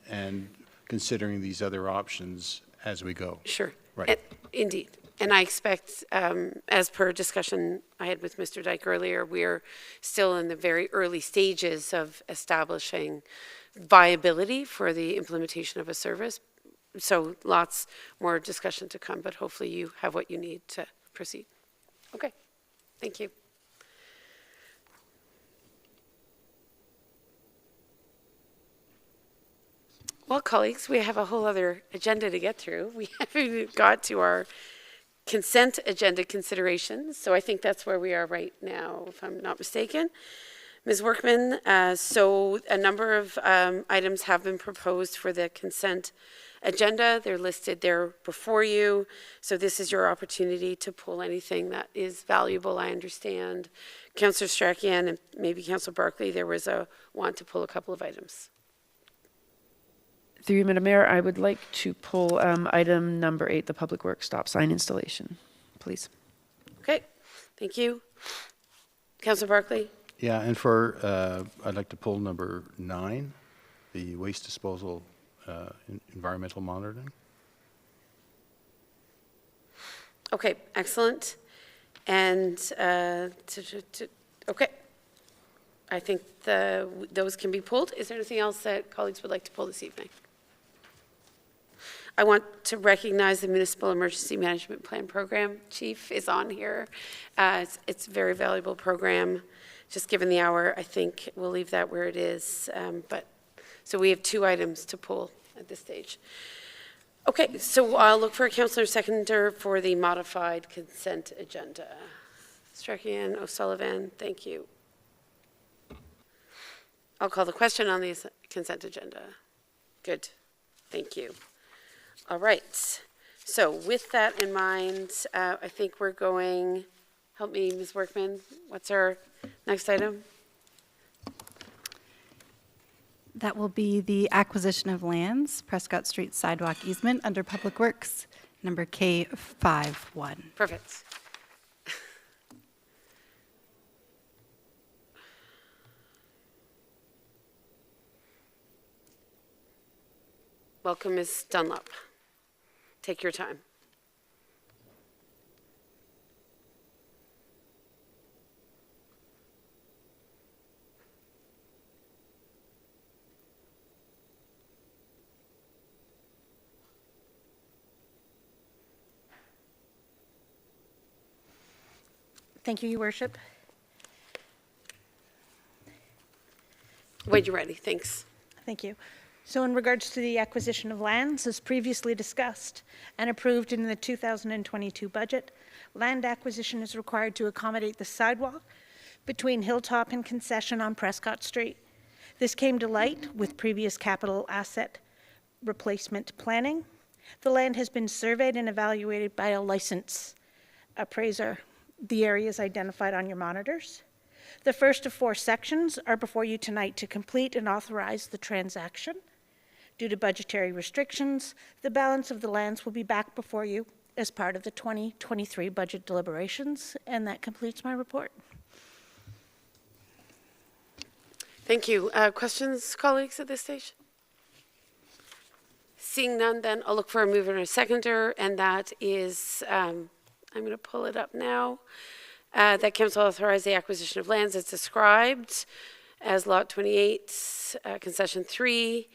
considering these other options as we go. Sure. Right. Indeed. And I expect, as per discussion I had with Mr. Dyke earlier, we're still in the very early stages of establishing viability for the implementation of a service. So lots more discussion to come, but hopefully you have what you need to proceed. Okay, thank you. Well, colleagues, we have a whole other agenda to get through. We haven't got to our consent agenda considerations, so I think that's where we are right now, if I'm not mistaken. Ms. Workman, so a number of items have been proposed for the consent agenda. They're listed there before you, so this is your opportunity to pull anything that is valuable, I understand. Councillor Strachan and maybe Councillor Barclay, there was a want to pull a couple of items. Through you, Madam Mayor, I would like to pull item number 8, the Public Works stop sign installation, please. Okay, thank you. Councillor Barclay? Yeah, and I'd like to pull number 9, the waste disposal environmental monitoring. Okay, excellent. And, okay. I think those can be pulled. Is there anything else that colleagues would like to pull this evening? I want to recognize the Municipal Emergency Management Plan Program. Chief is on here. It's a very valuable program. Just given the hour, I think we'll leave that where it is. So we have 2 items to pull at this stage. Okay, so I'll look for a councillor seconder for the modified consent agenda. Strachan, O'Sullivan, thank you. I'll call the question on the consent agenda. Good, thank you. All right, so with that in mind, I think we're going, help me, Ms. Workman, what's our next item? That will be the acquisition of lands, Prescott Street sidewalk easement under Public Works, number K51. Perfect. Welcome, Ms. Dunlop. Take your time. Thank you, Your Worship. When you're ready, thanks. Thank you. So in regards to the acquisition of lands, as previously discussed and approved in the 2022 budget, land acquisition is required to accommodate the sidewalk between Hilltop and Concession on Prescott Street. This came to light with previous capital asset replacement planning. The land has been surveyed and evaluated by a licensed appraiser. The areas identified on your monitors. The first of 4 sections are before you tonight to complete and authorize the transaction. Due to budgetary restrictions, the balance of the lands will be back before you as part of the 2023 budget deliberations, and that completes my report. Thank you. Questions, colleagues, at this stage? Seeing none, then I'll look for a mover and a seconder, and that is, I'm going to pull it up now. That council authorize the acquisition of lands as described as Lot 28, Concession 3,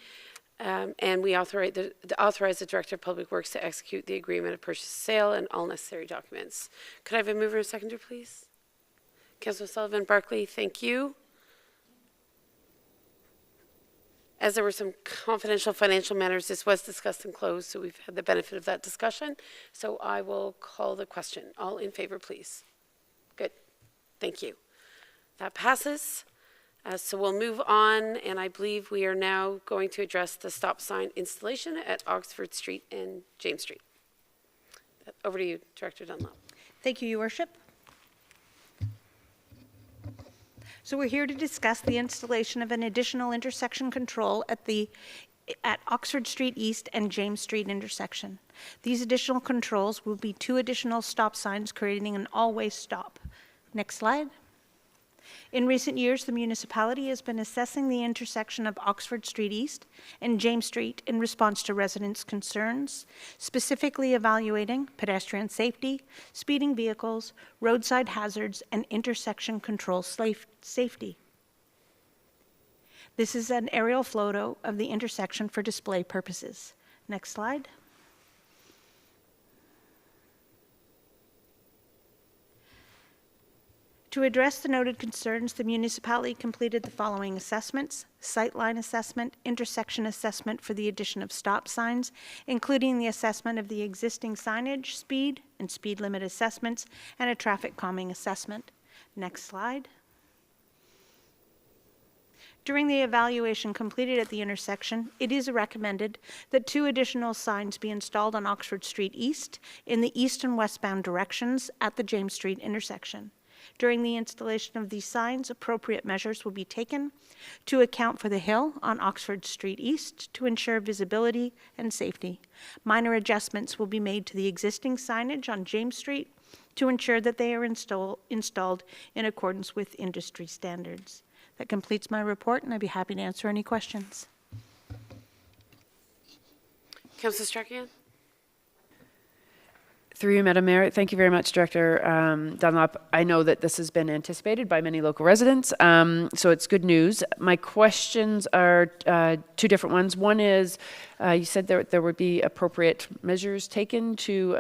and we authorize the Director of Public Works to execute the agreement of purchase and sale and all necessary documents. Could I have a mover and a seconder, please? Councillor Sullivan, Barclay, thank you. As there were some confidential financial matters, this was discussed and closed, so we've had the benefit of that discussion. So I will call the question. All in favor, please. Good. Thank you. That passes. So we'll move on, and I believe we are now going to address the stop sign installation at Oxford Street and James Street. Over to you, Director Dunlop. Thank you, Your Worship. So we're here to discuss the installation of an additional intersection control at Oxford Street East and James Street intersection. These additional controls will be 2 additional stop signs creating an all-way stop. Next slide. In recent years, the municipality has been assessing the intersection of Oxford Street East and James Street in response to residents' concerns, specifically evaluating pedestrian safety, speeding vehicles, roadside hazards, and intersection control safety. This is an aerial photo of the intersection for display purposes. Next slide. To address the noted concerns, the municipality completed the following assessments: sightline assessment, intersection assessment for the addition of stop signs, including the assessment of the existing signage, speed, and speed limit assessments, and a traffic calming assessment. Next slide. During the evaluation completed at the intersection, it is recommended that 2 additional signs be installed on Oxford Street East in the east and westbound directions at the James Street intersection. During the installation of these signs, appropriate measures will be taken to account for the hill on Oxford Street East to ensure visibility and safety. Minor adjustments will be made to the existing signage on James Street to ensure that they are installed in accordance with industry standards. That completes my report, and I'd be happy to answer any questions. Councillor Strakian? Through you, Madam Mayor, thank you very much, Director Dunlop. I know that this has been anticipated by many local residents, so it's good news. My questions are 2 different ones. One is, you said there would be appropriate measures taken to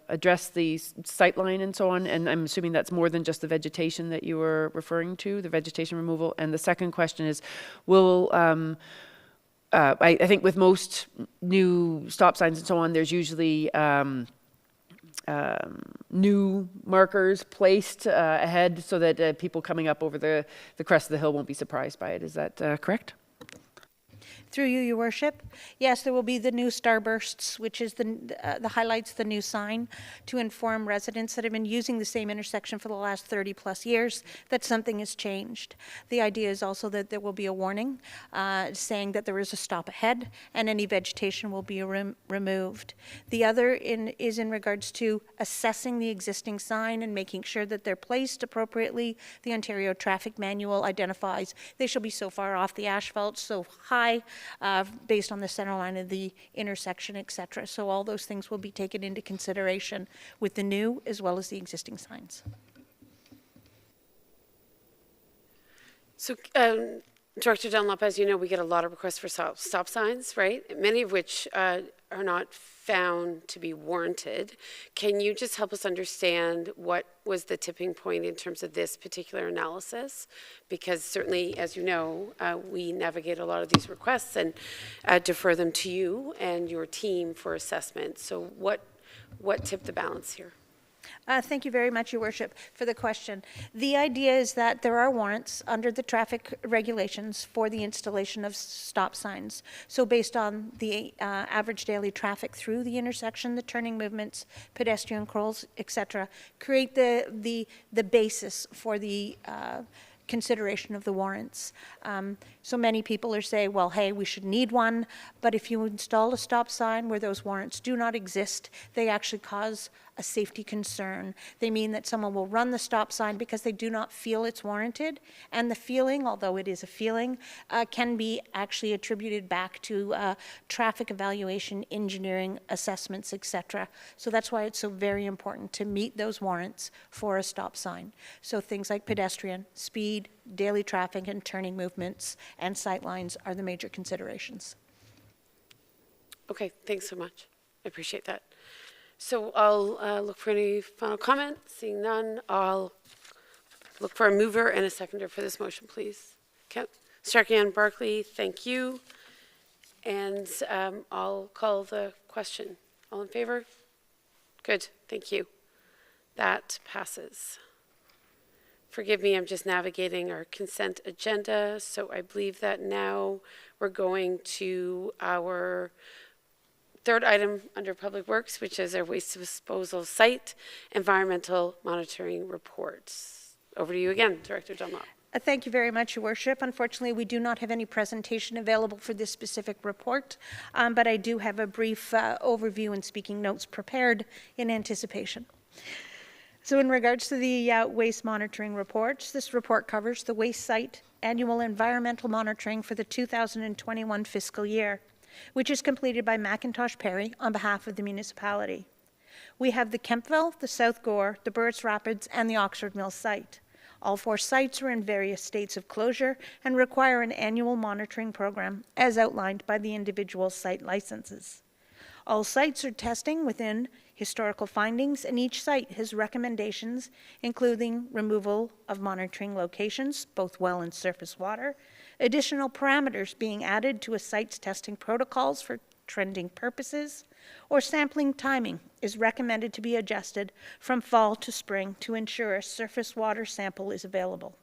address the sightline and so on, and I'm assuming that's more than just the vegetation that you were referring to, the vegetation removal. And the second question is, will I think with most new stop signs and so on, there's usually new markers placed ahead so that people coming up over the crest of the hill won't be surprised by it. Is that correct? Through you, Your Worship. Yes, there will be the new starbursts, which is the highlights the new sign to inform residents that have been using the same intersection for the last 30 plus years that something has changed. The idea is also that there will be a warning saying that there is a stop ahead and any vegetation will be removed. The other is in regards to assessing the existing sign and making sure that they're placed appropriately. The Ontario Traffic Manual identifies they shall be so far off the asphalt, so high, based on the center line of the intersection, etc. So all those things will be taken into consideration with the new as well as the existing signs. So, Director Dunlop, as you know, we get a lot of requests for stop signs, right? Many of which are not found to be warranted. Can you just help us understand what was the tipping point in terms of this particular analysis? Because certainly, as you know, we navigate a lot of these requests and defer them to you and your team for assessment. So what tipped the balance here? Thank you very much, Your Worship, for the question. The idea is that there are warrants under the traffic regulations for the installation of stop signs. So based on the average daily traffic through the intersection, the turning movements, pedestrian crawls, etc., create the basis for the consideration of the warrants. So many people are saying, well, hey, we should need one, but if you install a stop sign where those warrants do not exist, they actually cause a safety concern. They mean that someone will run the stop sign because they do not feel it's warranted, and the feeling, although it is a feeling, can be actually attributed back to traffic evaluation, engineering assessments, etc. So that's why it's so very important to meet those warrants for a stop sign. So things like pedestrian, speed, daily traffic, and turning movements and sight lines are the major considerations. Okay, thanks so much. I appreciate that. So I'll look for any final comments. Seeing none, I'll look for a mover and a seconder for this motion, please. Strakian, Barclay, thank you. And I'll call the question. All in favor? Good, thank you. That passes. Forgive me, I'm just navigating our consent agenda. So I believe that now we're going to our third item under Public Works, which is our waste disposal site environmental monitoring reports. Over to you again, Director Dunlop. Thank you very much, Your Worship. Unfortunately, we do not have any presentation available for this specific report, but I do have a brief overview and speaking notes prepared in anticipation. So in regards to the waste monitoring reports, this report covers the waste site annual environmental monitoring for the 2021 fiscal year, which is completed by McIntosh Perry on behalf of the municipality. We have the Kempville, the South Gore, the Burris Rapids, and the Oxford Mills site. All 4 sites are in various states of closure and require an annual monitoring program as outlined by the individual site licenses. All sites are testing within historical findings, and each site has recommendations, including removal of monitoring locations, both well and surface water, additional parameters being added to a site's testing protocols for trending purposes, or sampling timing is recommended to be adjusted from fall to spring to ensure a surface water sample is available.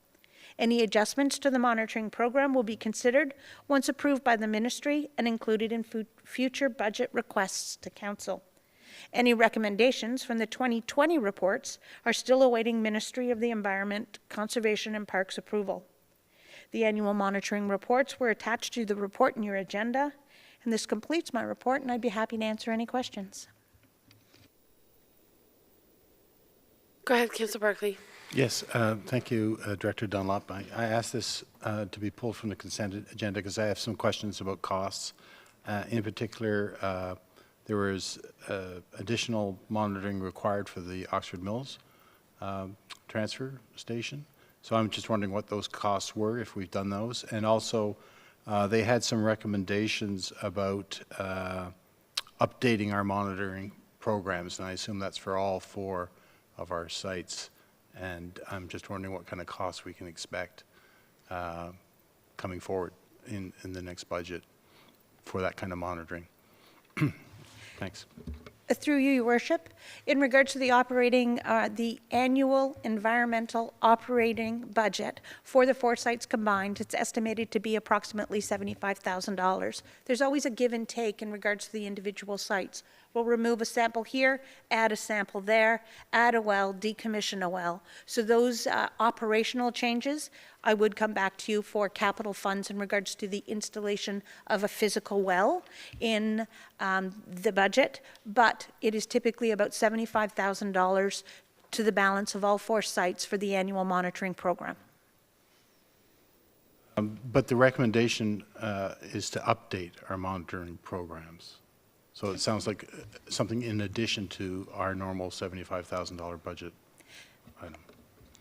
Any adjustments to the monitoring program will be considered once approved by the ministry and included in future budget requests to council. Any recommendations from the 2020 reports are still awaiting Ministry of the Environment, Conservation and Parks approval. The annual monitoring reports were attached to the report in your agenda, and this completes my report, and I'd be happy to answer any questions. Go ahead, Councillor Barclay. Yes, thank you, Director Dunlop. I asked this to be pulled from the consent agenda because I have some questions about costs. In particular, there was additional monitoring required for the Oxford Mills transfer station. So I'm just wondering what those costs were, if we've done those. And also, they had some recommendations about updating our monitoring programs, and I assume that's for all 4 of our sites. And I'm just wondering what kind of costs we can expect coming forward in the next budget for that kind of monitoring. Thanks. Through you, Your Worship, in regards to the the annual environmental operating budget for the 4 sites combined, it's estimated to be approximately $75,000. There's always a give and take in regards to the individual sites. We'll remove a sample here, add a sample there, add a well, decommission a well. So those operational changes, I would come back to you for capital funds in regards to the installation of a physical well in the budget, but it is typically about $75,000 to the balance of all 4 sites for the annual monitoring program. But the recommendation is to update our monitoring programs. So it sounds like something in addition to our normal $75,000 budget item.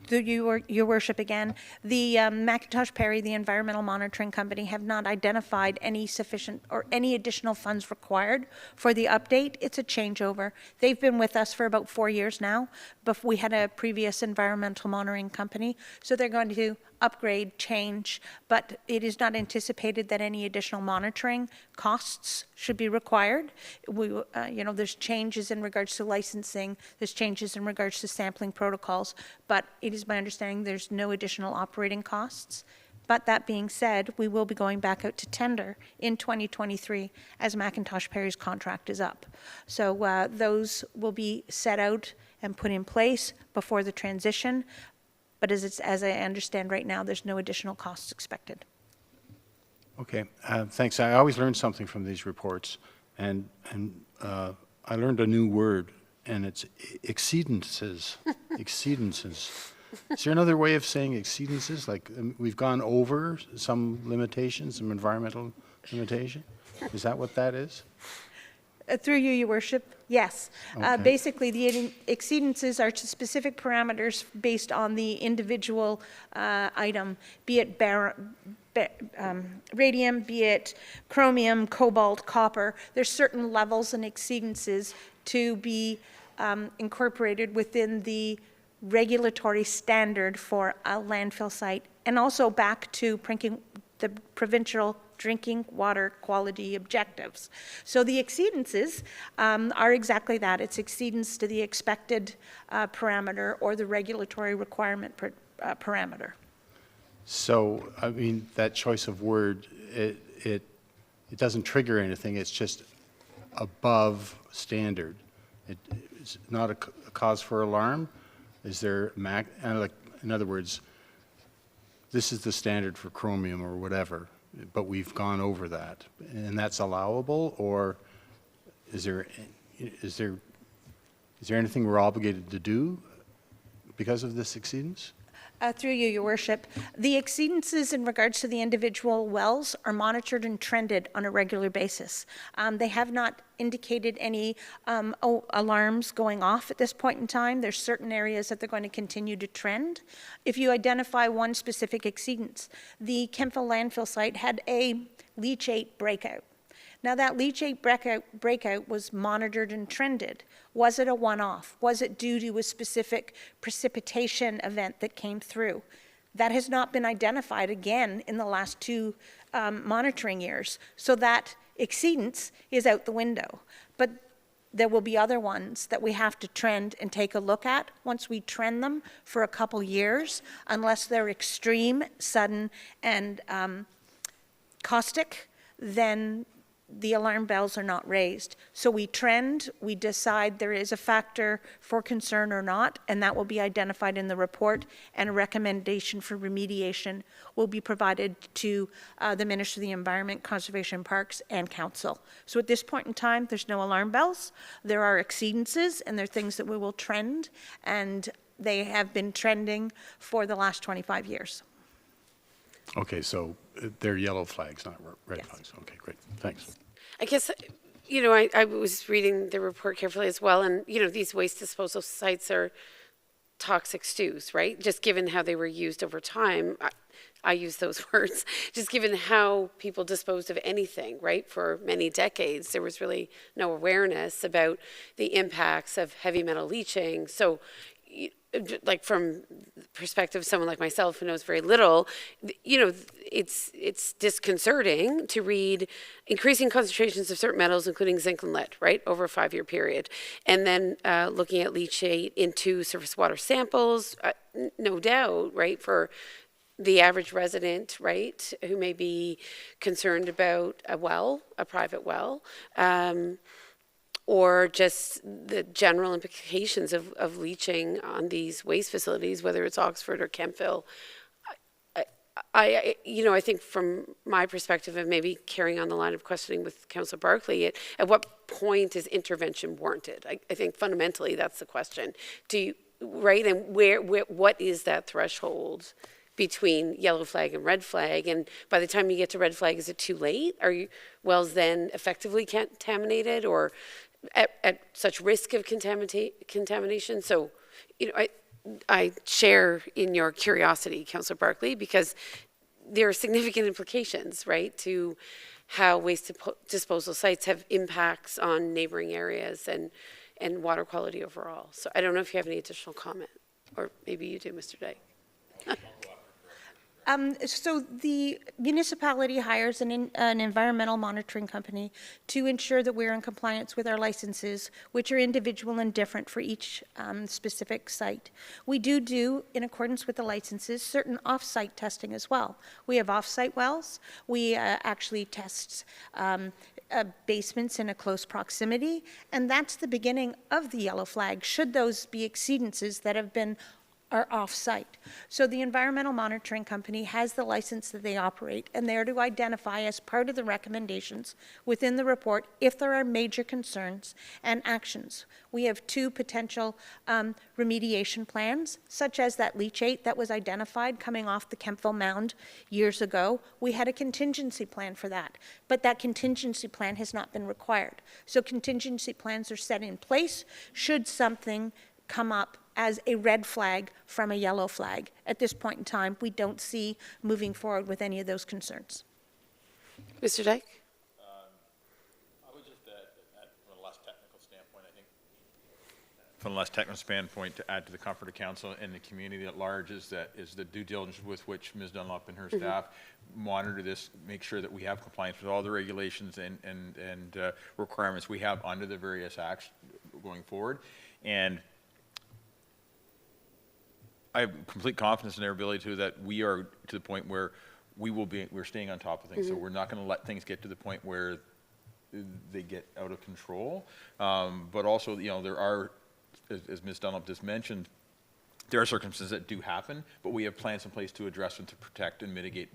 Your Worship, again, the McIntosh Perry, the environmental monitoring company, have not identified any sufficient or any additional funds required for the update. It's a changeover. They've been with us for about 4 years now, but we had a previous environmental monitoring company, so they're going to upgrade, change, but it is not anticipated that any additional monitoring costs should be required. There's changes in regards to licensing, there's changes in regards to sampling protocols, but it is my understanding there's no additional operating costs. But that being said, we will be going back out to tender in 2023 as McIntosh Perry's contract is up. So those will be set out and put in place before the transition. But as I understand right now, there's no additional costs expected. Okay, thanks. I always learn something from these reports, and I learned a new word, and it's exceedances. Exceedances. Is there another way of saying exceedances? Like we've gone over some limitations, some environmental limitation? Is that what that is? Through you, Your Worship, yes. Okay. Basically, the exceedances are to specific parameters based on the individual item, be it radium, be it chromium, cobalt, copper. There's certain levels and exceedances to be incorporated within the regulatory standard for a landfill site, and also back to the provincial drinking water quality objectives. So the exceedances are exactly that. It's exceedance to the expected parameter or the regulatory requirement parameter. So, I mean, that choice of word, it doesn't trigger anything. It's just above standard. It's not a cause for alarm. Is there, in other words, this is the standard for chromium or whatever, but we've gone over that, and that's allowable, or is there anything we're obligated to do because of this exceedance? Through you, Your Worship. The exceedances in regards to the individual wells are monitored and trended on a regular basis. They have not indicated any alarms going off at this point in time. There's certain areas that they're going to continue to trend. If you identify one specific exceedance, the Kemptville landfill site had a leachate breakout. Now, that leachate breakout was monitored and trended. Was it a one-off? Was it due to a specific precipitation event that came through? That has not been identified again in the last two monitoring years. So that exceedance is out the window. But there will be other ones that we have to trend and take a look at once we trend them for a couple years, unless they're extreme, sudden, and caustic, then the alarm bells are not raised. So we trend, we decide there is a factor for concern or not, and that will be identified in the report, and a recommendation for remediation will be provided to the Minister of the Environment, Conservation Parks, and Council. So at this point in time, there's no alarm bells. There are exceedances, and there are things that we will trend, and they have been trending for the last 25 years. Okay, so they're yellow flags, not red flags. Okay, great. Thanks. I guess, you know, I was reading the report carefully as well, and, you know, these waste disposal sites are toxic stews, right? Just given how they were used over time, I use those words, just given how people disposed of anything, right? For many decades, there was really no awareness about the impacts of heavy metal leaching. So, like from the perspective of someone like myself who knows very little, you know, it's disconcerting to read increasing concentrations of certain metals, including zinc and lead, right, over a 5-year period. And then looking at leachate into surface water samples, no doubt, right, for the average resident, right, who may be concerned about a well, a private well, or just the general implications of leaching on these waste facilities, whether it's Oxford or Kemptville. You know, I think from my perspective of maybe carrying on the line of questioning with Councillor Barclay, at what point is intervention warranted? I think fundamentally that's the question. Do you, right, and what is that threshold between yellow flag and red flag? And by the time you get to red flag, is it too late? Are you wells then effectively contaminated or at such risk of contamination? So, you know, I share in your curiosity, Councillor Barclay, because there are significant implications, right, to how waste disposal sites have impacts on neighboring areas and water quality overall. So I don't know if you have any additional comment, or maybe you do, Mr. Dyke. So the municipality hires an environmental monitoring company to ensure that we're in compliance with our licenses, which are individual and different for each specific site. We do, in accordance with the licenses, certain off-site testing as well. We have off-site wells. We actually test basements in a close proximity, and that's the beginning of the yellow flag, should those be exceedances that have been are off-site. So the environmental monitoring company has the license that they operate, and they're to identify as part of the recommendations within the report if there are major concerns and actions. We have 2 potential remediation plans, such as that leachate that was identified coming off the Kemptville Mound years ago. We had a contingency plan for that, but that contingency plan has not been required. So contingency plans are set in place should something come up as a red flag from a yellow flag. At this point in time, we don't see moving forward with any of those concerns. Mr. Dyke? I would just add that from a less technical standpoint, I think, from a less technical standpoint, to add to the comfort of council and the community at large is the due diligence with which Ms. Dunlop and her staff monitor this, make sure that we have compliance with all the regulations and requirements we have under the various acts going forward. And I have complete confidence in their ability to that we are to the point where we're staying on top of things. So we're not going to let things get to the point where they get out of control. But also, you know, there are, as Ms. Dunlop just mentioned, there are circumstances that do happen, but we have plans in place to address and to protect and mitigate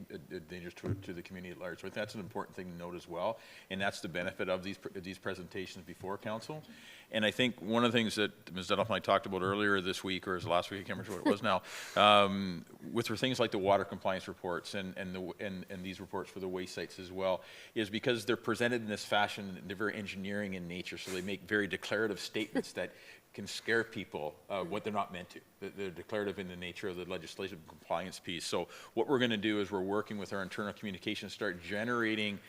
dangers to the community at large. So I think that's an important thing to note as well, and that's the benefit of these presentations before council. And I think one of the things that Ms. Dudoff and I talked about earlier this week, or last week, I can't remember what it was now, with things like the water compliance reports and these reports for the waste sites as well, is because they're presented in this fashion, they're very engineering in nature, so they make very declarative statements that can scare people what they're not meant to. They're declarative in the nature of the legislative compliance piece. So what we're going to do is we're working with our internal communications, start generating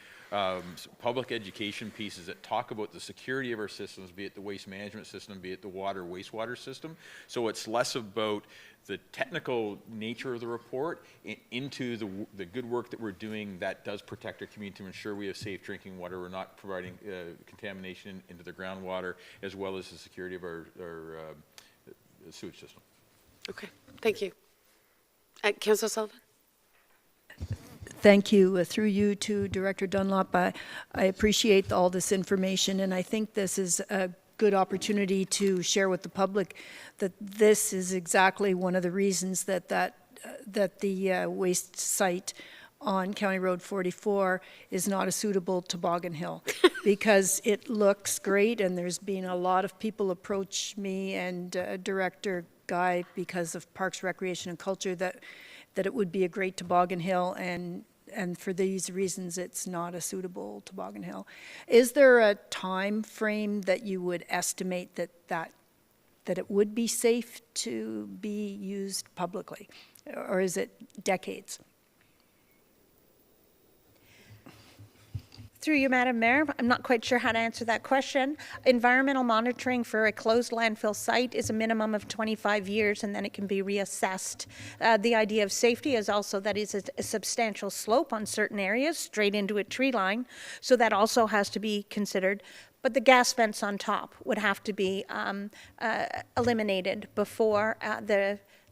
public education pieces that talk about the security of our systems, be it the waste management system, be it the water wastewater system. So it's less about the technical nature of the report into the good work that we're doing that does protect our community to ensure we have safe drinking water. We're not providing contamination into the groundwater, as well as the security of our sewage system. Okay, thank you. Councillor Sullivan? Thank you. Through you to Director Dunlop, I appreciate all this information, and I think this is a good opportunity to share with the public that this is exactly one of the reasons that the waste site on County Road 44 is not a suitable toboggan hill, because it looks great, and there's been a lot of people approach me and Director Guy because of Parks, Recreation and Culture that it would be a great toboggan hill, and for these reasons it's not a suitable toboggan hill. Is there a time frame that you would estimate that it would be safe to be used publicly, or is it decades? Through you, Madam Mayor, I'm not quite sure how to answer that question. Environmental monitoring for a closed landfill site is a minimum of 25 years, and then it can be reassessed. The idea of safety is also that it's a substantial slope on certain areas, straight into a tree line, so that also has to be considered. But the gas vents on top would have to be eliminated before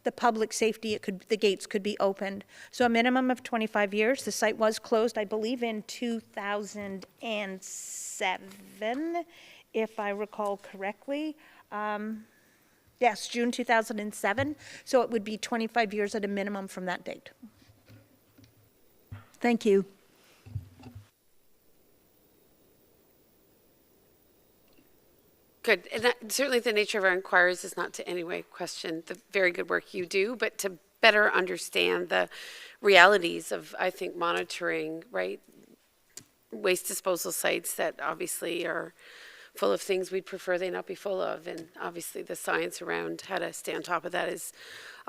the public safety, the gates could be opened. So a minimum of 25 years. The site was closed, I believe, in 2007, if I recall correctly. Yes, June 2007. So it would be 25 years at a minimum from that date. Thank you. Good. And certainly the nature of our inquiries is not to any way question the very good work you do, but to better understand the realities of, I think, monitoring, right, waste disposal sites that obviously are full of things we'd prefer they not be full of. And obviously the science around how to stay on top of that is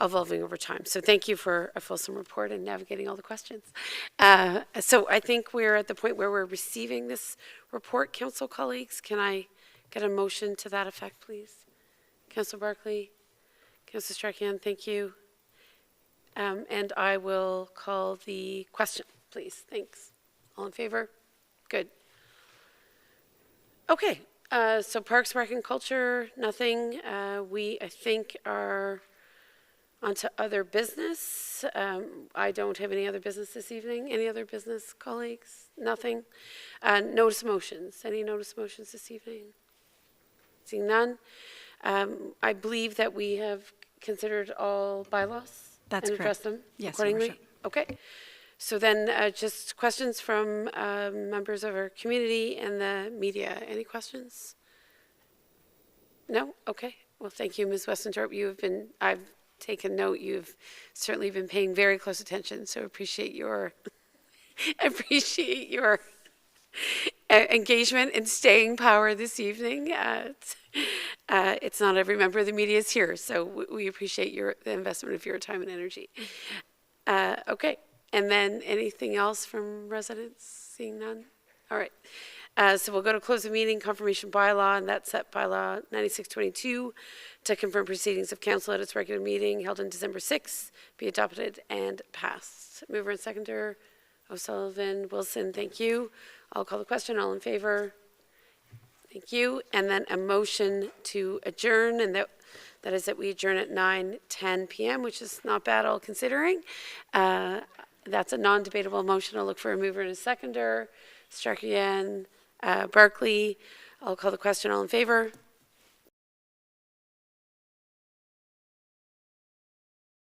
evolving over time. So thank you for a fulsome report and navigating all the questions. So I think we're at the point where we're receiving this report, council colleagues. Can I get a motion to that effect, please? Councillor Barclay, Councillor Strachan, thank you. And I will call the question, please. Thanks. All in favor? Good. Okay, so Parks, Rec and Culture, nothing. We, I think, are on to other business. I don't have any other business this evening. Any other business, colleagues? Nothing. Notice motions. Any notice motions this evening? Seeing none. I believe that we have considered all bylaws. That's and addressed correct. them Yes, accordingly. Your Worship. Okay. So then just questions from members of our community and the media. Any questions? No? Okay. Well, thank you, Ms. Westendorp. I've taken note. You've certainly been paying very close attention, so appreciate your engagement and staying power this evening. It's not every member of the media is here, so we appreciate the investment of your time and energy. Okay, and then anything else from residents? Seeing none? All right. So we'll go to close the meeting, confirmation bylaw, and that's set bylaw 9622 to confirm proceedings of council at its regular meeting held on December 6th, be adopted and passed. Mover and seconder, O'Sullivan, Wilson, thank you. I'll call the question. All in favor? Thank you. And then a motion to adjourn, and that is that we adjourn at 9:10 p.m., which is not bad, all considering. That's a non-debatable motion. I'll look for a mover and a seconder. Strachan, Barclay. I'll call the question. All in favor?